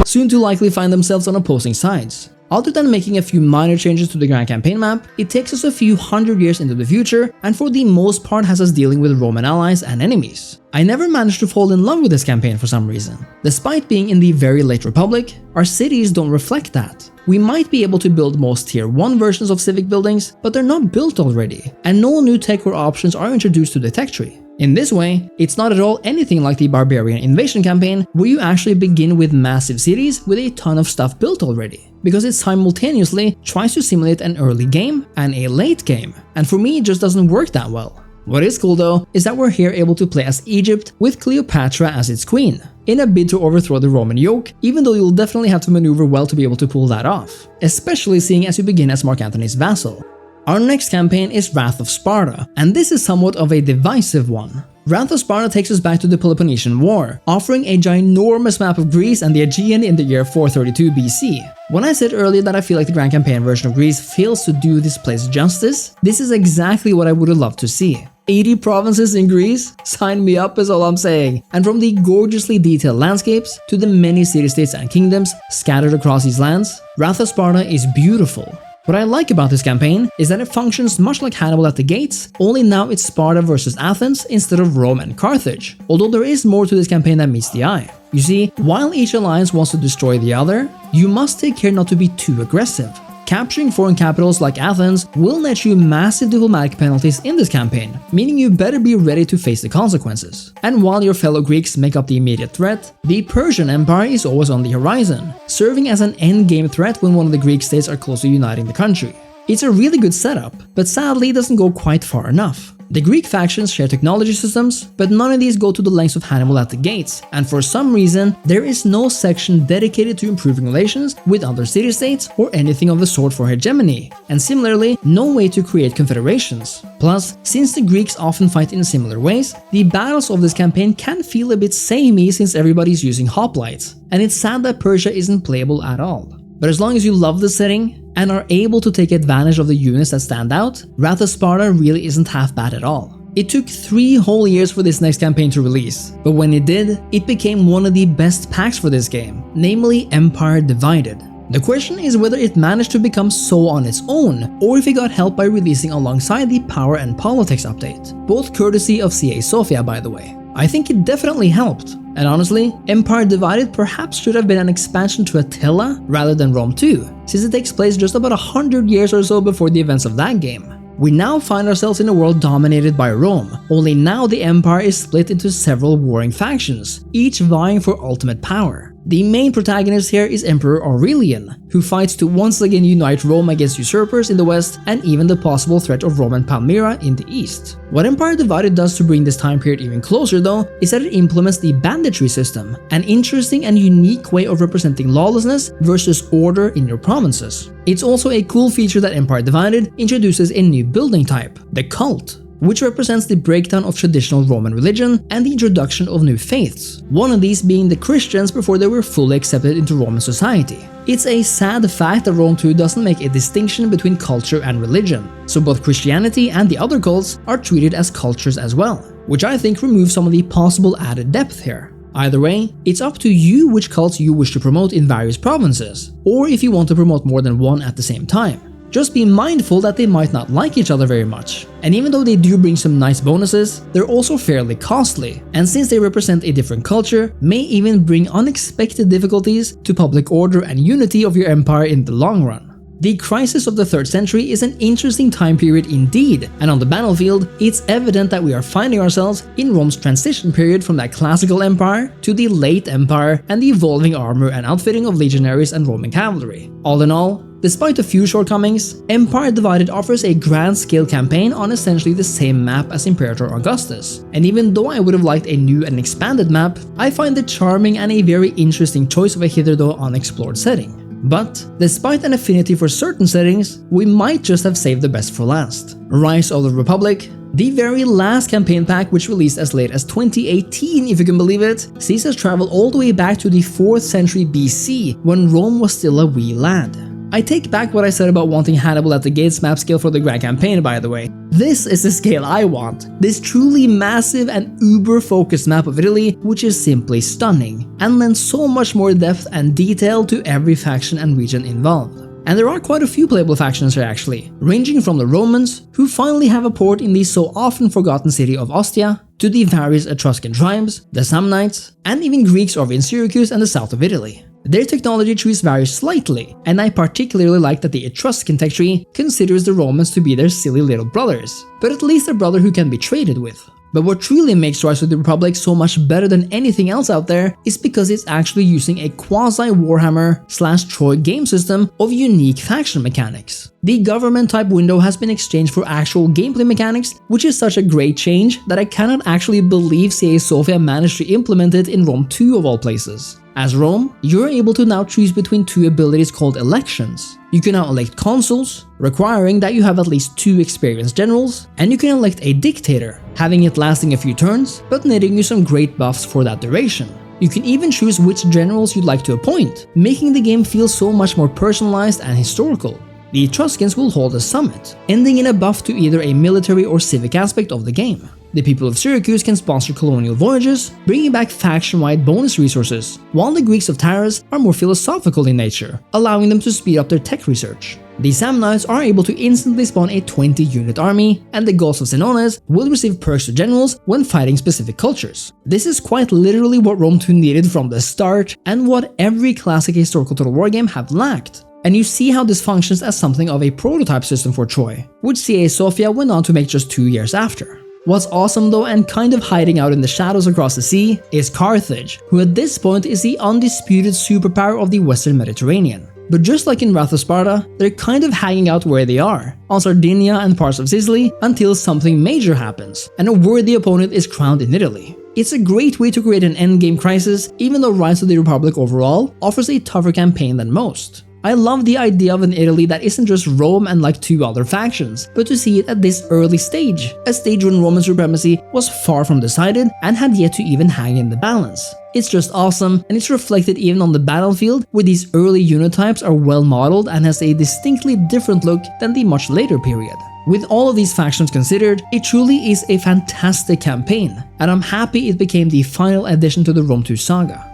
soon to likely find themselves on opposing sides. Other than making a few minor changes to the Grand Campaign map, it takes us a few hundred years into the future and for the most part has us dealing with Roman allies and enemies. I never managed to fall in love with this campaign for some reason. Despite being in the very late Republic, our cities don't reflect that. We might be able to build most tier 1 versions of civic buildings, but they're not built already, and no new tech or options are introduced to the tech tree. In this way, it's not at all anything like the Barbarian Invasion campaign, where you actually begin with massive cities with a ton of stuff built already, because it simultaneously tries to simulate an early game and a late game, and for me it just doesn't work that well. What is cool though, is that we're here able to play as Egypt with Cleopatra as its queen, in a bid to overthrow the Roman yoke, even though you'll definitely have to maneuver well to be able to pull that off, especially seeing as you begin as Mark Antony's vassal. Our next campaign is Wrath of Sparta, and this is somewhat of a divisive one. Wrath of Sparta takes us back to the Peloponnesian War, offering a ginormous map of Greece and the Aegean in the year 432 BC. When I said earlier that I feel like the Grand Campaign version of Greece fails to do this place justice, this is exactly what I would have loved to see. 80 provinces in Greece? Sign me up is all I'm saying. And from the gorgeously detailed landscapes to the many city-states and kingdoms scattered across these lands, Wrath of Sparta is beautiful. What I like about this campaign is that it functions much like Hannibal at the Gates, only now it's Sparta versus Athens instead of Rome and Carthage, although there is more to this campaign than meets the eye. You see, while each alliance wants to destroy the other, you must take care not to be too aggressive. Capturing foreign capitals like Athens will net you massive diplomatic penalties in this campaign, meaning you better be ready to face the consequences. And while your fellow Greeks make up the immediate threat, the Persian Empire is always on the horizon, serving as an endgame threat when one of the Greek states are close to uniting the country. It's a really good setup, but sadly it doesn't go quite far enough. The Greek factions share technology systems, but none of these go to the lengths of Hannibal at the Gates, and for some reason, there is no section dedicated to improving relations with other city-states or anything of the sort for hegemony, and similarly, no way to create confederations. Plus, since the Greeks often fight in similar ways, the battles of this campaign can feel a bit samey since everybody's using hoplites, and it's sad that Persia isn't playable at all. But as long as you love the setting, and are able to take advantage of the units that stand out, Wrath of Sparta really isn't half bad at all. It took 3 whole years for this next campaign to release, but when it did, it became one of the best packs for this game, namely Empire Divided. The question is whether it managed to become so on its own, or if it got help by releasing alongside the Power and Politics update, both courtesy of CA Sofia by the way. I think it definitely helped, and honestly, Empire Divided perhaps should have been an expansion to Attila rather than Rome 2, since it takes place just about 100 years or so before the events of that game. We now find ourselves in a world dominated by Rome, only now the empire is split into several warring factions, each vying for ultimate power. The main protagonist here is Emperor Aurelian, who fights to once again unite Rome against usurpers in the west and even the possible threat of Roman Palmyra in the east. What Empire Divided does to bring this time period even closer though, is that it implements the banditry system, an interesting and unique way of representing lawlessness versus order in your provinces. It's also a cool feature that Empire Divided introduces a new building type, the cult, which represents the breakdown of traditional Roman religion and the introduction of new faiths, one of these being the Christians before they were fully accepted into Roman society. It's a sad fact that Rome 2 doesn't make a distinction between culture and religion, so both Christianity and the other cults are treated as cultures as well, which I think removes some of the possible added depth here. Either way, it's up to you which cults you wish to promote in various provinces, or if you want to promote more than one at the same time. Just be mindful that they might not like each other very much, and even though they do bring some nice bonuses, they're also fairly costly, and since they represent a different culture, may even bring unexpected difficulties to public order and unity of your empire in the long run. The crisis of the 3rd century is an interesting time period indeed, and on the battlefield, it's evident that we are finding ourselves in Rome's transition period from that classical empire to the late empire and the evolving armor and outfitting of legionaries and Roman cavalry. All in all, despite a few shortcomings, Empire Divided offers a grand-scale campaign on essentially the same map as Imperator Augustus, and even though I would have liked a new and expanded map, I find it charming and a very interesting choice of a hitherto unexplored setting. But, despite an affinity for certain settings, we might just have saved the best for last. Rise of the Republic, the very last campaign pack, which released as late as 2018 if you can believe it, sees us travel all the way back to the 4th century BC, when Rome was still a wee lad. I take back what I said about wanting Hannibal at the Gates map scale for the Grand Campaign by the way. This is the scale I want. This truly massive and uber-focused map of Italy, which is simply stunning, and lends so much more depth and detail to every faction and region involved. And there are quite a few playable factions here actually, ranging from the Romans, who finally have a port in the so often forgotten city of Ostia, to the various Etruscan tribes, the Samnites, and even Greeks over in Syracuse and the south of Italy. Their technology trees vary slightly, and I particularly like that the Etruscan tech tree considers the Romans to be their silly little brothers, but at least a brother who can be traded with. But what truly makes Rise of the Republic so much better than anything else out there is because it's actually using a quasi-Warhammer/Troy game system of unique faction mechanics. The government type window has been exchanged for actual gameplay mechanics, which is such a great change that I cannot actually believe CA Sofia managed to implement it in Rome 2 of all places. As Rome, you're able to now choose between two abilities called elections. You can now elect consuls, requiring that you have at least 2 experienced generals, and you can elect a dictator, having it lasting a few turns, but netting you some great buffs for that duration. You can even choose which generals you'd like to appoint, making the game feel so much more personalized and historical. The Etruscans will hold a summit, ending in a buff to either a military or civic aspect of the game. The people of Syracuse can sponsor colonial voyages, bringing back faction-wide bonus resources, while the Greeks of Taras are more philosophical in nature, allowing them to speed up their tech research. The Samnites are able to instantly spawn a 20-unit army, and the Gauls of Senones will receive perks to generals when fighting specific cultures. This is quite literally what Rome 2 needed from the start, and what every classic historical Total War game have lacked. And you see how this functions as something of a prototype system for Troy, which CA Sofia went on to make just 2 years after. What's awesome though, and kind of hiding out in the shadows across the sea, is Carthage, who at this point is the undisputed superpower of the Western Mediterranean. But just like in Wrath of Sparta, they're kind of hanging out where they are, on Sardinia and parts of Sicily, until something major happens, and a worthy opponent is crowned in Italy. It's a great way to create an endgame crisis, even though Rise of the Republic overall offers a tougher campaign than most. I love the idea of an Italy that isn't just Rome and like 2 other factions, but to see it at this early stage, a stage when Roman supremacy was far from decided and had yet to even hang in the balance. It's just awesome, and it's reflected even on the battlefield, where these early unit types are well modeled and has a distinctly different look than the much later period. With all of these factions considered, it truly is a fantastic campaign, and I'm happy it became the final addition to the Rome 2 saga.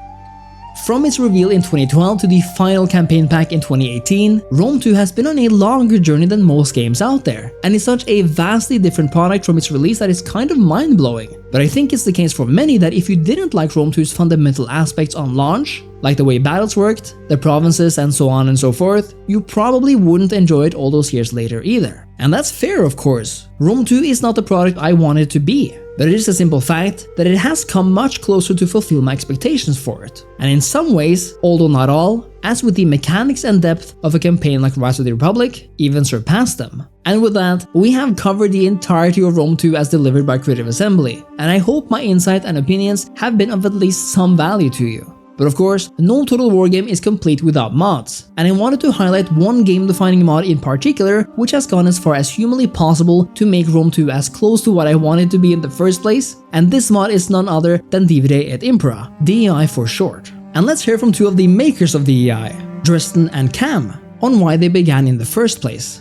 From its reveal in 2012 to the final campaign pack in 2018, Rome 2 has been on a longer journey than most games out there, and is such a vastly different product from its release that it's kind of mind-blowing. But I think it's the case for many that if you didn't like Rome 2's fundamental aspects on launch, like the way battles worked, the provinces and so on and so forth, you probably wouldn't enjoy it all those years later either. And that's fair, of course. Rome 2 is not the product I wanted it to be, but it is a simple fact that it has come much closer to fulfill my expectations for it. And in some ways, although not all, as with the mechanics and depth of a campaign like Rise of the Republic, even surpassed them. And with that, we have covered the entirety of Rome 2 as delivered by Creative Assembly, and I hope my insight and opinions have been of at least some value to you. But of course, no Total War game is complete without mods, and I wanted to highlight one game-defining mod in particular which has gone as far as humanly possible to make Rome 2 as close to what I wanted to be in the first place, and this mod is none other than Divide et Impera, DEI for short. And let's hear from 2 of the makers of DEI, Dresden and Cam, on why they began in the first place.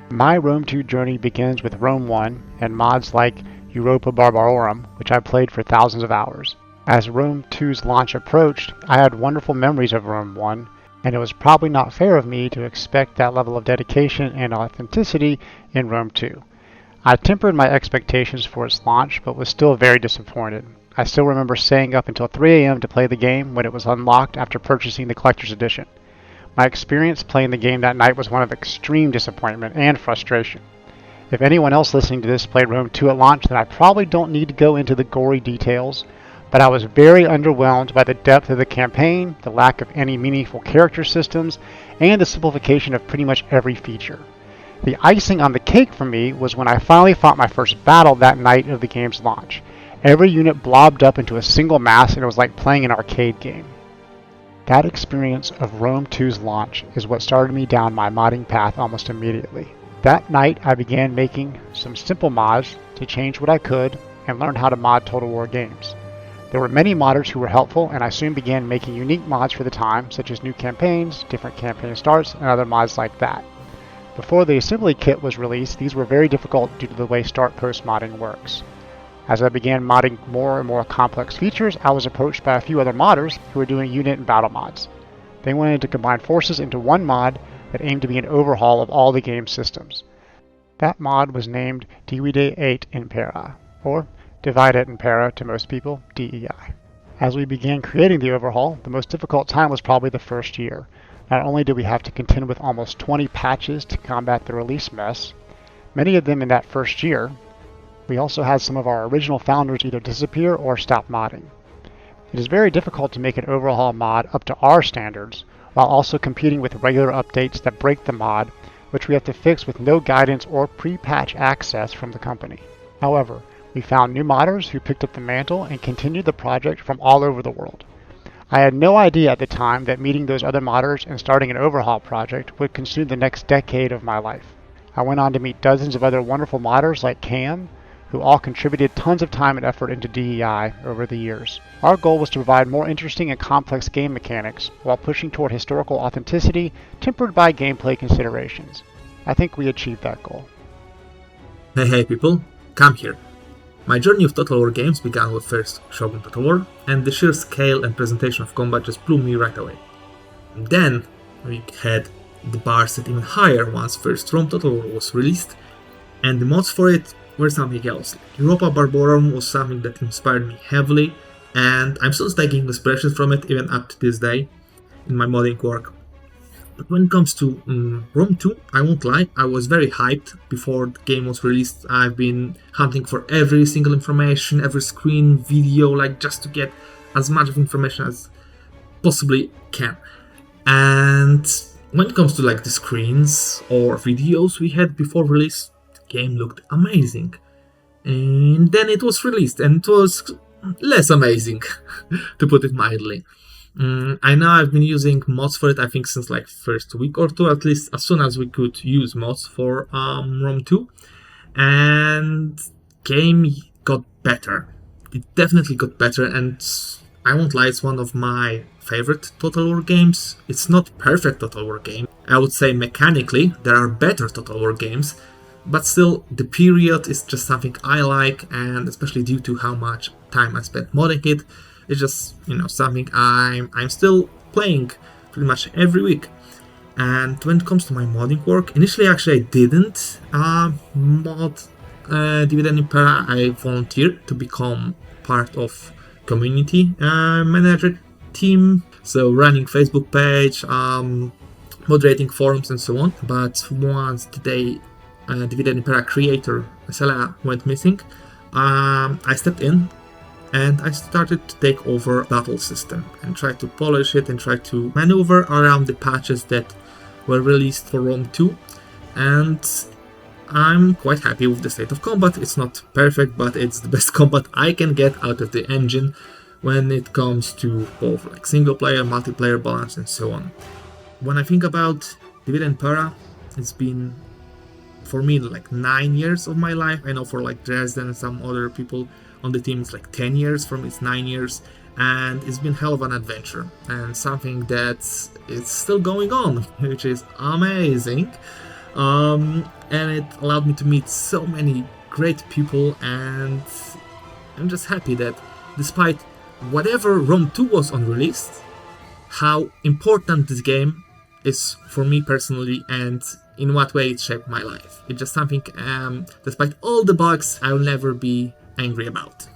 My Rome 2 journey begins with Rome 1 and mods like Europa Barbarorum, which I played for thousands of hours. As Rome 2's launch approached, I had wonderful memories of Rome 1, and it was probably not fair of me to expect that level of dedication and authenticity in Rome 2. I tempered my expectations for its launch, but was still very disappointed. I still remember staying up until 3 AM to play the game when it was unlocked after purchasing the Collector's Edition. My experience playing the game that night was one of extreme disappointment and frustration. If anyone else listening to this played Rome 2 at launch, then I probably don't need to go into the gory details, but I was very underwhelmed by the depth of the campaign, the lack of any meaningful character systems, and the simplification of pretty much every feature. The icing on the cake for me was when I finally fought my first battle that night of the game's launch. Every unit blobbed up into a single mass, and it was like playing an arcade game. That experience of Rome 2's launch is what started me down my modding path almost immediately. That night I began making some simple mods to change what I could and learn how to mod Total War games. There were many modders who were helpful, and I soon began making unique mods for the time, such as new campaigns, different campaign starts, and other mods like that. Before the assembly kit was released, these were very difficult due to the way start-post modding works. As I began modding more and more complex features, I was approached by a few other modders who were doing unit and battle mods. They wanted to combine forces into one mod that aimed to be an overhaul of all the game's systems. That mod was named Divide et Impera, or Divide et Impera to most people, DEI. As we began creating the overhaul, the most difficult time was probably the first year. Not only did we have to contend with almost 20 patches to combat the release mess, many of them in that first year, we also had some of our original founders either disappear or stop modding. It is very difficult to make an overhaul mod up to our standards, while also competing with regular updates that break the mod which we have to fix with no guidance or pre-patch access from the company. However, we found new modders who picked up the mantle and continued the project from all over the world. I had no idea at the time that meeting those other modders and starting an overhaul project would consume the next decade of my life. I went on to meet dozens of other wonderful modders like Cam, who all contributed tons of time and effort into DEI over the years. Our goal was to provide more interesting and complex game mechanics while pushing toward historical authenticity tempered by gameplay considerations. I think we achieved that goal. Hey people, Cam here. My journey of Total War games began with first Shogun Total War, and the sheer scale and presentation of combat just blew me right away. And then we had the bar set even higher once first Rome Total War was released, and the mods for it were something else. Europa Barbarorum was something that inspired me heavily, and I'm still taking inspiration from it even up to this day in my modding work. But when it comes to Rome 2, I won't lie, I was very hyped before the game was released. I've been hunting for every single information, every screen, video, like just to get as much of information as possibly can. And when it comes to like the screens or videos we had before release, the game looked amazing. And then it was released and it was less amazing, to put it mildly. I know I've been using mods for it, I think since like first week or two, at least as soon as we could use mods for Rome 2. And game got better. It definitely got better, and I won't lie, it's one of my favorite Total War games. It's not perfect Total War game. I would say mechanically there are better Total War games, but still the period is just something I like, and especially due to how much time I spent modding it, it's just, something I'm still playing pretty much every week. And when it comes to my modding work, initially actually I didn't mod Dividend Impera. I volunteered to become part of community manager team, so running Facebook page, moderating forums and so on. But once the day Dividend Impera creator Sela went missing, I stepped in and I started to take over battle system and try to polish it and try to maneuver around the patches that were released for Rome 2, and I'm quite happy with the state of combat. It's not perfect, but it's the best combat I can get out of the engine when it comes to both like single player, multiplayer balance and so on. When I think about Dividend Impera, it's been for me like 9 years of my life. I know for like Dresden and some other people on the team it's like 10 years, for me it's 9 years, and it's been hell of an adventure and something that's it's still going on, which is amazing. And it allowed me to meet so many great people, and I'm just happy that despite whatever Rome 2 was unreleased, how important this game is for me personally and in what way it shaped my life. It's just something, despite all the bugs, I'll never be angry about.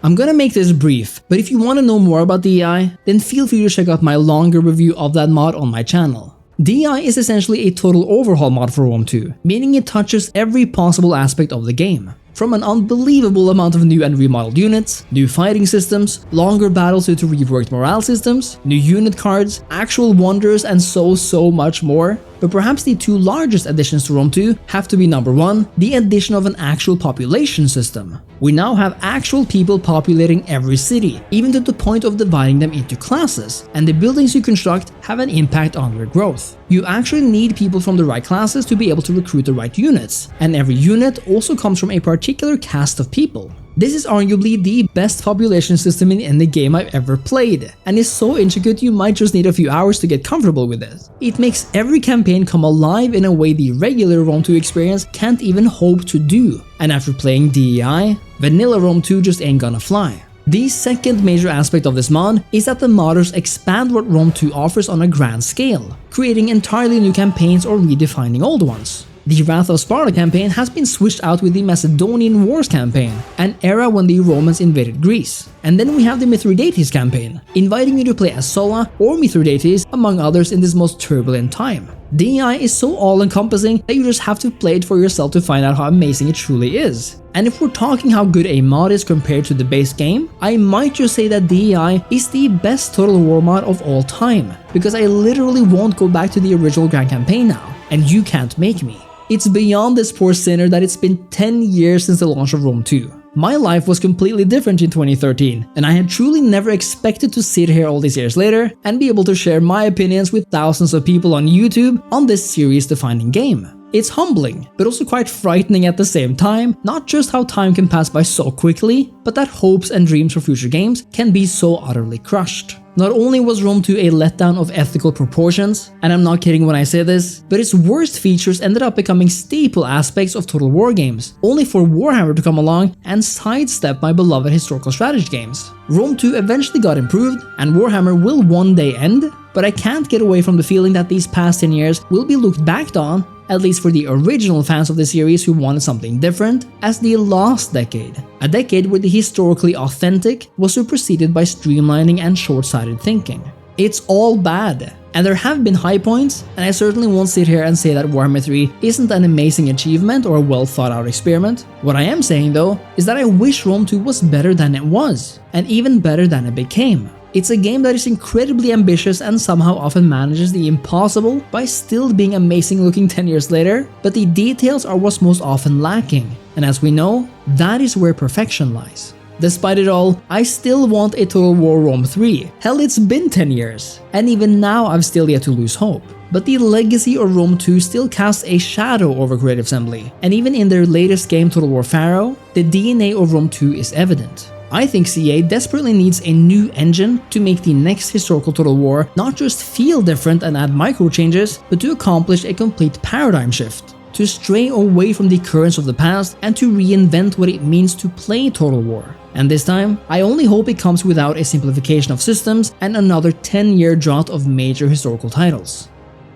I'm gonna make this brief, but if you want to know more about DEI, then feel free to check out my longer review of that mod on my channel. DEI is essentially a total overhaul mod for Rome 2, meaning it touches every possible aspect of the game. From an unbelievable amount of new and remodeled units, new fighting systems, longer battles due to reworked morale systems, new unit cards, actual wonders, and so much more. But perhaps the two largest additions to Rome 2 have to be number 1, the addition of an actual population system. We now have actual people populating every city, even to the point of dividing them into classes, and the buildings you construct have an impact on their growth. You actually need people from the right classes to be able to recruit the right units, and every unit also comes from a particular cast of people. This is arguably the best population system in any game I've ever played, and is so intricate you might just need a few hours to get comfortable with it. It makes every campaign come alive in a way the regular Rome 2 experience can't even hope to do, and after playing DEI, vanilla Rome 2 just ain't gonna fly. The second major aspect of this mod is that the modders expand what Rome 2 offers on a grand scale, creating entirely new campaigns or redefining old ones. The Wrath of Sparta campaign has been switched out with the Macedonian Wars campaign, an era when the Romans invaded Greece. And then we have the Mithridates campaign, inviting you to play as Sulla or Mithridates among others in this most turbulent time. DEI is so all-encompassing that you just have to play it for yourself to find out how amazing it truly is. And if we're talking how good a mod is compared to the base game, I might just say that DEI is the best Total War mod of all time, because I literally won't go back to the original Grand Campaign now. and you can't make me. It's beyond this poor sinner that it's been 10 years since the launch of Rome 2. My life was completely different in 2013, and I had truly never expected to sit here all these years later and be able to share my opinions with thousands of people on YouTube on this series-defining game. It's humbling, but also quite frightening at the same time, not just how time can pass by so quickly, but that hopes and dreams for future games can be so utterly crushed. Not only was Rome 2 a letdown of ethical proportions, and I'm not kidding when I say this, but its worst features ended up becoming staple aspects of Total War games, only for Warhammer to come along and sidestep my beloved historical strategy games. Rome 2 eventually got improved, and Warhammer will one day end, but I can't get away from the feeling that these past 10 years will be looked back on, at least for the original fans of the series who wanted something different, as the lost decade. A decade where the historically authentic was superseded by streamlining and short-sighted thinking. It's all bad, and there have been high points, and I certainly won't sit here and say that Warhammer 3 isn't an amazing achievement or a well thought out experiment. What I am saying though, is that I wish Rome 2 was better than it was, and even better than it became. It's a game that is incredibly ambitious and somehow often manages the impossible by still being amazing looking 10 years later, but the details are what's most often lacking, and as we know, that is where perfection lies. Despite it all, I still want a Total War Rome 3. Hell, it's been 10 years, and even now I've still yet to lose hope. But the legacy of Rome 2 still casts a shadow over Creative Assembly, and even in their latest game Total War Pharaoh, the DNA of Rome 2 is evident. I think CA desperately needs a new engine to make the next historical Total War not just feel different and add micro changes, but to accomplish a complete paradigm shift. To stray away from the currents of the past and to reinvent what it means to play Total War. And this time, I only hope it comes without a simplification of systems and another 10-year drought of major historical titles.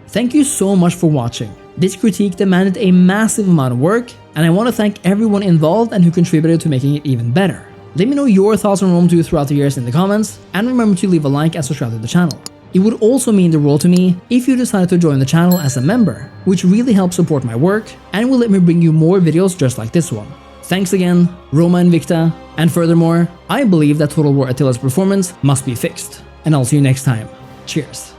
Thank you so much for watching. This critique demanded a massive amount of work, and I want to thank everyone involved and who contributed to making it even better. Let me know your thoughts on Rome 2 throughout the years in the comments, and remember to leave a like and subscribe to the channel. It would also mean the world to me if you decided to join the channel as a member, which really helps support my work and will let me bring you more videos just like this one. Thanks again, Roma Invicta, and furthermore, I believe that Total War Attila's performance must be fixed. And I'll see you next time. Cheers.